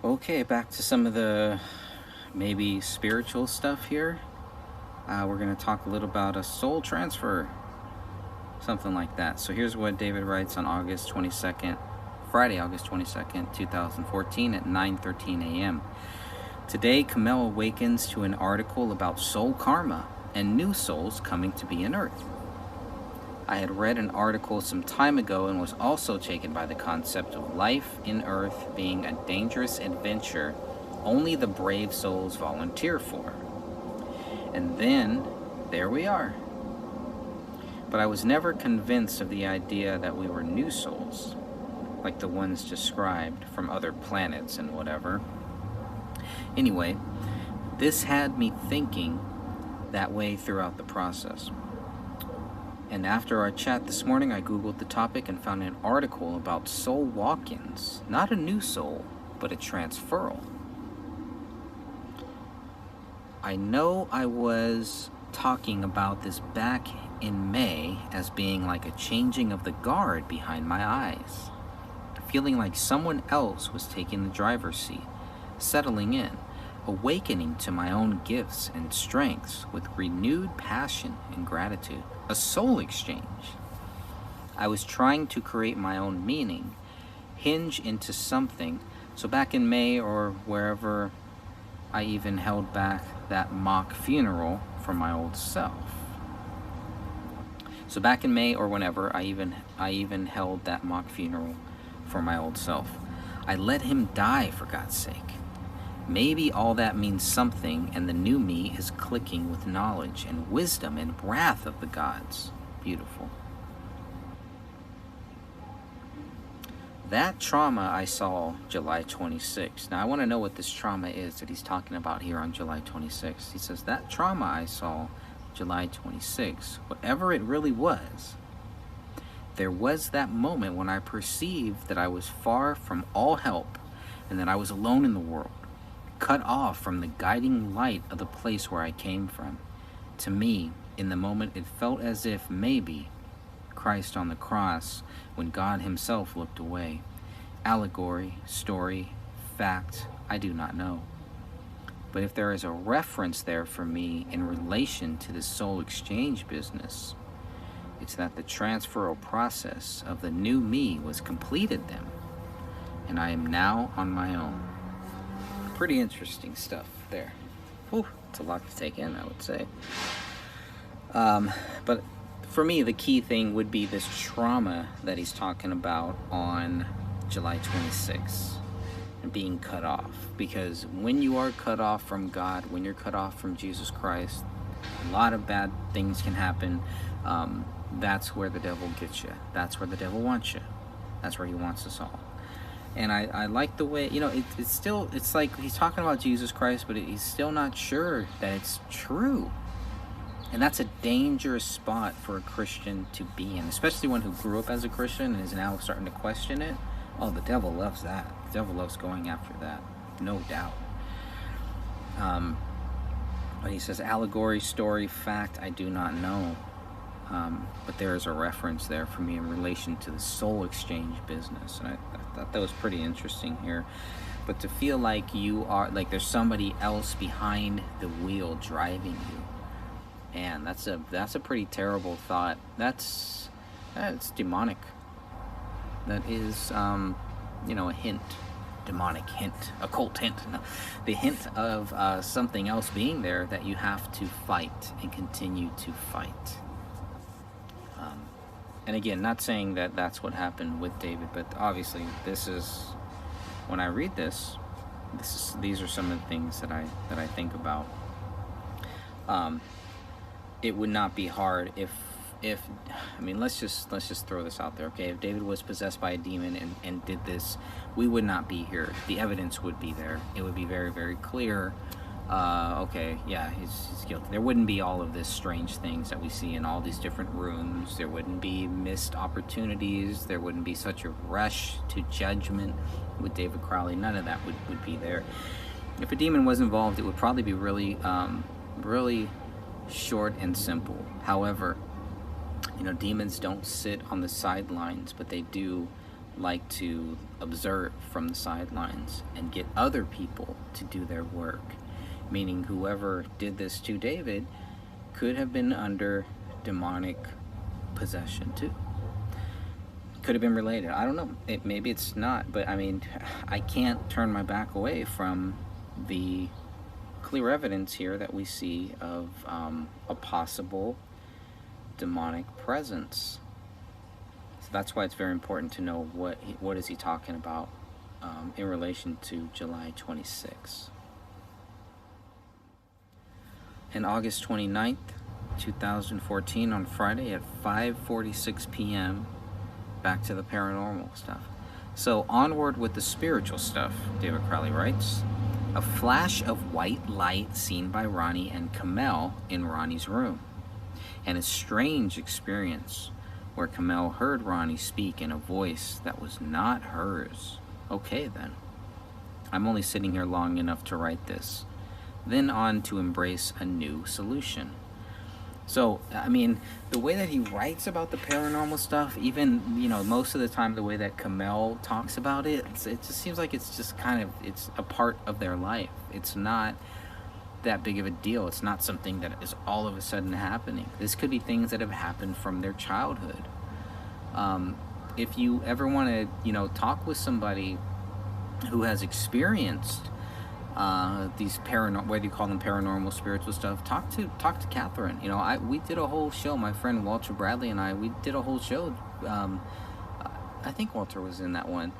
Okay, back to some of the maybe spiritual stuff here. We're going to talk a little about a soul transfer, something like that. So here's what David writes on August 22nd, Friday, August 22nd, 2014 at 9:13 a.m. Today, Kamel awakens to an article about soul karma and new souls coming to be in Earth. I had read an article some time ago and was also taken by the concept of life in Earth being a dangerous adventure only the brave souls volunteer for. And then, there we are. But I was never convinced of the idea that we were new souls, like the ones described from other planets and whatever. Anyway, this had me thinking that way throughout the process. And after our chat this morning, I Googled the topic and found an article about soul walk-ins. Not a new soul, but a transferal. I know I was talking about this back in May as being like a changing of the guard behind my eyes. Feeling like someone else was taking the driver's seat, settling in, awakening to my own gifts and strengths with renewed passion and gratitude. A soul exchange. I was trying to create my own meaning, hinge into something. So back in May or wherever, I even held back that mock funeral for my old self. So back in May or whenever, I even held that mock funeral for my old self. I let him die, for God's sake. Maybe all that means something, and the new me is clicking with knowledge and wisdom and wrath of the gods. Beautiful. That trauma I saw July 26th. Now I want to know what this trauma is that he's talking about here on July 26th. He says, that trauma I saw July 26th, whatever it really was, there was that moment when I perceived that I was far from all help and that I was alone in the world, cut off from the guiding light of the place where I came from. To me, in the moment, it felt as if maybe Christ on the cross, when God himself looked away. Allegory, story, fact, I do not know. But if there is a reference there for me in relation to the soul exchange business, it's that the transferal process of the new me was completed then, and I am now on my own. pretty interesting stuff there. Whew, it's a lot to take in, I would say. But for me, the key thing would be this trauma that he's talking about on July 26th and being cut off. Because when you are cut off from God, when you're cut off from Jesus Christ, a lot of bad things can happen. That's where the devil gets you. That's where the devil wants you. That's where he wants us all. And I like the way, it's like he's talking about Jesus Christ, but he's still not sure that it's true. And that's a dangerous spot for a Christian to be in, especially one who grew up as a Christian and is now starting to question it. Oh, the devil loves that. The devil loves going after that, no doubt. But he says, allegory, story, fact, I do not know. But there is a reference there for me in relation to the soul exchange business. And I thought that was pretty interesting here. But to feel like you are, like there's somebody else behind the wheel driving you. And that's a pretty terrible thought. That's demonic. That is, a hint. Demonic hint, occult hint. No, the hint of something else being there that you have to fight and continue to fight. And again, not saying that that's what happened with David, but obviously this is, when I read this, these are some of the things that I think about. It would not be hard if let's just throw this out there, okay? If David was possessed by a demon and did this, we would not be here. The evidence would be there. It would be very, very clear. Okay, yeah, he's guilty. There wouldn't be all of this strange things that we see in all these different rooms. There wouldn't be missed opportunities. There wouldn't be such a rush to judgment with David Crowley. None of that would be there. If a demon was involved, it would probably be really, really short and simple. However, demons don't sit on the sidelines, but they do like to observe from the sidelines and get other people to do their work. Meaning whoever did this to David could have been under demonic possession too. Could have been related. I don't know. Maybe it's not, but I can't turn my back away from the clear evidence here that we see of a possible demonic presence. So that's why it's very important to know what is he talking about in relation to July 26th. And August 29th, 2014, on Friday at 5:46 p.m., back to the paranormal stuff. So onward with the spiritual stuff, David Crowley writes. A flash of white light seen by Ronnie and Kamel in Ronnie's room. And a strange experience where Kamel heard Ronnie speak in a voice that was not hers. Okay then. I'm only sitting here long enough to write this. Then on to embrace a new solution. So, the way that he writes about the paranormal stuff, even, most of the time the way that Kamel talks about it, it just seems like it's just it's a part of their life. It's not that big of a deal. It's not something that is all of a sudden happening. This could be things that have happened from their childhood. If you ever want to, talk with somebody who has experienced these paranormal, whether you call them paranormal, spiritual stuff, talk to Catherine. We did a whole show. My friend Walter Bradley and we did a whole show. I think Walter was in that one.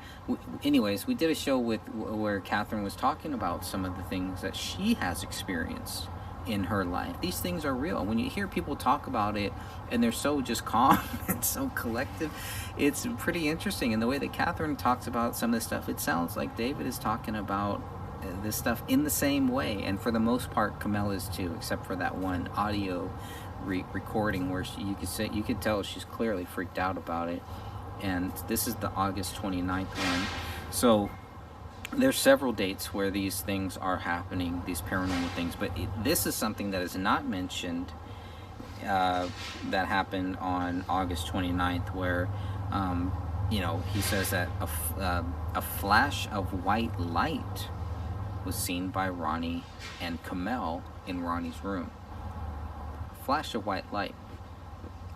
Anyways, we did a show where Catherine was talking about some of the things that she has experienced in her life. These things are real. When you hear people talk about it and they're so just calm and so collective, it's pretty interesting. And the way that Catherine talks about some of this stuff, it sounds like David is talking about this stuff in the same way, and for the most part Kamel is too, except for that one audio recording where you could tell she's clearly freaked out about it. And this is the August 29th one. So there's several dates where these things are happening, these paranormal things, but this is something that is not mentioned that happened on August 29th, where he says that a flash of white light was seen by Ronnie and Kamel in Ronnie's room. Flash of white light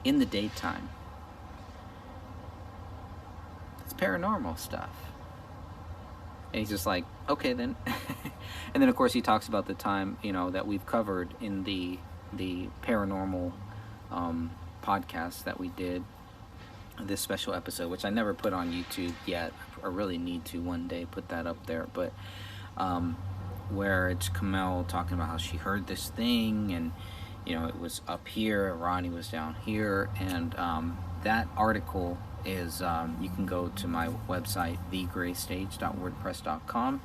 in the daytime. It's paranormal stuff. And he's just like, okay then. And then of course he talks about the time, that we've covered in the paranormal podcast that we did, this special episode, which I never put on YouTube yet. I really need to one day put that up there. But where it's Kamel talking about how she heard this thing, and it was up here, Ronnie was down here, and that article is, you can go to my website, thegraystage.wordpress.com.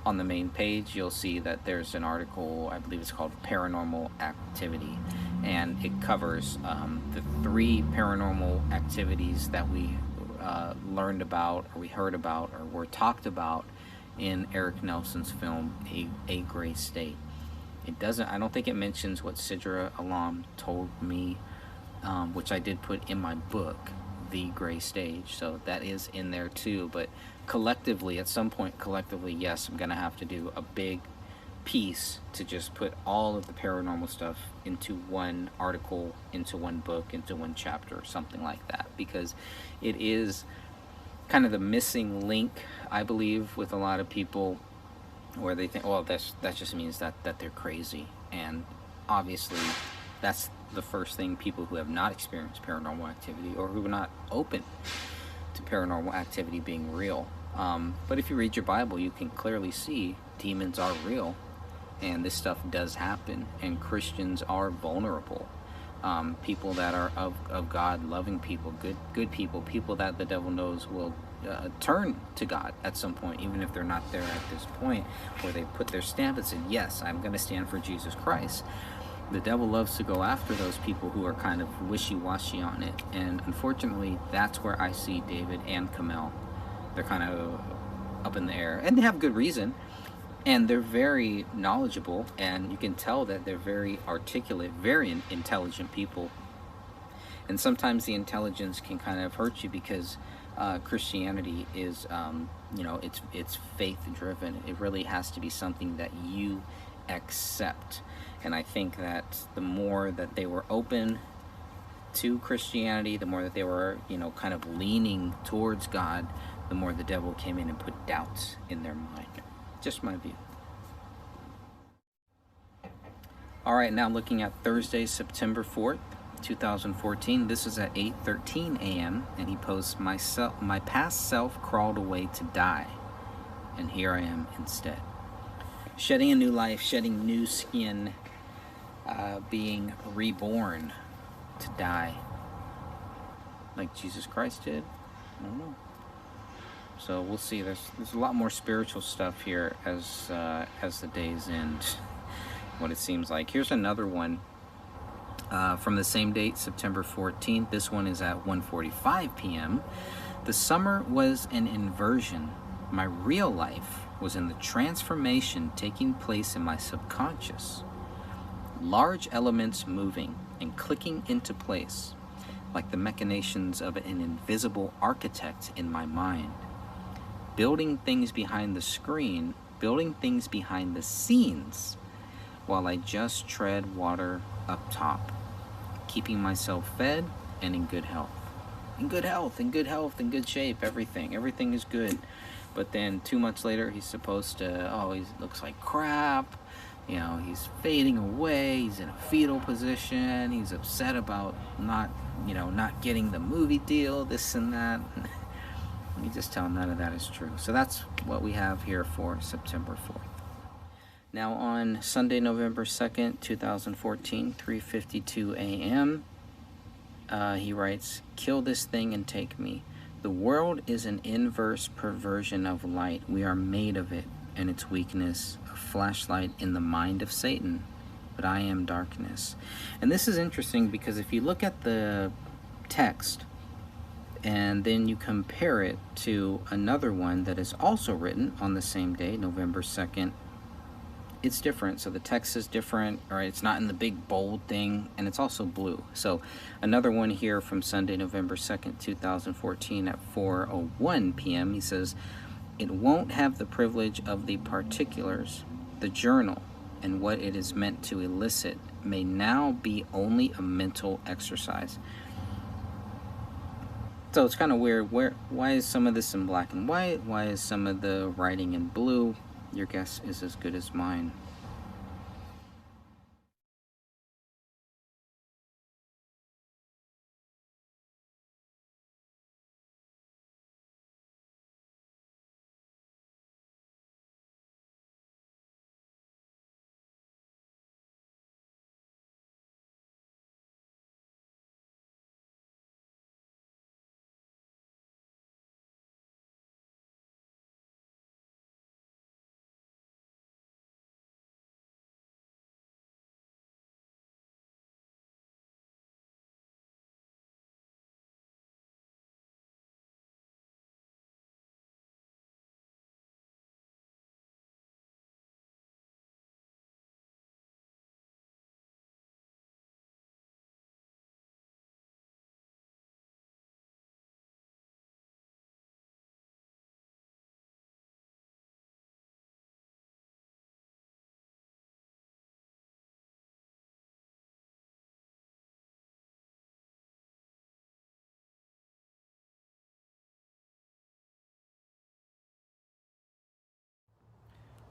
On the main page, you'll see that there's an article, I believe it's called Paranormal Activity, and it covers the 3 paranormal activities that we learned about, or we heard about, or were talked about in Eric Nelson's film, A Gray State. I don't think it mentions what Sidra Alam told me, which I did put in my book, The Gray Stage, so that is in there too. But collectively, at some point, yes, I'm gonna have to do a big piece to just put all of the paranormal stuff into one article, into one book, into one chapter, or something like that, because it is kind of the missing link, I believe, with a lot of people, where they think, well, that just means that they're crazy. And obviously that's the first thing people who have not experienced paranormal activity, or who are not open to paranormal activity being real. But if you read your Bible, you can clearly see demons are real, and this stuff does happen, and Christians are vulnerable. People that are of God, loving people, good people that the devil knows will turn to God at some point, even if they're not there at this point, where they put their stamp and said, yes, I'm going to stand for Jesus Christ. The devil loves to go after those people who are kind of wishy-washy on it, and unfortunately that's where I see David and Kamel. They're kind of up in the air, and they have good reason, and they're very knowledgeable, and you can tell that they're very articulate, very intelligent people. And sometimes the intelligence can kind of hurt you, because Christianity is, it's faith driven. It really has to be something that you accept. And I think that the more that they were open to Christianity, the more that they were, kind of leaning towards God, the more the devil came in and put doubts in their mind. Just my view. All right, now looking at Thursday, September 4th, 2014. This is at 8:13 a.m. and he posts, my past self crawled away to die, and here I am instead. Shedding a new life, shedding new skin, being reborn to die, like Jesus Christ did. I don't know. So we'll see. There's a lot more spiritual stuff here as the days end, what it seems like. Here's another one from the same date, September 14th. This one is at 1:45 p.m. The summer was an inversion. My real life was in the transformation taking place in my subconscious. Large elements moving and clicking into place, like the machinations of an invisible architect in my mind. Building things behind the screen, building things behind the scenes, while I just tread water up top, keeping myself fed and in good health. In good health, in good shape, everything is good. But then 2 months later, he's supposed to, he looks like crap, he's fading away, he's in a fetal position, he's upset about not getting the movie deal, this and that. Let me just tell him none of that is true. So that's what we have here for September 4th. Now on Sunday, November 2nd, 2014, 3:52 a.m., he writes, kill this thing and take me. The world is an inverse perversion of light. We are made of it, and its weakness, a flashlight in the mind of Satan. But I am darkness. And this is interesting, because if you look at the text, and then you compare it to another one that is also written on the same day, November 2nd, it's different. So the text is different, or it's not in the big bold thing, and it's also blue. So another one here from Sunday, November 2nd, 2014 at 4:01 p.m. He says, it won't have the privilege of the particulars. The journal and what it is meant to elicit may now be only a mental exercise. So it's kind of weird. Why is some of this in black and white? Why is some of the writing in blue? Your guess is as good as mine.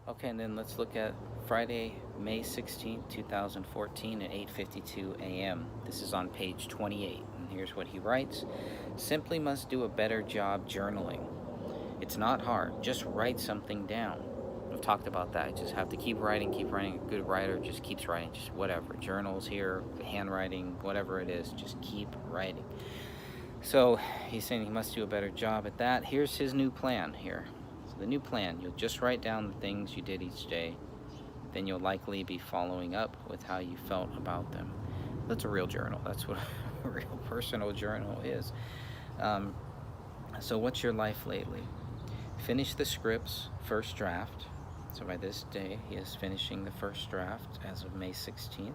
Okay, and then let's look at Friday, May 16th, 2014 at 8:52 a.m. This is on page 28, and here's what he writes. Simply must do a better job journaling. It's not hard. Just write something down. I've talked about that. You just have to keep writing, keep writing. A good writer just keeps writing, just whatever. Journals here, handwriting, whatever it is, just keep writing. So he's saying he must do a better job at that. Here's his new plan here. So the new plan, you'll just write down the things you did each day. Then you'll likely be following up with how you felt about them. That's a real journal. That's what a real personal journal is. So what's your life lately? Finish the script's first draft. So by this day, he is finishing the first draft as of May 16th.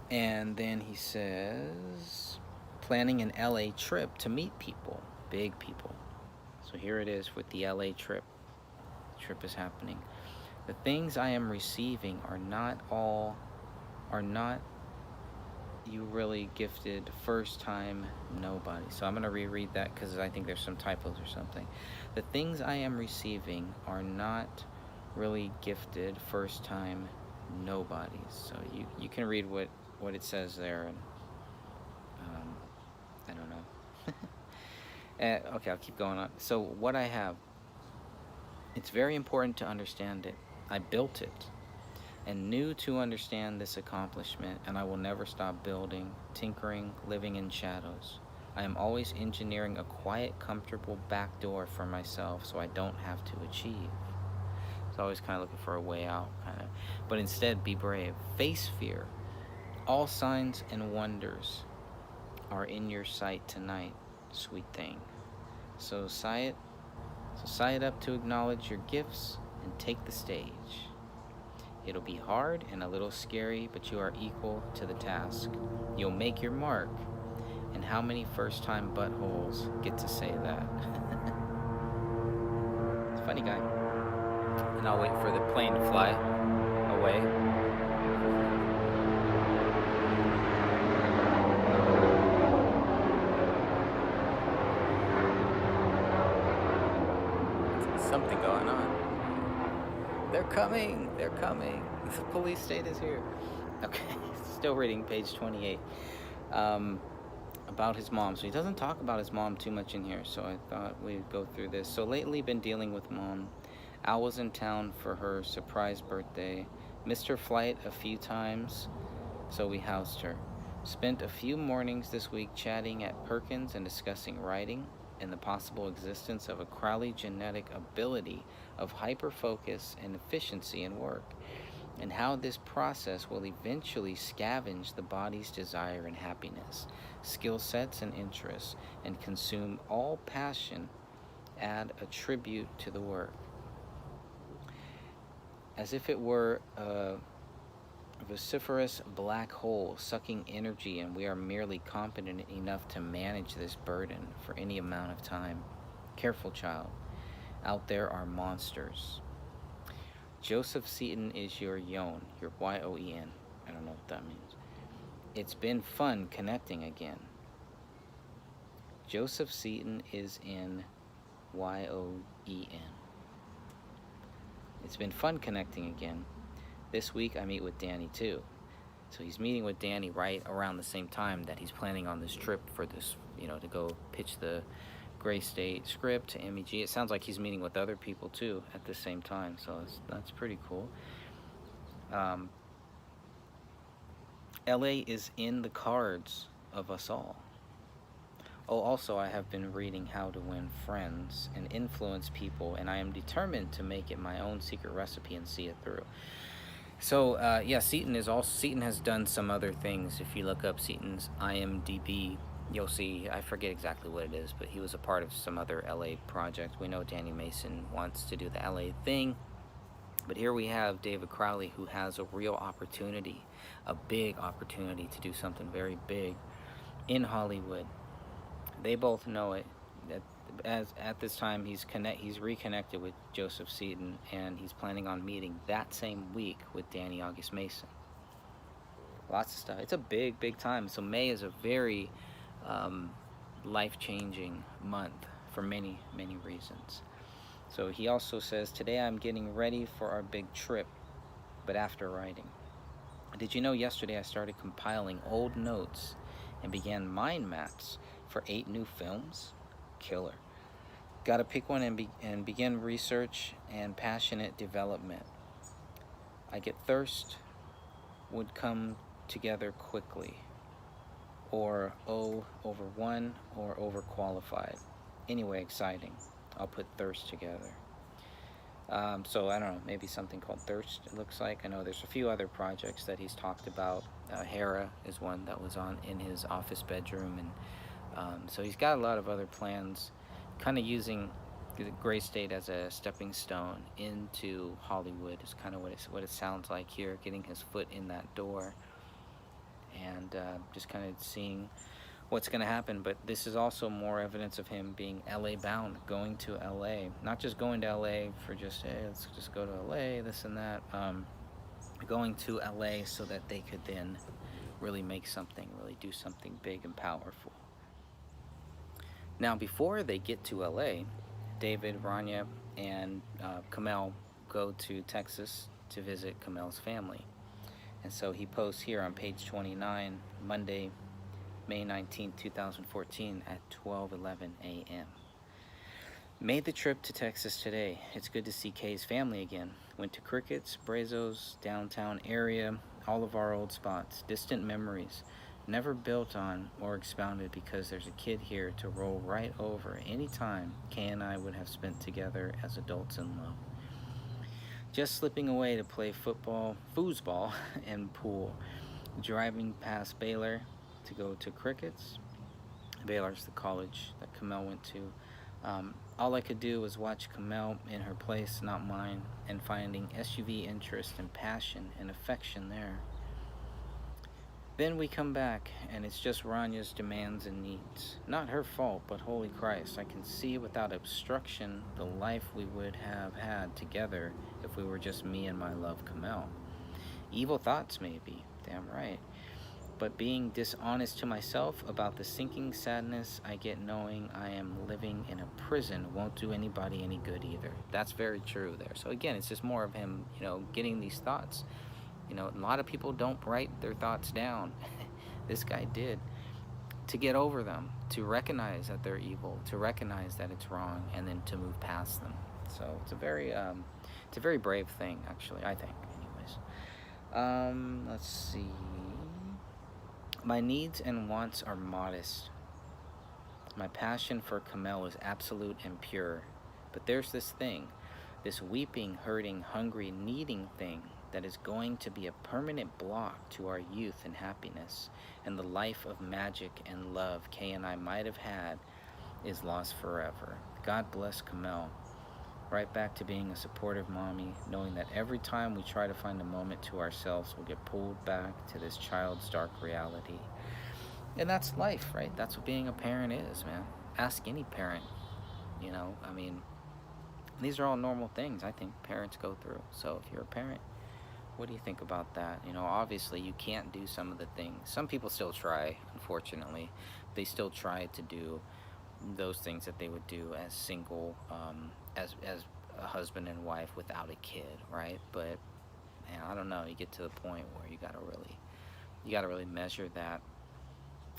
And then he says, planning an LA trip to meet people, big people. So here it is with the LA trip. The trip is happening. The things I am receiving are not you really gifted first time nobody. So I'm going to reread that because I think there's some typos or something. The things I am receiving are not really gifted first time nobodies. So you can read what it says there, and I don't know. Okay, I'll keep going on. So what I have, it's very important to understand it. I built it and knew to understand this accomplishment, and I will never stop building, tinkering, living in shadows. I am always engineering a quiet, comfortable back door for myself so I don't have to achieve. So always kind of looking for a way out, kind of. But instead, be brave. Face fear. All signs and wonders are in your sight tonight, sweet thing. So sigh it up to acknowledge your gifts and take the stage. It'll be hard and a little scary, but you are equal to the task. You'll make your mark. And how many first-time buttholes get to say that? It's a funny guy. And I'll wait for the plane to fly away. Something going on. They're coming. The police state is here. Okay, still reading page 28. About his mom. So he doesn't talk about his mom too much in here, so I thought we'd go through this. So lately been dealing with mom. Al was in town for her surprise birthday. Missed her flight a few times, so we housed her. Spent a few mornings this week chatting at Perkins and discussing writing and the possible existence of a Crowley genetic ability of hyperfocus and efficiency in work, and how this process will eventually scavenge the body's desire and happiness, skill sets and interests, and consume all passion, add a tribute to the work. As if it were a vociferous black hole sucking energy, and we are merely competent enough to manage this burden for any amount of time. Careful, child. Out there are monsters. Joseph Seaton is your Yon, your Y-O-E-N. I don't know what that means. It's been fun connecting again. Joseph Seaton is in YOEN. It's been fun connecting again. This week I meet with Danny too. So he's meeting with Danny right around the same time that he's planning on this trip for this, to go pitch the Gray State script to MEG. It sounds like he's meeting with other people too at the same time, so that's pretty cool. LA is in the cards of us all. Oh, also, I have been reading How to Win Friends and Influence People, and I am determined to make it my own secret recipe and see it through. So, Seaton has done some other things. If you look up Seaton's IMDb, you'll see, I forget exactly what it is, but he was a part of some other LA project. We know Danny Mason wants to do the LA thing. But here we have David Crowley, who has a real opportunity, a big opportunity to do something very big in Hollywood. They both know it. At this time, he's reconnected with Joseph Seaton, and he's planning on meeting that same week with Danny August Mason. Lots of stuff. It's a big, big time. So May is a very life-changing month for many, many reasons. So he also says, today I'm getting ready for our big trip, but after writing. Did you know yesterday I started compiling old notes and began mind maps for 8 new films? Killer. Got to pick one and begin research and passionate development. I get thirst would come together quickly, or over one, or overqualified. Anyway, exciting. I'll put thirst together. So I don't know, maybe something called Thirst, it looks like. I know there's a few other projects that he's talked about. Hera is one that was on in his office bedroom, and so he's got a lot of other plans, kind of using the Gray State as a stepping stone into Hollywood is kind of what it sounds like here, getting his foot in that door, and just kind of seeing what's going to happen. But this is also more evidence of him being LA bound, going to LA, not just going to LA for just, hey, let's just go to LA, this and that, going to LA so that they could then really make something, really do something big and powerful. Now, before they get to LA, David, Rania, and Kamel go to Texas to visit Kamel's family. And so he posts here on page 29, Monday, May 19, 2014 at 12:11 a.m. Made the trip to Texas today. It's good to see Kay's family again. Went to Crickets, Brazos, downtown area, all of our old spots, distant memories, never built on or expounded because there's a kid here to roll right over any time Kay and I would have spent together as adults in love. Just slipping away to play football, foosball, and pool. Driving past Baylor to go to Crickets. Baylor's the college that Kamel went to. All I could do was watch Kamel in her place, not mine, and finding SUV interest and passion and affection there. Then we come back, and it's just Rania's demands and needs. Not her fault, but holy Christ, I can see without obstruction the life we would have had together if we were just me and my love Kamel. Evil thoughts, maybe, damn right. But being dishonest to myself about the sinking sadness I get knowing I am living in a prison won't do anybody any good either. That's very true there. So again, it's just more of him, getting these thoughts. A lot of people don't write their thoughts down. This guy did. To get over them, to recognize that they're evil, to recognize that it's wrong, and then to move past them. So it's a very brave thing, actually, I think, anyways. Let's see. My needs and wants are modest. My passion for Kamel is absolute and pure. But there's this thing, this weeping, hurting, hungry, needing thing that is going to be a permanent block to our youth and happiness, and the life of magic and love Kay and I might have had is lost forever. God bless Kamel. Right back to being a supportive mommy, knowing that every time we try to find a moment to ourselves, we'll get pulled back to this child's dark reality. And that's life, right? That's what being a parent is, man. Ask any parent, these are all normal things I think parents go through. So if you're a parent, what do you think about that? Obviously you can't do some of the things. Some people still try, unfortunately. They still try to do those things that they would do as single, as a husband and wife without a kid, right? But man, I don't know. You get to the point where you gotta really measure that,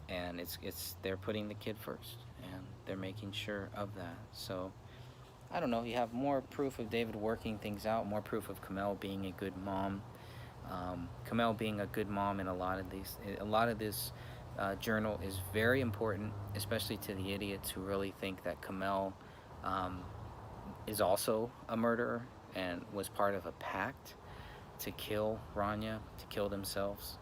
and it's they're putting the kid first, and they're making sure of that. So I don't know. You have more proof of David working things out, more proof of Kamel being a good mom. Kamel being a good mom in a lot of this journal is very important, especially to the idiots who really think that Kamel is also a murderer and was part of a pact to kill Rania, to kill themselves.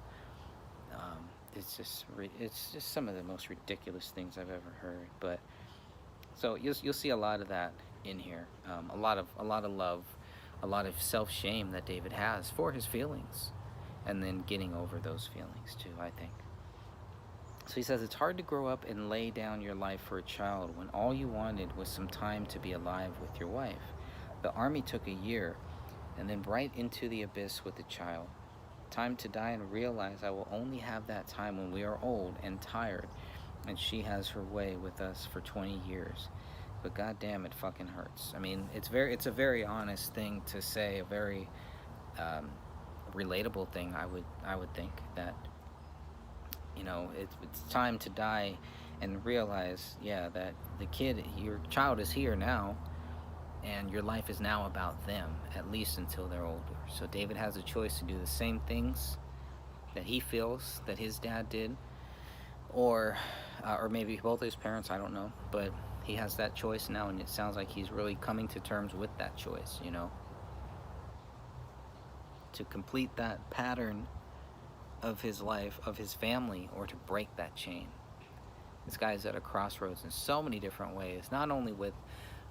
It's just some of the most ridiculous things I've ever heard. But so you'll see a lot of that in here. A lot of love, a lot of self-shame that David has for his feelings, and then getting over those feelings too, I think. So he says, it's hard to grow up and lay down your life for a child when all you wanted was some time to be alive with your wife. The army took a year, and then right into the abyss with the child. Time to die and realize I will only have that time when we are old and tired, and she has her way with us for 20 years. But goddamn, it fucking hurts. I mean, it's a very honest thing to say, a very relatable thing. I would think that, you know, it's time to die and realize, yeah, that your child is here now, and your life is now about them, at least until they're older. So David has a choice to do the same things that he feels that his dad did, or maybe both his parents, I don't know, but he has that choice now, and it sounds like he's really coming to terms with that choice, you know, to complete that pattern of his life, of his family, or to break that chain. This guy is at a crossroads in so many different ways, not only with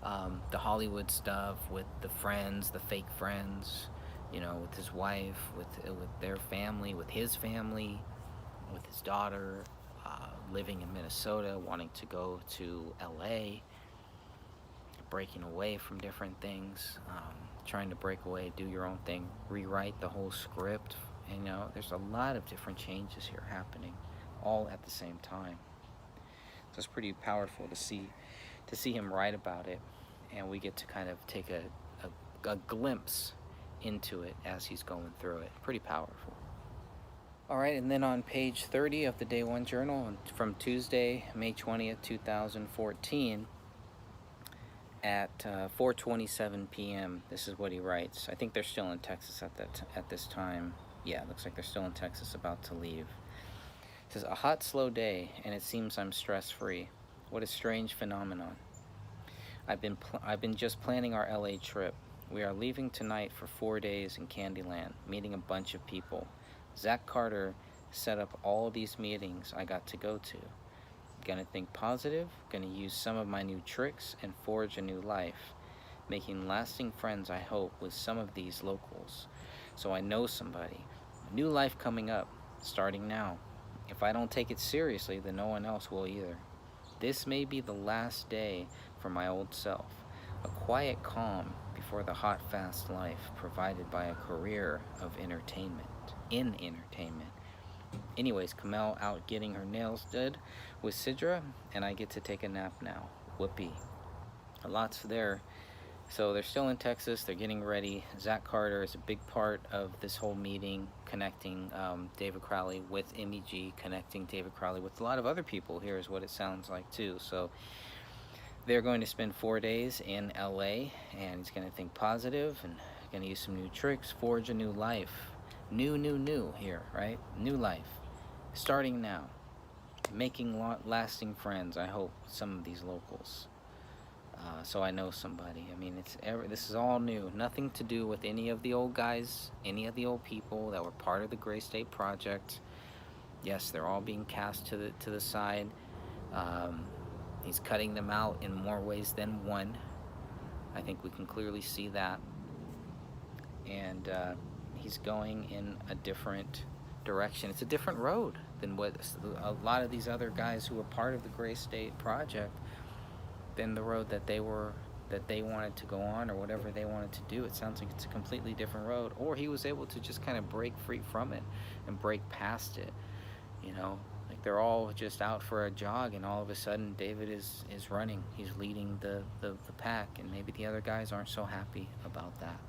the Hollywood stuff, with the friends, the fake friends, you know, with his wife, with their family, with his family, with his daughter, living in Minnesota, wanting to go to LA, breaking away from different things, trying to break away, do your own thing, rewrite the whole script. And, you know, there's a lot of different changes here happening all at the same time. So it's pretty powerful to see him write about it, and we get to kind of take a glimpse into it as he's going through it. Pretty powerful. All right, and then on page 30 of the Day One Journal, from Tuesday, May 20th, 2014, at 4:27 p.m., this is what he writes. I think they're still in Texas at this time. Yeah, it looks like they're still in Texas, about to leave. It says, a hot, slow day, and it seems I'm stress-free. What a strange phenomenon. I've been just planning our LA trip. We are leaving tonight for 4 days in Candyland, meeting a bunch of people. Zach Carter set up all these meetings I got to go to. Gonna think positive, gonna use some of my new tricks and forge a new life. Making lasting friends, I hope, with some of these locals. So I know somebody. A new life coming up, starting now. If I don't take it seriously, then no one else will either. This may be the last day for my old self. A quiet calm before the hot, fast life provided by a career of entertainment. In entertainment. Anyways, Kamel out getting her nails did with Sidra, and I get to take a nap now. Whoopee. Lots there. So they're still in Texas. They're getting ready. Zach Carter is a big part of this whole meeting, connecting David Crowley with MEG, connecting David Crowley with a lot of other people. Here is what it sounds like too. So they're going to spend 4 days in LA, and he's going to think positive and going to use some new tricks, forge a new life. New here, right? New life. Starting now. Making lasting friends, I hope, some of these locals. So I know somebody. I mean, this is all new. Nothing to do with any of the old guys, any of the old people that were part of the Gray State Project. Yes, they're all being cast to the side. He's cutting them out in more ways than one. I think we can clearly see that. And he's going in a different direction. It's a different road than what a lot of these other guys who were part of the Gray State Project, than the road that they wanted to go on, or whatever they wanted to do. It sounds like it's a completely different road. Or he was able to just kind of break free from it and break past it, you know, like they're all just out for a jog, and all of a sudden David is running. He's leading the pack, and maybe the other guys aren't so happy about that.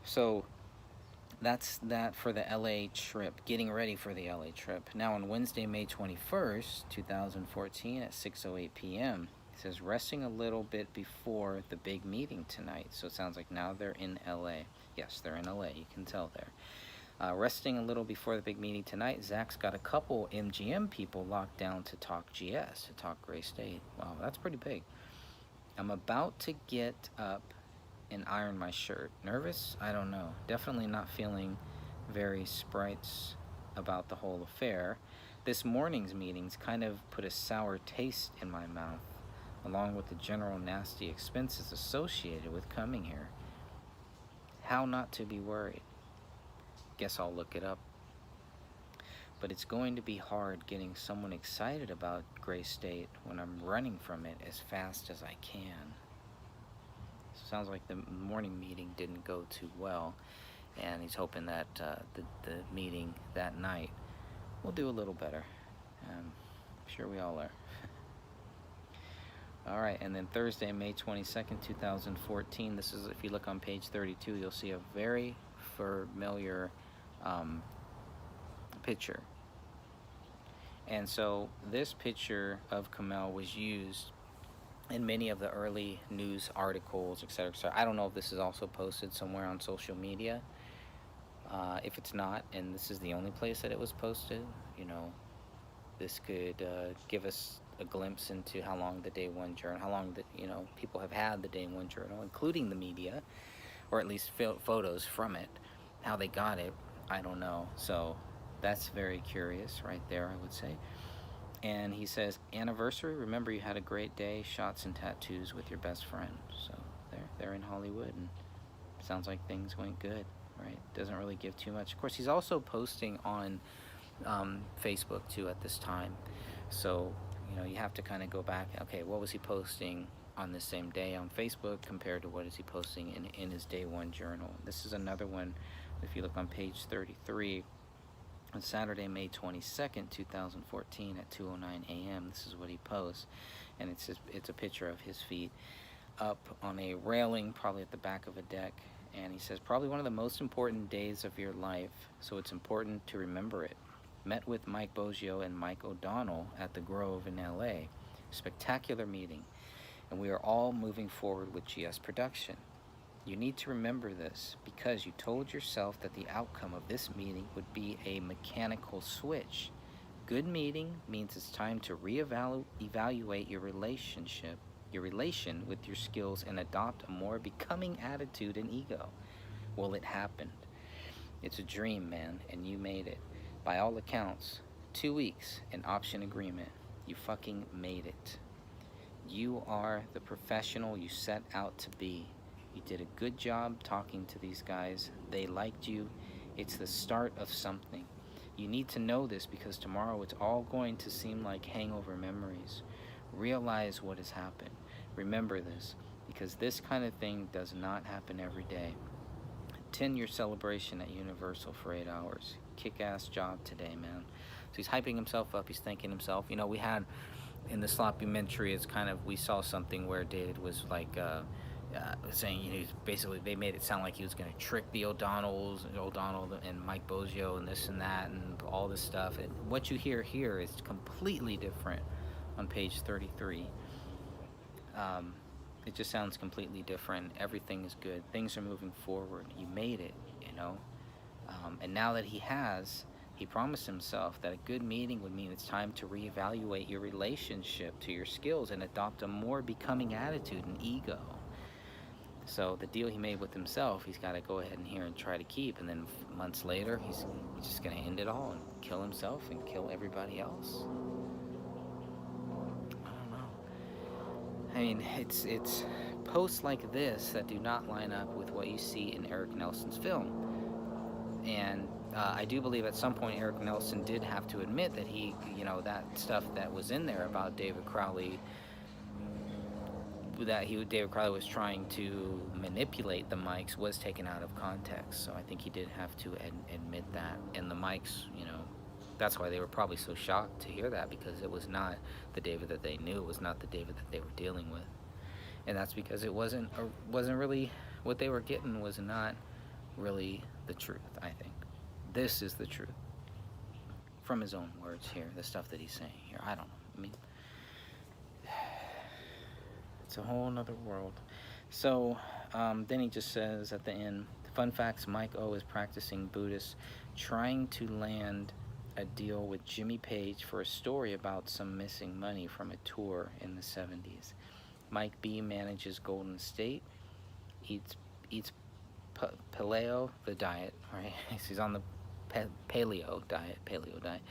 So that's that for the LA trip, getting ready for the LA trip. Now on Wednesday, May 21st, 2014 at 6:08 p.m., it says resting a little bit before the big meeting tonight. So it sounds like now they're in LA. Yes, they're in LA. You can tell there. Resting a little before the big meeting tonight, Zach's got a couple MGM people locked down to talk GS, to talk Gray State. Wow, that's pretty big. I'm about to get up and iron my shirt. Nervous? I don't know. Definitely not feeling very sprites about the whole affair. This morning's meetings kind of put a sour taste in my mouth, along with the general nasty expenses associated with coming here. How not to be worried? Guess I'll look it up. But it's going to be hard getting someone excited about Gray State when I'm running from it as fast as I can. Sounds like the morning meeting didn't go too well, and he's hoping that the meeting that night will do a little better. I'm sure we all are. All right, and then Thursday, May 22nd, 2014. This is, if you look on page 32, you'll see a very familiar picture. And so this picture of Kamel was used in many of the early news articles, etc., etc. I don't know if this is also posted somewhere on social media. If it's not, and this is the only place that it was posted, you know, this could give us a glimpse into how long the Day One Journal, how long that, you know, people have had the Day One Journal, including the media, or at least photos from it. How they got it, I don't know. So that's very curious right there, I would say. And he says, anniversary, remember you had a great day, shots and tattoos with your best friend. So they're in Hollywood, and sounds like things went good, right? Doesn't really give too much. Of course, he's also posting on Facebook too at this time. So, you know, you have to kind of go back, okay, what was he posting on the same day on Facebook compared to what is he posting in his Day One Journal? This is another one, if you look on page 33, on Saturday, May 22nd, 2014 at 2:09 a.m. This is what he posts, and it's a picture of his feet up on a railing, probably at the back of a deck, and he says, probably one of the most important days of your life, so it's important to remember it. Met with Mike Boggio and Mike O'Donnell at the Grove in LA. Spectacular meeting, and we are all moving forward with GS production. You need to remember this because you told yourself that the outcome of this meeting would be a mechanical switch. Good meeting means it's time to evaluate your relation with your skills, and adopt a more becoming attitude and ego. Well, it happened. It's a dream, man, and you made it. By all accounts, 2 weeks, an option agreement. You fucking made it. You are the professional you set out to be. You did a good job talking to these guys. They liked you. It's the start of something. You need to know this because tomorrow it's all going to seem like hangover memories. Realize what has happened. Remember this, because this kind of thing does not happen every day. 10-year celebration at Universal for 8 hours. Kick-ass job today, man. So he's hyping himself up. He's thanking himself. You know, we had in the sloppy-mentary, it's kind of, we saw something where David was like, saying, you know, basically they made it sound like he was going to trick the O'Donnell and Mike Boggio and this and that and all this stuff. And what you hear here is completely different on page 33. It just sounds completely different. Everything is good. Things are moving forward. You made it, you know. And now that he promised himself that a good meeting would mean it's time to reevaluate your relationship to your skills and adopt a more becoming attitude and ego. So the deal he made with himself, he's got to go ahead and here and try to keep. And then months later, he's just going to end it all and kill himself and kill everybody else. I don't know. I mean, it's posts like this that do not line up with what you see in Eric Nelson's film. And I do believe at some point Eric Nelson did have to admit that he, you know, that stuff that was in there about David Crowley, David Crowley was trying to manipulate the mics, was taken out of context. So I think he did have to admit that. And the mics, you know, That's why they were probably so shocked to hear that, because it was not the David that they knew. It was not the David that they were dealing with. And that's because it wasn't really what they were getting, was not really the truth, I think. This is the truth. From his own words here, the stuff that he's saying here. I don't know. I mean, it's a whole nother world. So then he just says at the end, fun facts, Mike O is practicing Buddhist, trying to land a deal with Jimmy Page for a story about some missing money from a tour in the 70s. Mike B manages Golden State, eats paleo, the diet, right? He's on the paleo diet,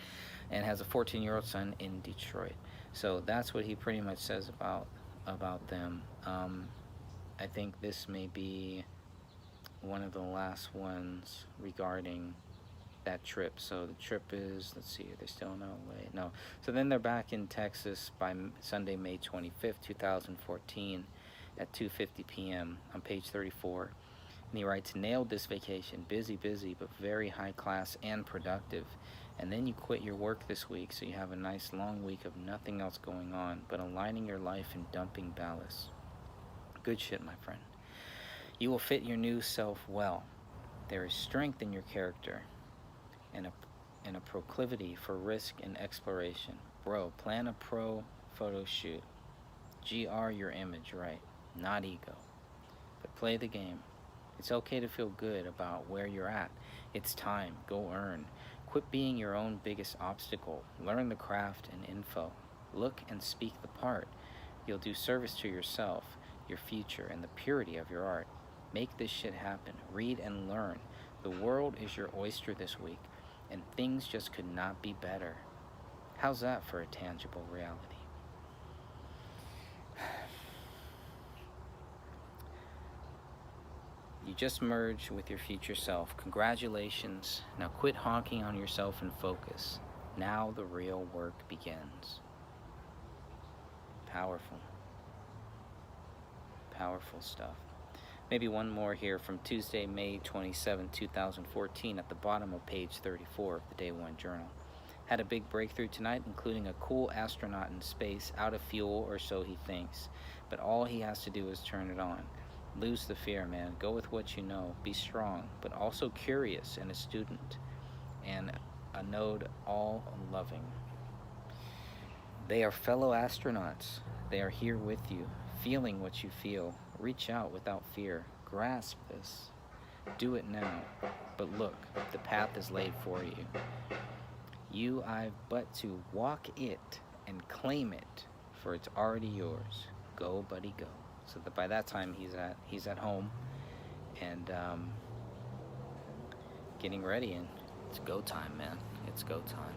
and has a 14-year-old son in Detroit. So that's what he pretty much says about them. I think this may be one of the last ones regarding that trip. So the trip is, let's see, they're still in LA. No. So then they're back in Texas by Sunday, May 25th, 2014 at 2:50 p.m. on page 34. And he writes, nailed this vacation. Busy, but very high class and productive. And then you quit your work this week, so you have a nice long week of nothing else going on but aligning your life and dumping ballast. Good shit, my friend. You will fit your new self well. There is strength in your character and a proclivity for risk and exploration. Bro, plan a pro photo shoot. GR your image, right? Not ego. But play the game. It's okay to feel good about where you're at. It's time. Go earn. Quit being your own biggest obstacle. Learn the craft and info. Look and speak the part. You'll do service to yourself, your future, and the purity of your art. Make this shit happen. Read and learn. The world is your oyster this week, and things just could not be better. How's that for a tangible reality? You just merged with your future self. Congratulations. Now quit honking on yourself and focus. Now the real work begins. Powerful. Powerful stuff. Maybe one more here from Tuesday, May 27, 2014, at the bottom of page 34 of the Day One Journal. Had a big breakthrough tonight, including a cool astronaut in space, out of fuel, or so he thinks. But all he has to do is turn it on. Lose the fear, man. Go with what you know. Be strong, but also curious and a student. And a node all loving. They are fellow astronauts. They are here with you, feeling what you feel. Reach out without fear. Grasp this. Do it now. But look, the path is laid for you. I've but to walk it and claim it, for it's already yours. Go, buddy, go. So that by that time he's at home and getting ready, and it's go time, man. It's go time.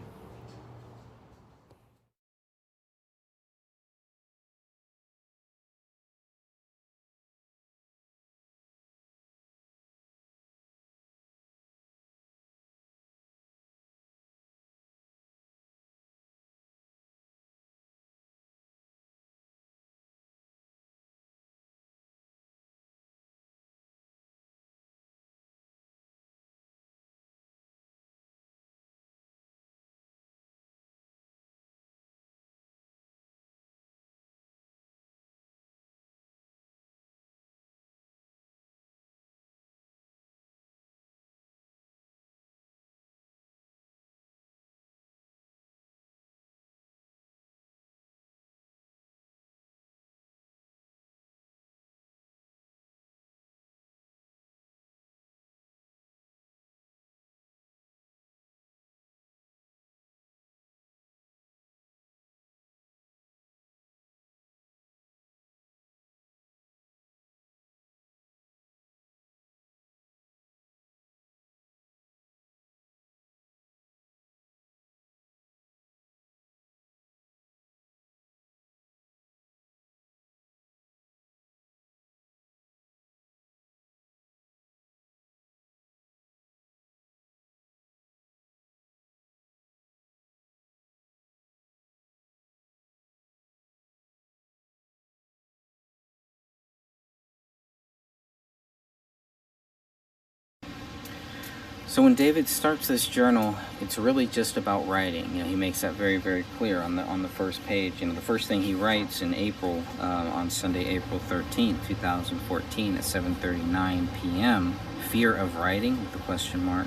So when David starts this journal, it's really just about writing. He makes that very, very clear on the first page. The first thing he writes in April, on Sunday, April 13th, 2014, at 7:39 p.m. Fear of writing with a question mark.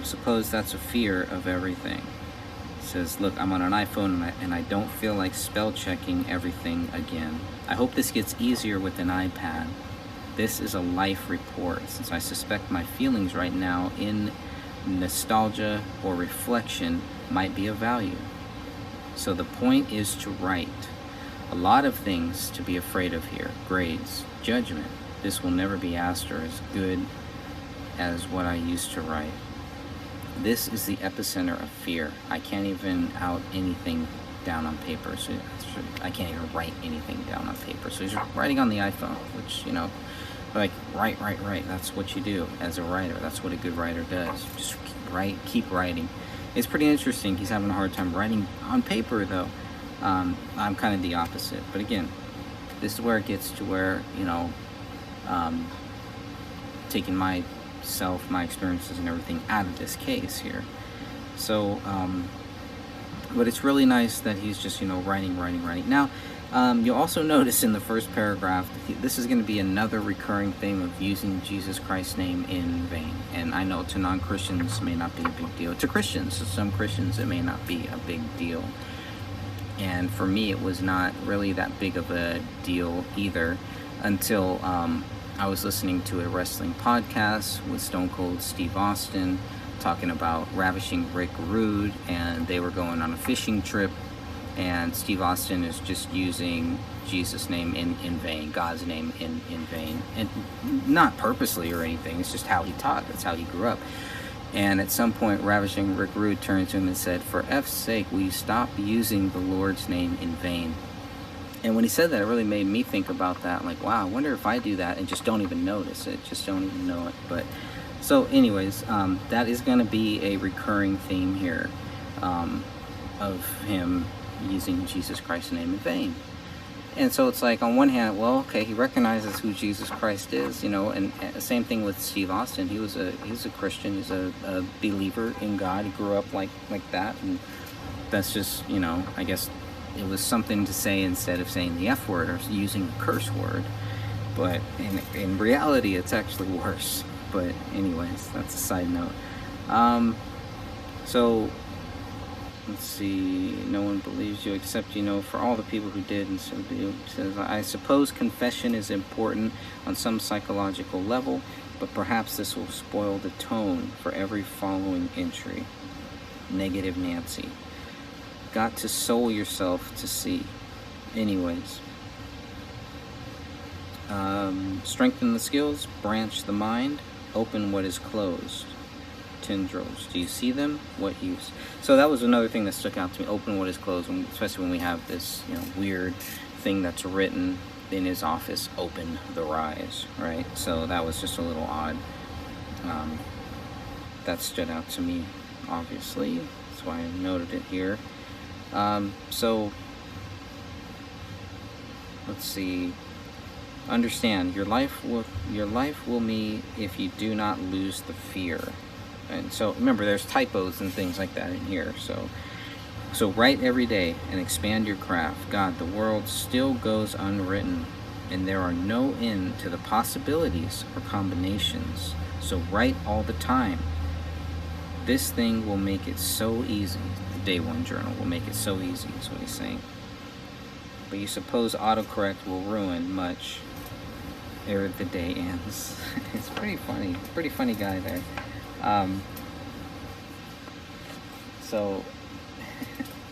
Suppose that's a fear of everything. It says, look, I'm on an iPhone and I don't feel like spell checking everything again. I hope this gets easier with an iPad. This is a life report, since I suspect my feelings right now in nostalgia or reflection might be of value. So the point is to write. A lot of things to be afraid of here. Grades, judgment. This will never be asked or as good as what I used to write. This is the epicenter of fear. I can't even out anything down on paper. So I can't even write anything down on paper. So he's writing on the iPhone, which, like, write. That's what you do as a writer. That's what a good writer does. Just write, keep writing. It's pretty interesting. He's having a hard time writing on paper, though. I'm kind of the opposite. But again, this is where it gets to where, taking myself, my experiences and everything out of this case here. So, but it's really nice that he's just, writing. Now, you'll also notice in the first paragraph, this is going to be another recurring theme of using Jesus Christ's name in vain. And I know to non-Christians it may not be a big deal. To Christians, to some Christians, it may not be a big deal. And for me, it was not really that big of a deal either until I was listening to a wrestling podcast with Stone Cold Steve Austin talking about ravishing Rick Rude, and they were going on a fishing trip. And Steve Austin is just using Jesus' name in vain, God's name in vain. And not purposely or anything, it's just how he taught, that's how he grew up. And at some point, Ravishing Rick Rude turned to him and said, "For F's sake, will you stop using the Lord's name in vain?" And when he said that, it really made me think about that. Like, wow, I wonder if I do that and just don't even notice it, just don't even know it. But so anyways, that is going to be a recurring theme here of him using Jesus Christ's name in vain. And so it's like, on one hand, well, okay, he recognizes who Jesus Christ is, and same thing with Steve Austin. He's a Christian, he's a believer in God. He grew up like that, and that's just, I guess it was something to say instead of saying the F word or using the curse word. But in reality, it's actually worse. But anyways, that's a side note. So let's see. No one believes you except for all the people who did and so do. It says, I suppose confession is important on some psychological level, but perhaps this will spoil the tone for every following entry. Negative Nancy. Got to soul yourself to see. Anyways. Strengthen the skills, branch the mind, open what is closed. Tendrils. Do you see them? What use? So that was another thing that stuck out to me. Open what is closed, especially when we have this, weird thing that's written in his office. Open the rise, right? So that was just a little odd. That stood out to me, obviously. That's why I noted it here. So let's see. Understand, your life will me if you do not lose the fear. And so remember, there's typos and things like that in here. So write every day and expand your craft. God, the world still goes unwritten, and there are no end to the possibilities or combinations. So write all the time. This thing will make it so easy. The Day One Journal will make it so easy, is what he's saying. But you suppose autocorrect will ruin much ere the day ends. It's pretty funny. Pretty funny guy there. So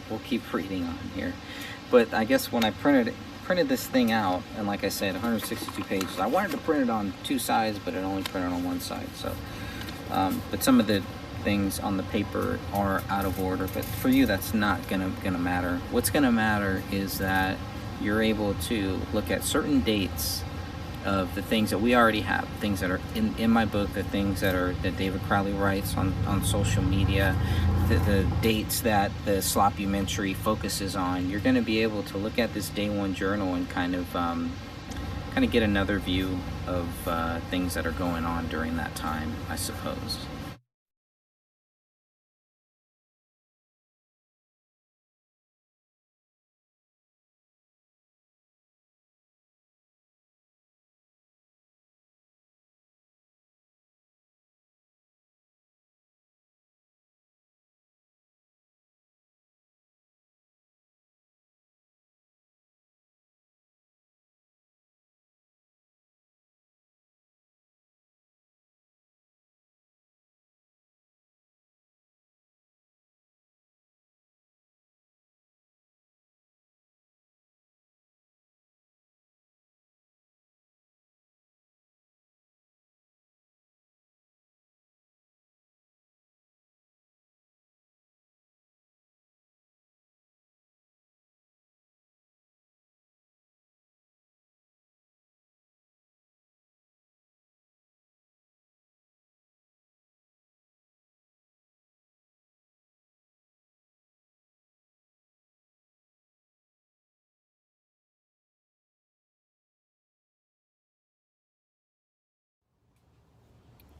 we'll keep reading on here. But I guess when I printed this thing out, and like I said, 162 pages, I wanted to print it on two sides, but it only printed on one side. So, but some of the things on the paper are out of order. But for you, that's not gonna matter. What's gonna matter is that you're able to look at certain dates of the things that we already have, things that are in my book, the things that David Crowley writes on social media, the dates that the Sloppumentary focuses on. You're going to be able to look at this Day One Journal and kind of get another view of things that are going on during that time, I suppose.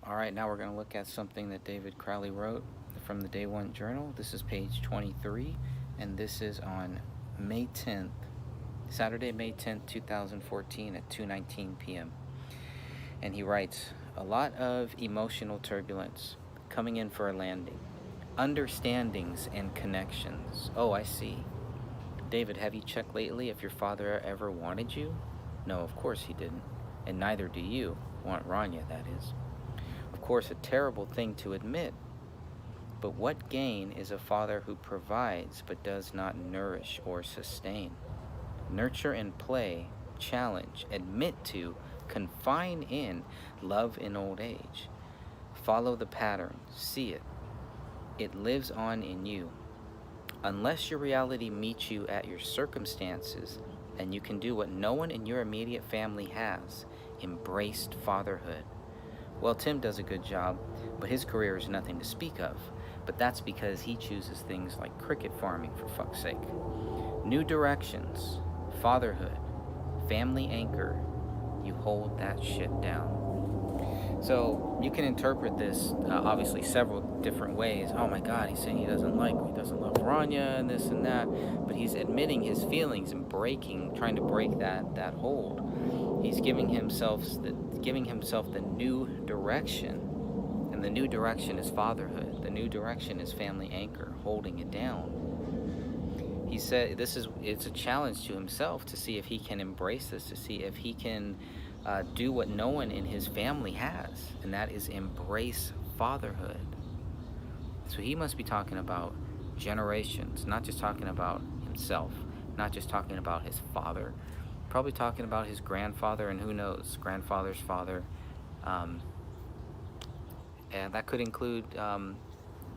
All right, now we're going to look at something that David Crowley wrote from the Day One Journal. This is page 23, and this is on May 10th, Saturday, May 10th, 2014 at 2:19 p.m. And he writes, a lot of emotional turbulence coming in for a landing. Understandings and connections. Oh, I see. David, have you checked lately if your father ever wanted you? No, of course he didn't. And neither do you. Want Rania, that is. Of course, a terrible thing to admit. But what gain is a father who provides but does not nourish or sustain? Nurture and play, challenge, admit to, confine in, love in old age. Follow the pattern, see it. It lives on in you. Unless your reality meets you at your circumstances, and you can do what no one in your immediate family has, embraced fatherhood. Well, Tim does a good job, but his career is nothing to speak of. But that's because he chooses things like cricket farming, for fuck's sake. New directions, fatherhood, family anchor. You hold that shit down. So you can interpret this obviously several different ways. Oh my God, he's saying he doesn't love Rania and this and that, but he's admitting his feelings and trying to break that hold. He's giving himself the new direction, and the new direction is fatherhood. The new direction is family anchor, holding it down. He said it's a challenge to himself to see if he can embrace this, to see if he can do what no one in his family has, and that is embrace fatherhood. So he must be talking about generations, not just talking about himself, not just talking about his father, probably talking about his grandfather, and who knows, grandfather's father. And that could include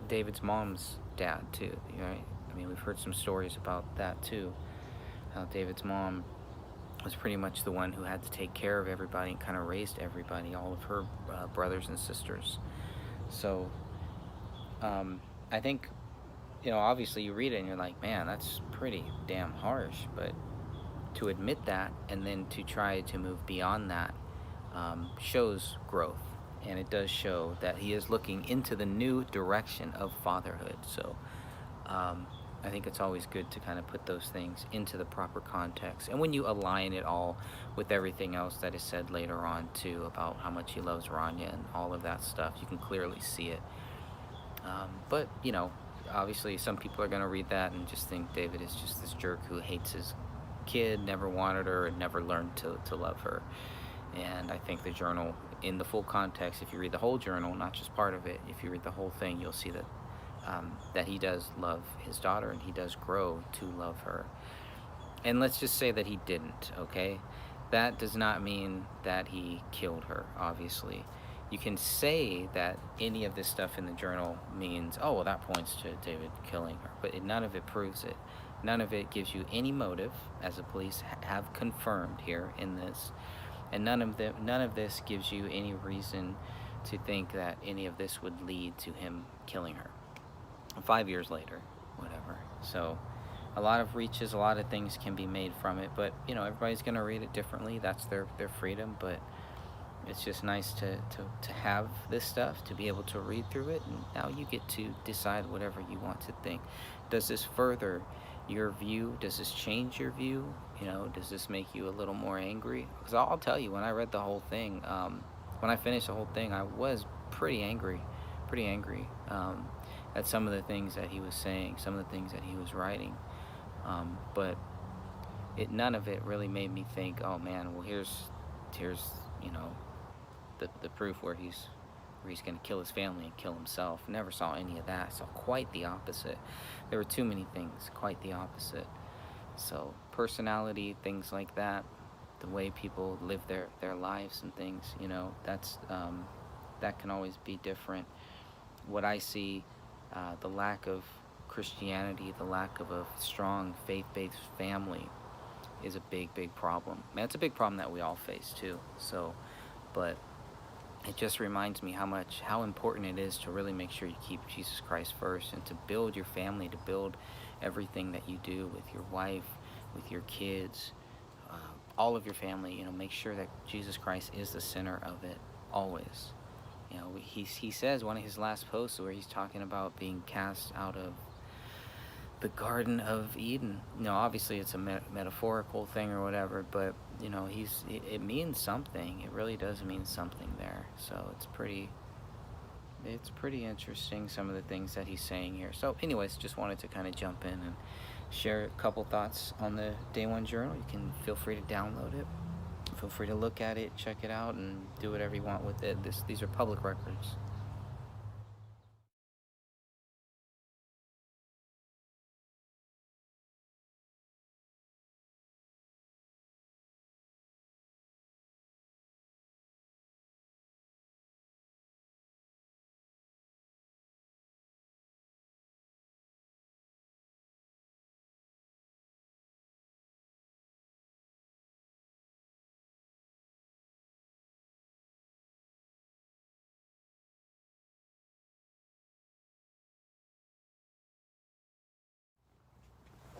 David's mom's dad too, right? I mean, we've heard some stories about that too, how David's mom was pretty much the one who had to take care of everybody and kind of raised everybody, all of her brothers and sisters. So I think, obviously you read it and you're like, man, that's pretty damn harsh. But to admit that and then to try to move beyond that shows growth. And it does show that he is looking into the new direction of fatherhood. So I think it's always good to kind of put those things into the proper context. And when you align it all with everything else that is said later on too, about how much he loves Rania and all of that stuff, you can clearly see it. But, obviously some people are going to read that and just think David is just this jerk who hates his kid, never wanted her, and never learned to love her. And I think the journal, in the full context, if you read the whole journal, not just part of it, if you read the whole thing, you'll see that that he does love his daughter and he does grow to love her. And let's just say that he didn't, okay? That does not mean that he killed her, obviously. You can say that any of this stuff in the journal means, oh, well, that points to David killing her, but none of it proves it. None of it gives you any motive, as the police have confirmed here in this. And none of this gives you any reason to think that any of this would lead to him killing her 5 years later, whatever. So a lot of reaches, a lot of things can be made from it, but everybody's going to read it differently. That's their freedom. But it's just nice to have this stuff, to be able to read through it, and now you get to decide whatever you want to think. Does this further your view? Does this change your view? Does this make you a little more angry? Because I'll tell you, when I read the whole thing, when I finished the whole thing, I was pretty angry at some of the things that he was saying, some of the things that he was writing. But none of it really made me think, oh man, well here's the proof where he's going to kill his family and kill himself. Never saw any of that. Saw quite the opposite. There were too many things, quite the opposite. So personality, things like that, the way people live their lives and things, that's that can always be different. What I see, the lack of Christianity, the lack of a strong faith-based family is a big problem. Man, it's a big problem that we all face too. So, but it just reminds me how important it is to really make sure you keep Jesus Christ first, and to build your family, to build everything that you do with your wife, with your kids, all of your family. Make sure that Jesus Christ is the center of it always. he says one of his last posts where he's talking about being cast out of the Garden of Eden. Obviously it's a metaphorical thing or whatever, but it means something. It really does mean something there. So it's pretty interesting, some of the things that he's saying here. So anyways, just wanted to kind of jump in and share a couple thoughts on the Day One Journal. You can feel free to download it. Feel free to look at it, check it out, and do whatever you want with it. These are public records.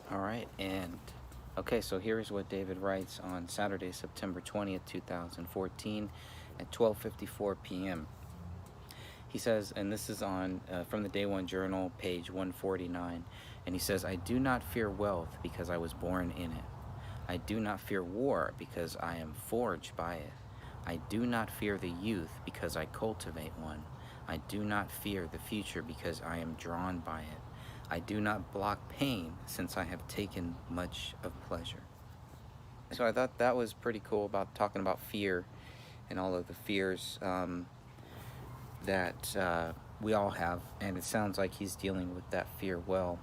All right, and okay, so here's what David writes on Saturday, September 20th, 2014 at 12:54 p.m. He says, and this is on from the Day One Journal, page 149, and he says, "I do not fear wealth because I was born in it. I do not fear war because I am forged by it. I do not fear the youth because I cultivate one. I do not fear the future because I am drawn by it. I do not block pain since I have taken much of pleasure." So I thought that was pretty cool, about talking about fear and all of the fears that we all have, and it sounds like he's dealing with that fear well.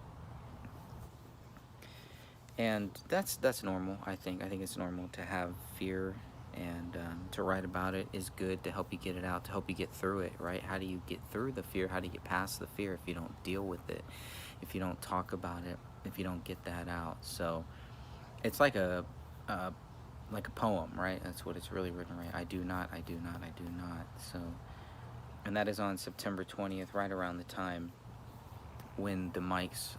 And that's normal. I think it's normal to have fear, and to write about it is good, to help you get it out, to help you get through it, right? How do you get through the fear? How do you get past the fear if you don't deal with it, if you don't talk about it, if you don't get that out? So it's like a poem, right? That's what it's really written, right? I do not, I do not, I do not. So, and that is on September 20th, right around the time when the mics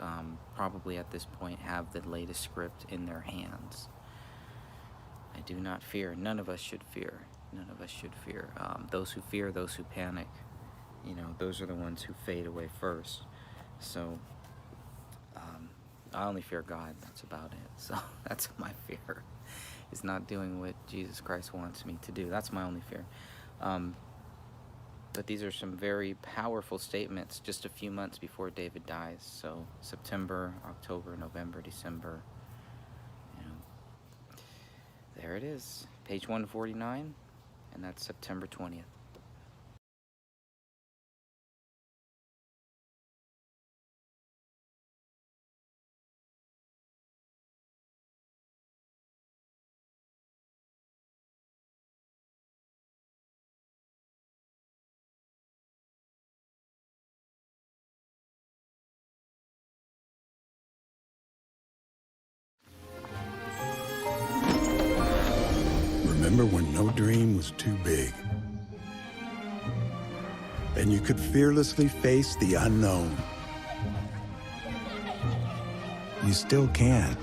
probably at this point have the latest script in their hands. I do not fear. None of us should fear. None of us should fear. Those who fear, those who panic, those are the ones who fade away first. So I only fear God. That's about it. So that's my fear, is not doing what Jesus Christ wants me to do. That's my only fear. But these are some very powerful statements just a few months before David dies. So September, October, November, December. There it is, page 149, and that's September 20th. Remember when no dream was too big, and you could fearlessly face the unknown? You still can.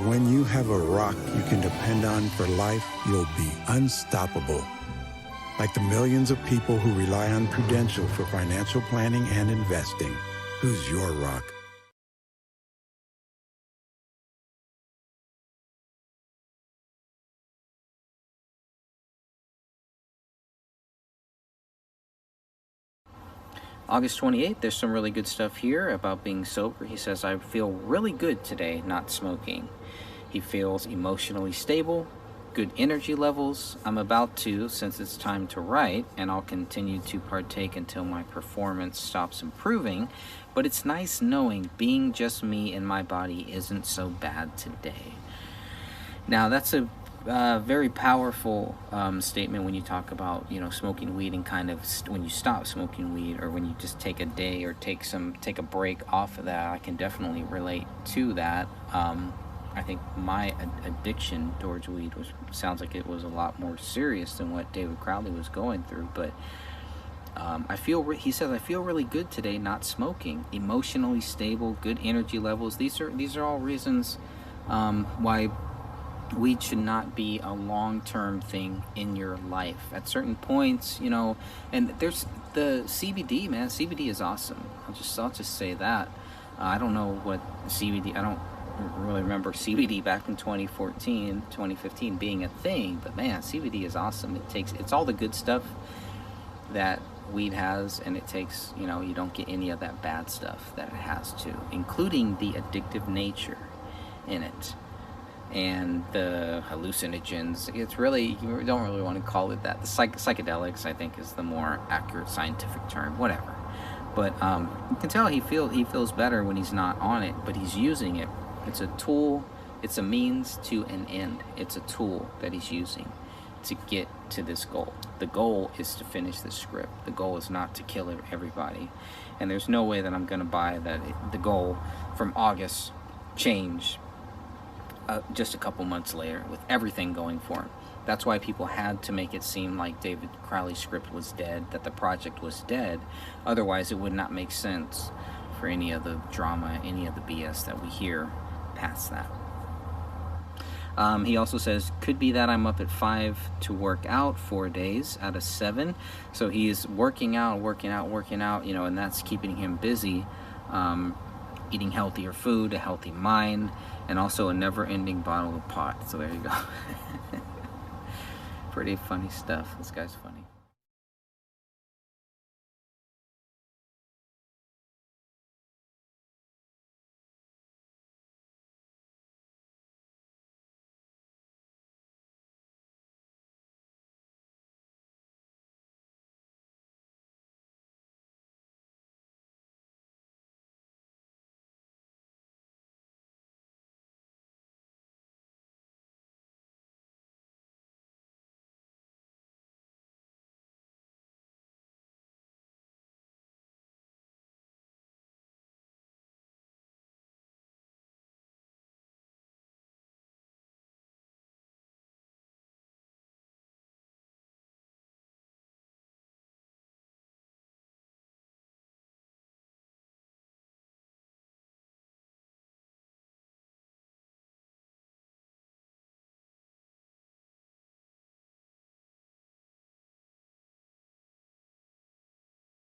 When you have a rock you can depend on for life, you'll be unstoppable. Like the millions of people who rely on Prudential for financial planning and investing. Who's your rock? August 28th, there's some really good stuff here about being sober. He says, "I feel really good today not smoking." He feels emotionally stable, good energy levels. "I'm about to, since it's time to write, and I'll continue to partake until my performance stops improving, but it's nice knowing being just me and my body isn't so bad today." Now, that's a very powerful statement when you talk about smoking weed, and kind of when you stop smoking weed, or when you just take a day or take a break off of that. I can definitely relate to that. I think my addiction towards weed sounds like it was a lot more serious than what David Crowley was going through, but he says, "I feel really good today not smoking, emotionally stable, good energy levels." These are all reasons why weed should not be a long-term thing in your life. At certain points, you know, and there's the CBD, man. CBD is awesome. I'll just say that. I don't know what CBD. I don't really remember CBD back in 2014, 2015 being a thing, but man, CBD is awesome. It's all the good stuff that weed has, and it takes, you know, you don't get any of that bad stuff that it has too, including the addictive nature in it and the hallucinogens. It's really, you don't really want to call it that. The psychedelics, I think, is the more accurate scientific term, whatever. But you can tell he feels better when he's not on it, but he's using it. It's a tool. It's a means to an end. It's a tool that he's using to get to this goal. The goal is to finish the script. The goal is not to kill everybody. And there's no way that I'm going to buy that the goal from August changed just a couple months later with everything going for him. That's why people had to make it seem like David Crowley's script was dead, that the project was dead. Otherwise, it would not make sense for any of the drama, any of the BS that we hear past that. He also says, could be that I'm up at 5 to work out 4 days out of 7. So he's working out, you know, and that's keeping him busy. Eating healthier food, a healthy mind, and also a never-ending bottle of pot. So there you go. Pretty funny stuff. This guy's funny.